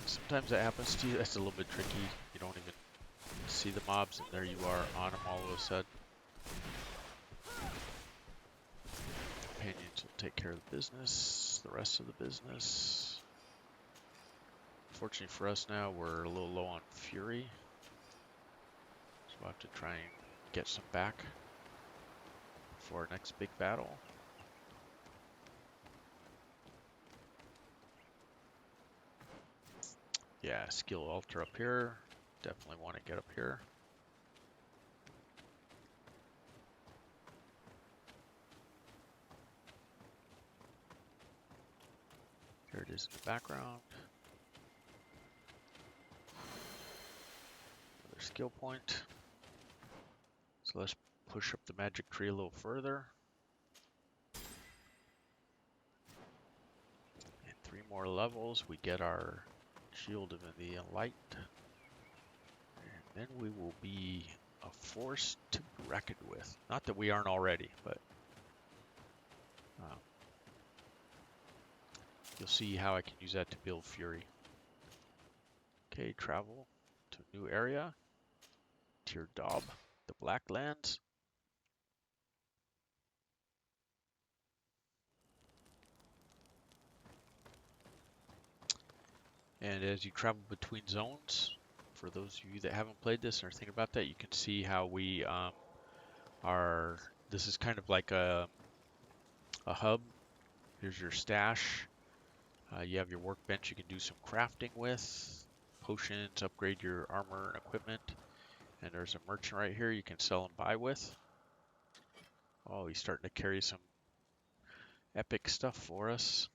Sometimes that happens to you. That's a little bit tricky. You don't even see the mobs, and there you are on them all of a sudden. Companions will take care of the business, the rest of the business. Fortunately for us now, we're a little low on fury. So we'll have to try and get some back for our next big battle. Yeah, skill altar up here. Definitely want to get up here. Here it is in the background. Another skill point. So let's push up the magic tree a little further. And 3 more levels, we get our Shield of the Light. And then we will be a force to be reckoned with. Not that we aren't already, but you'll see how I can use that to build fury. Okay, travel to a new area. Tier Daub, the Blacklands. And as you travel between zones, for those of you that haven't played this and are thinking about that, you can see how we are. This is kind of like a hub. Here's your stash. You have your workbench you can do some crafting with. Potions, upgrade your armor and equipment. And there's a merchant right here you can sell and buy with. Oh, he's starting to carry some epic stuff for us.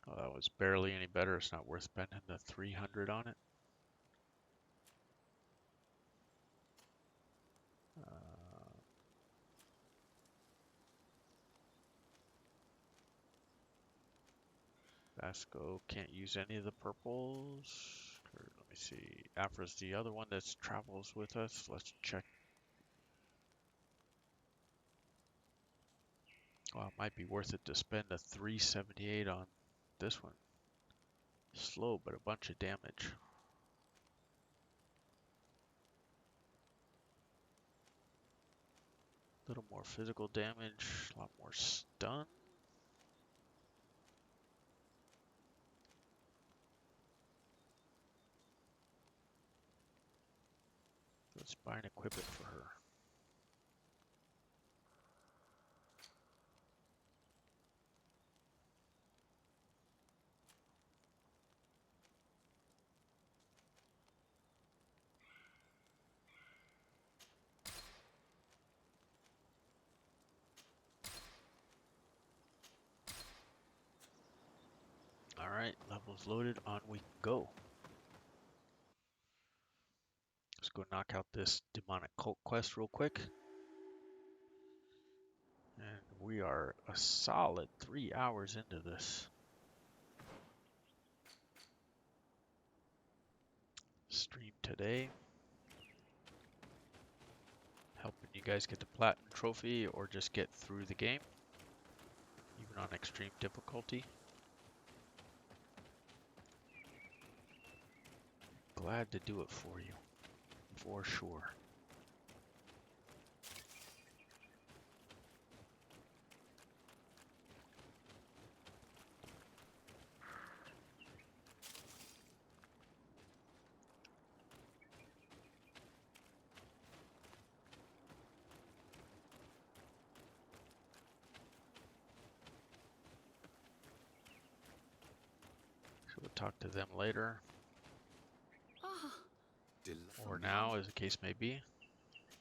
Oh, that was barely any better. It's not worth spending the 300 on it. Vasco can't use any of the purples. Let me see. Apha's the other one that travels with us. Let's check. Well, it might be worth it to spend a 378 on this one. Slow, but a bunch of damage. A little more physical damage, a lot more stun. Let's buy and equip it for her. Alright, levels loaded, on we go. Let's go knock out this demonic cult quest real quick. And we are a solid 3 hours into this. Stream today. Helping you guys get the Platinum Trophy or just get through the game. Even on extreme difficulty. Glad to do it for you. For sure. So we'll talk to them later. Or now, as the case may be.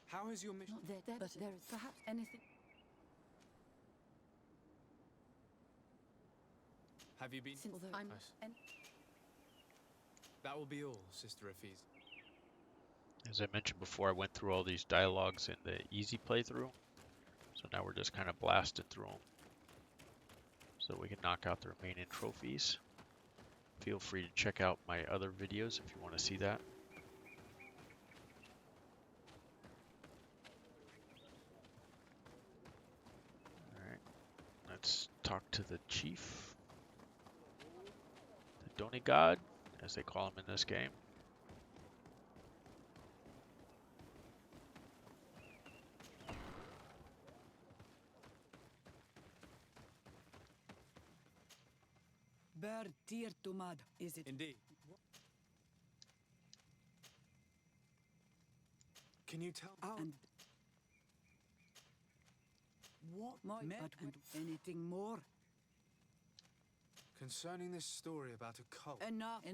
How is your mission? Not there, but there is perhaps anything. Have you been? Nice. That will be all, Sister Aphiz. As I mentioned before, I went through all these dialogues in the easy playthrough. So now we're just kind of blasting through them so we can knock out the remaining trophies. Feel free to check out my other videos if you want to see that. Alright, let's talk to the chief. The Doni God, as they call him in this game. Is it? Indeed. Can you tell? And what might and anything more? Concerning this story about a cult. Enough.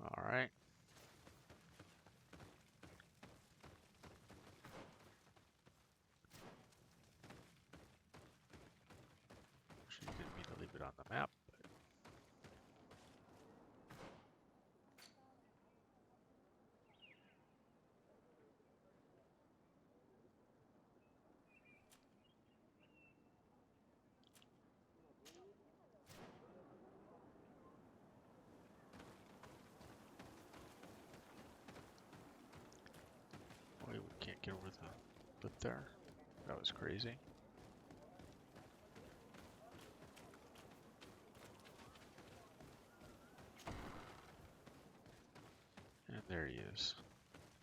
All right. She didn't mean to leave it on the map. Boy, we can't get over the lip there. That was crazy. And there he is.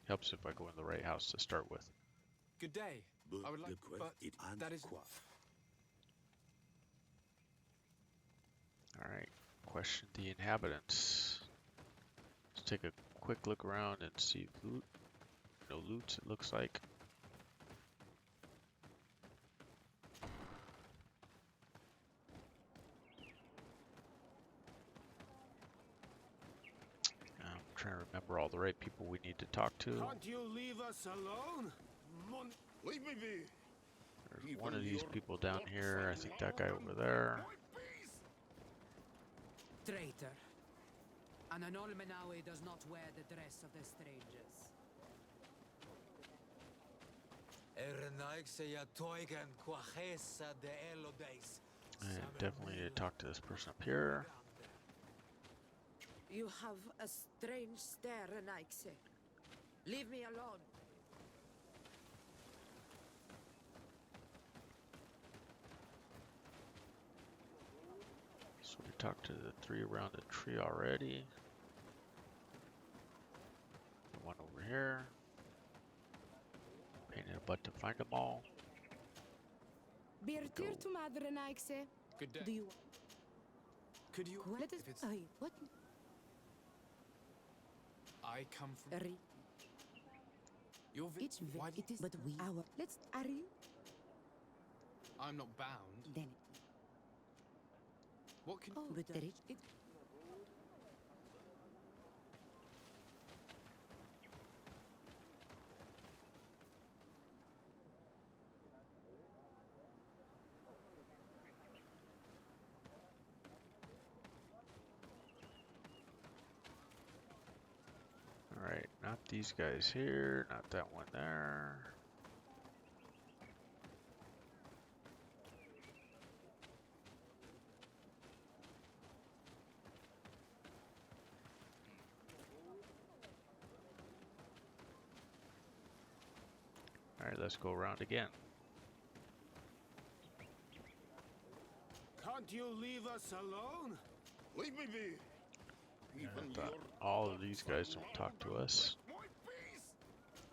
Helps if I go in the right house to start with. Good day. I would like, but that is. All right. Question the inhabitants. Let's take a quick look around and see loot. No loot, it looks like. I'm trying to remember all the right people we need to talk to. Can't you leave us alone? Leave me be. There's one of these people down here. I think that guy over there. Traitor. An Anolmenawe does not wear the dress of the strangers. And definitely need to talk to this person up here. You have a strange stare, Renaikse. Leave me alone. So we talked to the three around the tree already. The one over here. Painted a butt to find them all. Good day. Do you? Could you? Let us. What? I come from. Your It's why it is, but we our. Let's. Are you? I'm not bound. Then. What can? Oh, but there is. It. Alright, not these guys here, not that one there. Alright, let's go around again. Can't you leave us alone? Leave me be. I thought all of these guys don't talk to us.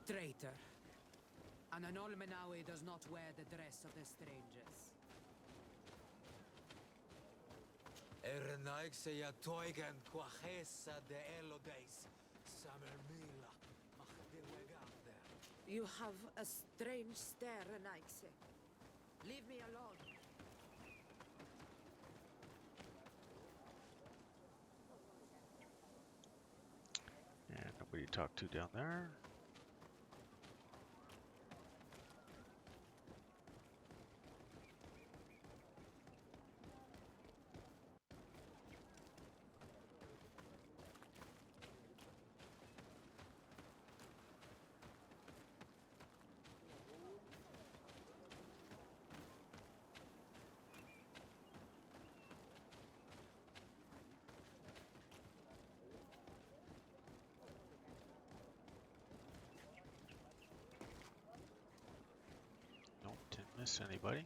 Traitor. An Anolmenawe does not wear the dress of the strangers. You have a strange stare, Renaikse. Leave me alone. And nobody to talk to down there. miss anybody.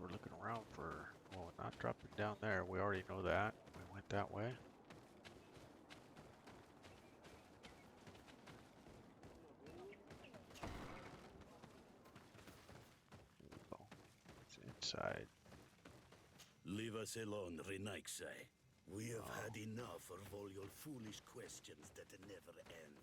We're looking around for, well, not dropping down there. We already know that. We went that way. Oh, it's inside. Leave us alone, Renaixai. We have had enough of all your foolish questions that never end.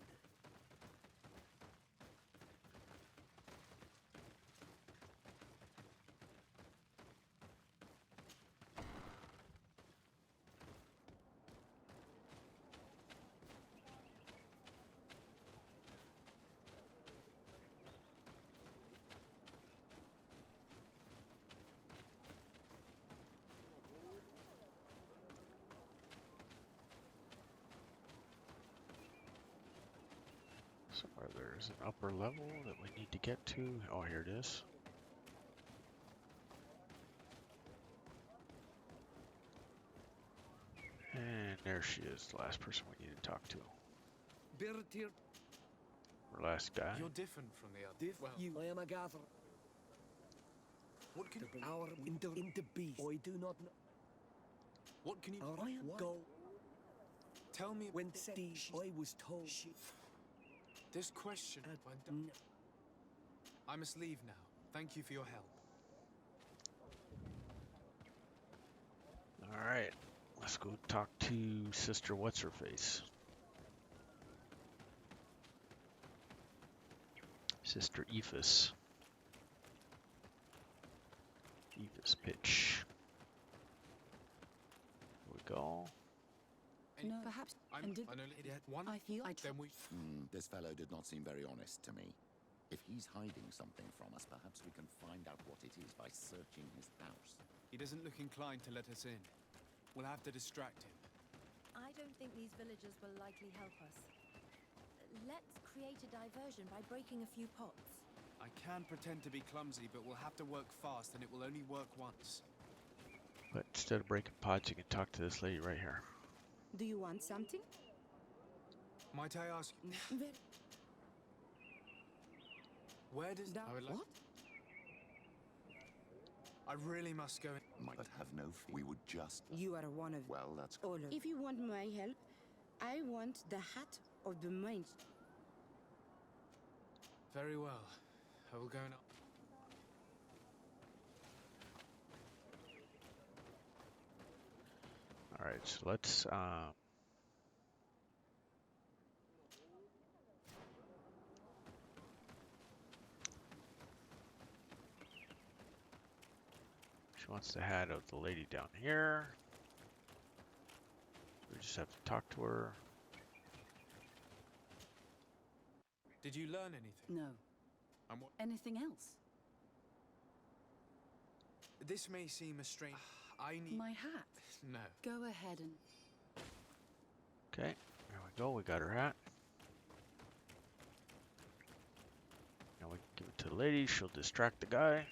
Somewhere there's an upper level that we need to get to. Oh, here it is. And there she is, the last person we need to talk to. Or last guy. You're different from the other. Well, I am a gatherer. what can you... Our in the beast. I do not know. What can you... I am go. Tell me... When I was told. This question... I must leave now. Thank you for your help. Alright, let's go talk to Sister What's-Her-Face. Sister Ephus. Ephus pitch. Here we go. No, perhaps. I only had one. I feel Then we... This fellow did not seem very honest to me. If he's hiding something from us, perhaps we can find out what it is by searching his house. He doesn't look inclined to let us in. We'll have to distract him. I don't think these villagers will likely help us. Let's create a diversion by breaking a few pots. I can pretend to be clumsy, but we'll have to work fast, and it will only work once. But instead of breaking pods, you can talk to this lady right here. Do you want something? Might I ask you... Where does... I would like... What? I really must go... Might have no fear. We would just... You are one of... Well, that's... all of... If you want my help, I want the hat of the mage. Very well. I will go now. Alright, so let's she wants the hat of the lady down here. We just have to talk to her. Did you learn anything? No. And what? Anything else? This may seem a strange... I need... My hat? No. Go ahead and... Okay, there we go, we got her hat. Now we can give it to the lady, she'll distract the guy.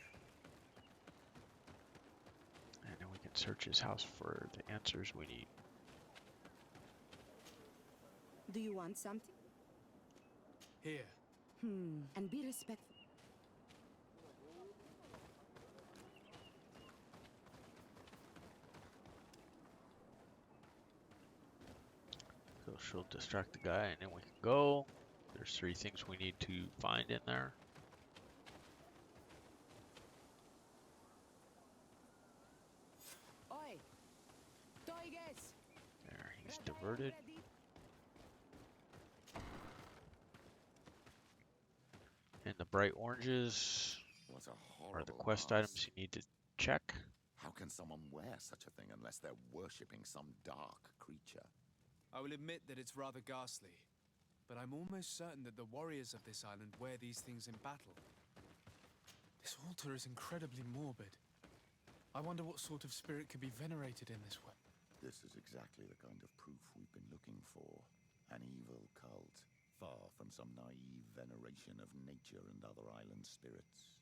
And then we can search his house for the answers we need. Do you want something? Here. And be respectful. So she'll distract the guy and then we can go. There's 3 things we need to find in there. Oi! Tigers! There, he's diverted. And the bright oranges are the quest items you need to check. How can someone wear such a thing unless they're worshipping some dark creature? I will admit that it's rather ghastly, but I'm almost certain that the warriors of this island wear these things in battle. This altar is incredibly morbid. I wonder what sort of spirit could be venerated in this way. This is exactly the kind of proof we've been looking for. An evil cult, far from some naive veneration of nature and other island spirits.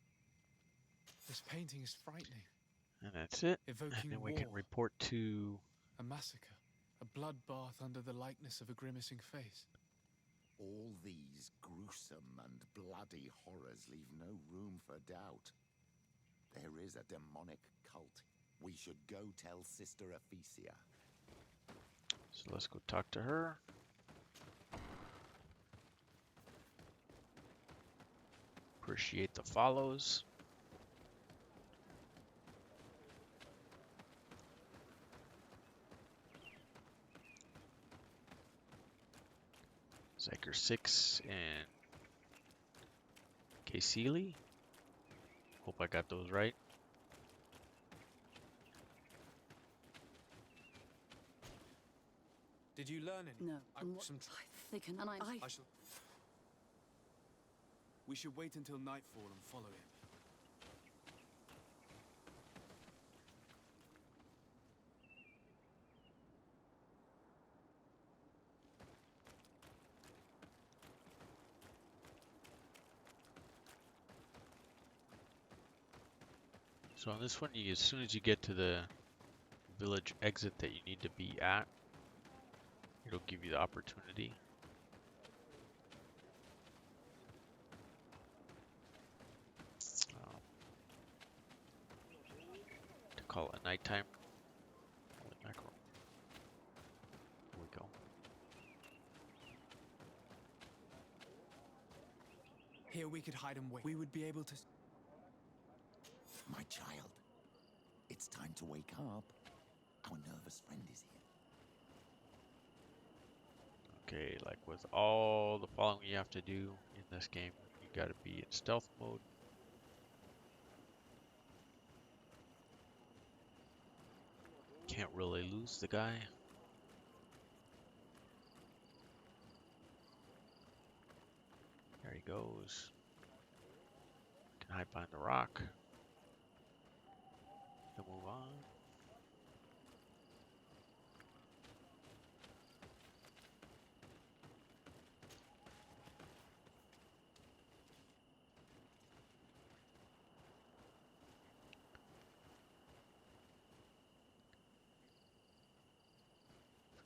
This painting is frightening. And that's it. Evoking and then we war. can report to... A massacre. A bloodbath under the likeness of a grimacing face. All these gruesome and bloody horrors leave no room for doubt. There is a demonic cult. We should go tell Sister Apha. So let's go talk to her. Appreciate the follows. Zyker 6 and Kayseely. Hope I got those right. Did you learn any? No. They can. And I shall. We should wait until nightfall and follow him. So on this one, as soon as you get to the village exit that you need to be at, it'll give you the opportunity. To call it nighttime. Holy mackerel. Here we go. Here we could hide and wait. We would be able to... My child, it's time to wake up. Our nervous friend is here. Okay, like with all the following you have to do in this game, you gotta be in stealth mode. Can't really lose the guy. There he goes. Can hide behind the rock. Then move on.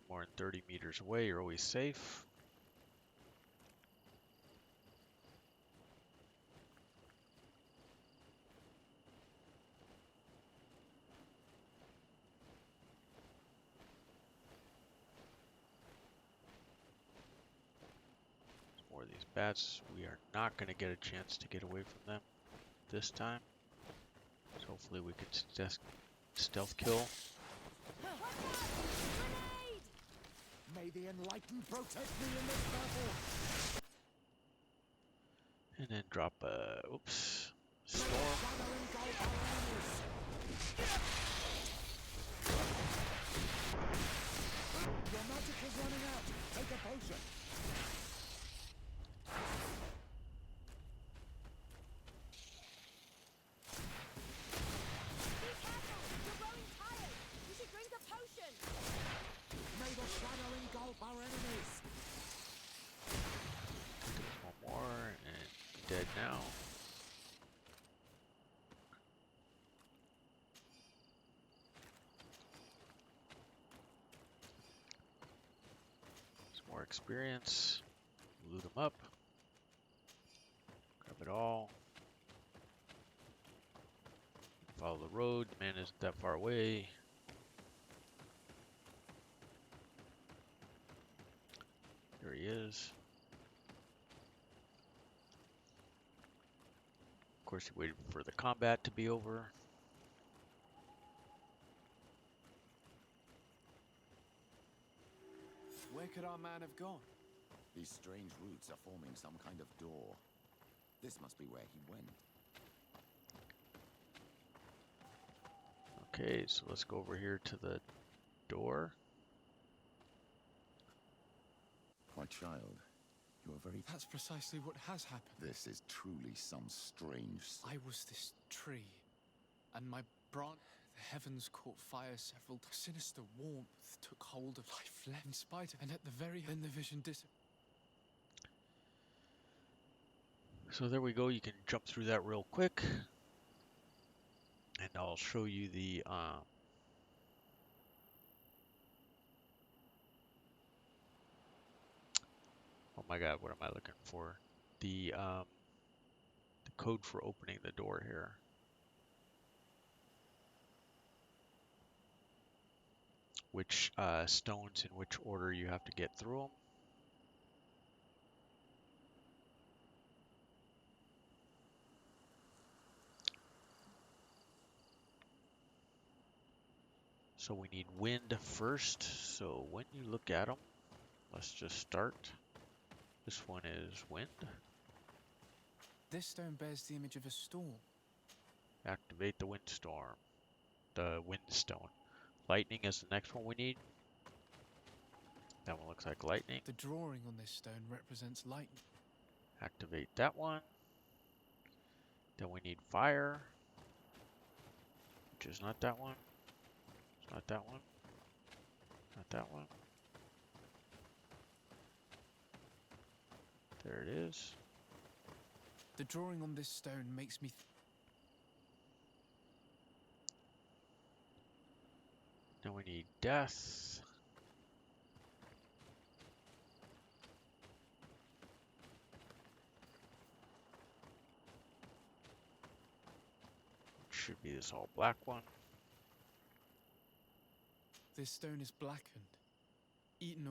More than 30 meters away, you're always safe. More of these bats. We are not going to get a chance to get away from them this time. So hopefully we can stealth kill. May the Enlightened protect me in this battle. And then drop a, oops, storm. Your magic is running out. Take a potion. Be careful! You're growing tired! You should drink a potion! May the shadow engulf our enemies. One more and dead now. Some more experience. Loot them up. Grab it all. Follow the road. The man isn't that far away. There he is. Of course, he waited for the combat to be over. Where could our man have gone? These strange roots are forming some kind of door. This must be where he went. Okay, so let's go over here to the door. My child, you are very... That's precisely what has happened. This is truly some strange... I was this tree, and my branch... The heavens caught fire several times. Sinister warmth took hold of life, left in spite of... And at the very end, the vision disappeared. So there we go, you can jump through that real quick. And I'll show you the my God, what am I looking for? The code for opening the door here. Which stones in which order you have to get through them. So we need wind first. So when you look at them, let's just start. This one is wind. This stone bears the image of a storm. Activate the windstorm. The windstone. Lightning is the next one we need. That one looks like lightning. The drawing on this stone represents lightning. Activate that one. Then we need fire, which is not that one. It's not that one. Not that one. There it is. The drawing on this stone makes me Then we need death. Should be this all black one. This stone is blackened. Eaten.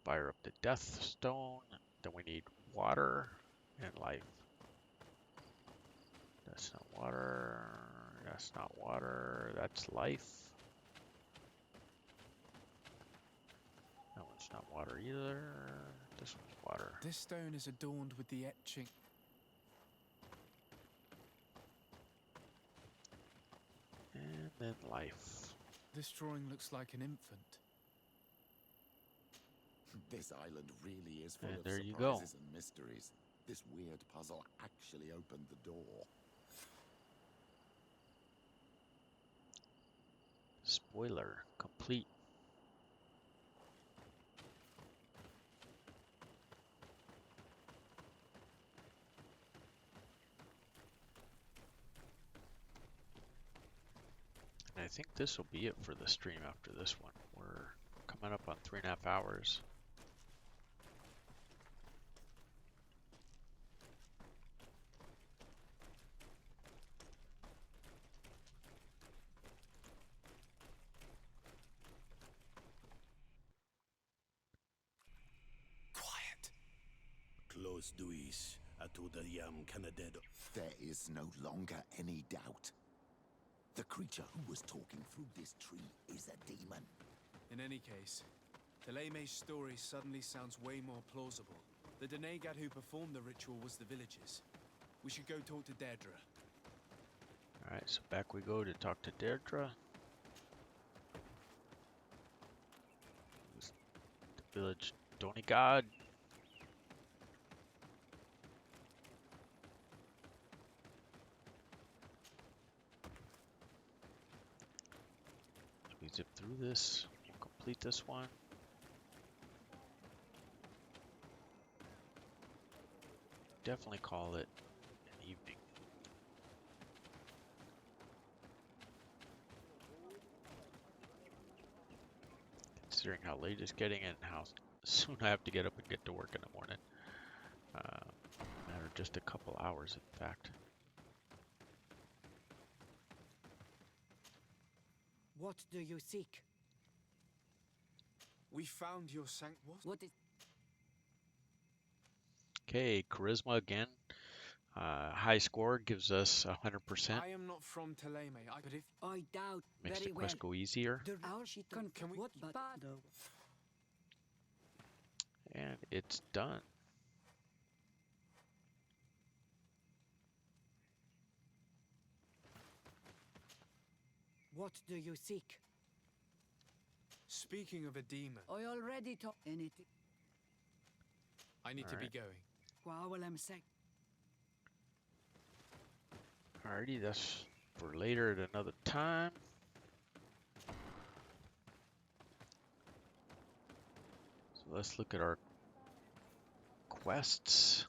Fire up the death stone. Then we need water and life. That's not water. That's not water. That's life. That one's not water either. This one's water. This stone is adorned with the etching. And then life. This drawing looks like an infant. This island really is full And of there you go. surprises and mysteries. This weird puzzle actually opened the door. Spoiler complete. And I think this will be it for the stream after this one. We're coming up on 3.5 hours. Close duis, atudayam canadedo. There is no longer any doubt. The creature who was talking through this tree is a demon. In any case, Theleme's story suddenly sounds way more plausible. The Denegad who performed the ritual was the villagers. We should go talk to Deirdre. Alright, so back we go to talk to Deirdre. The village Donegad. We zip through this. We'll complete this one. Definitely call it an evening. Considering how late it's getting and how soon I have to get up and get to work in the morning. Matter just a couple hours, in fact. What do you seek? We found your What is... Okay, charisma again. High score gives us 100%. I am not from Theleme, but if I doubt Makes very the quest go easier. Can we... What bad? And it's done. What do you seek? Speaking of a demon, I already talked anything. I need to be going. What will I say? Alrighty, that's for later at another time. So let's look at our quests.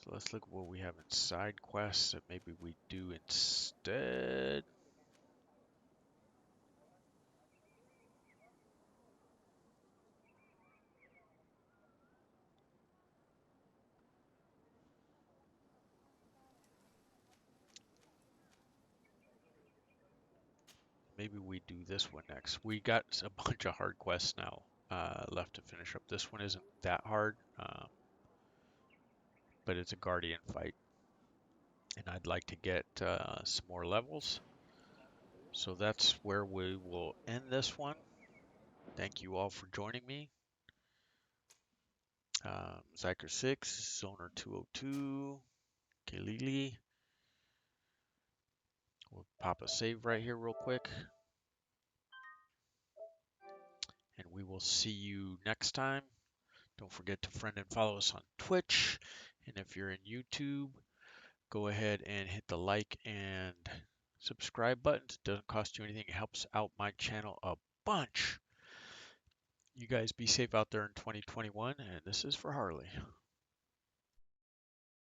So let's look at what we have in side quests that maybe we do instead. Maybe we do this one next. We got a bunch of hard quests now left to finish up. This one isn't that hard, but it's a guardian fight. And I'd like to get some more levels. So that's where we will end this one. Thank you all for joining me. Zyker 6, Zoner 202, Kalili. We'll pop a save right here real quick. And we will see you next time. Don't forget to friend and follow us on Twitch. And if you're in YouTube, go ahead and hit the like and subscribe buttons. It doesn't cost you anything. It helps out my channel a bunch. You guys be safe out there in 2021. And this is for Harley.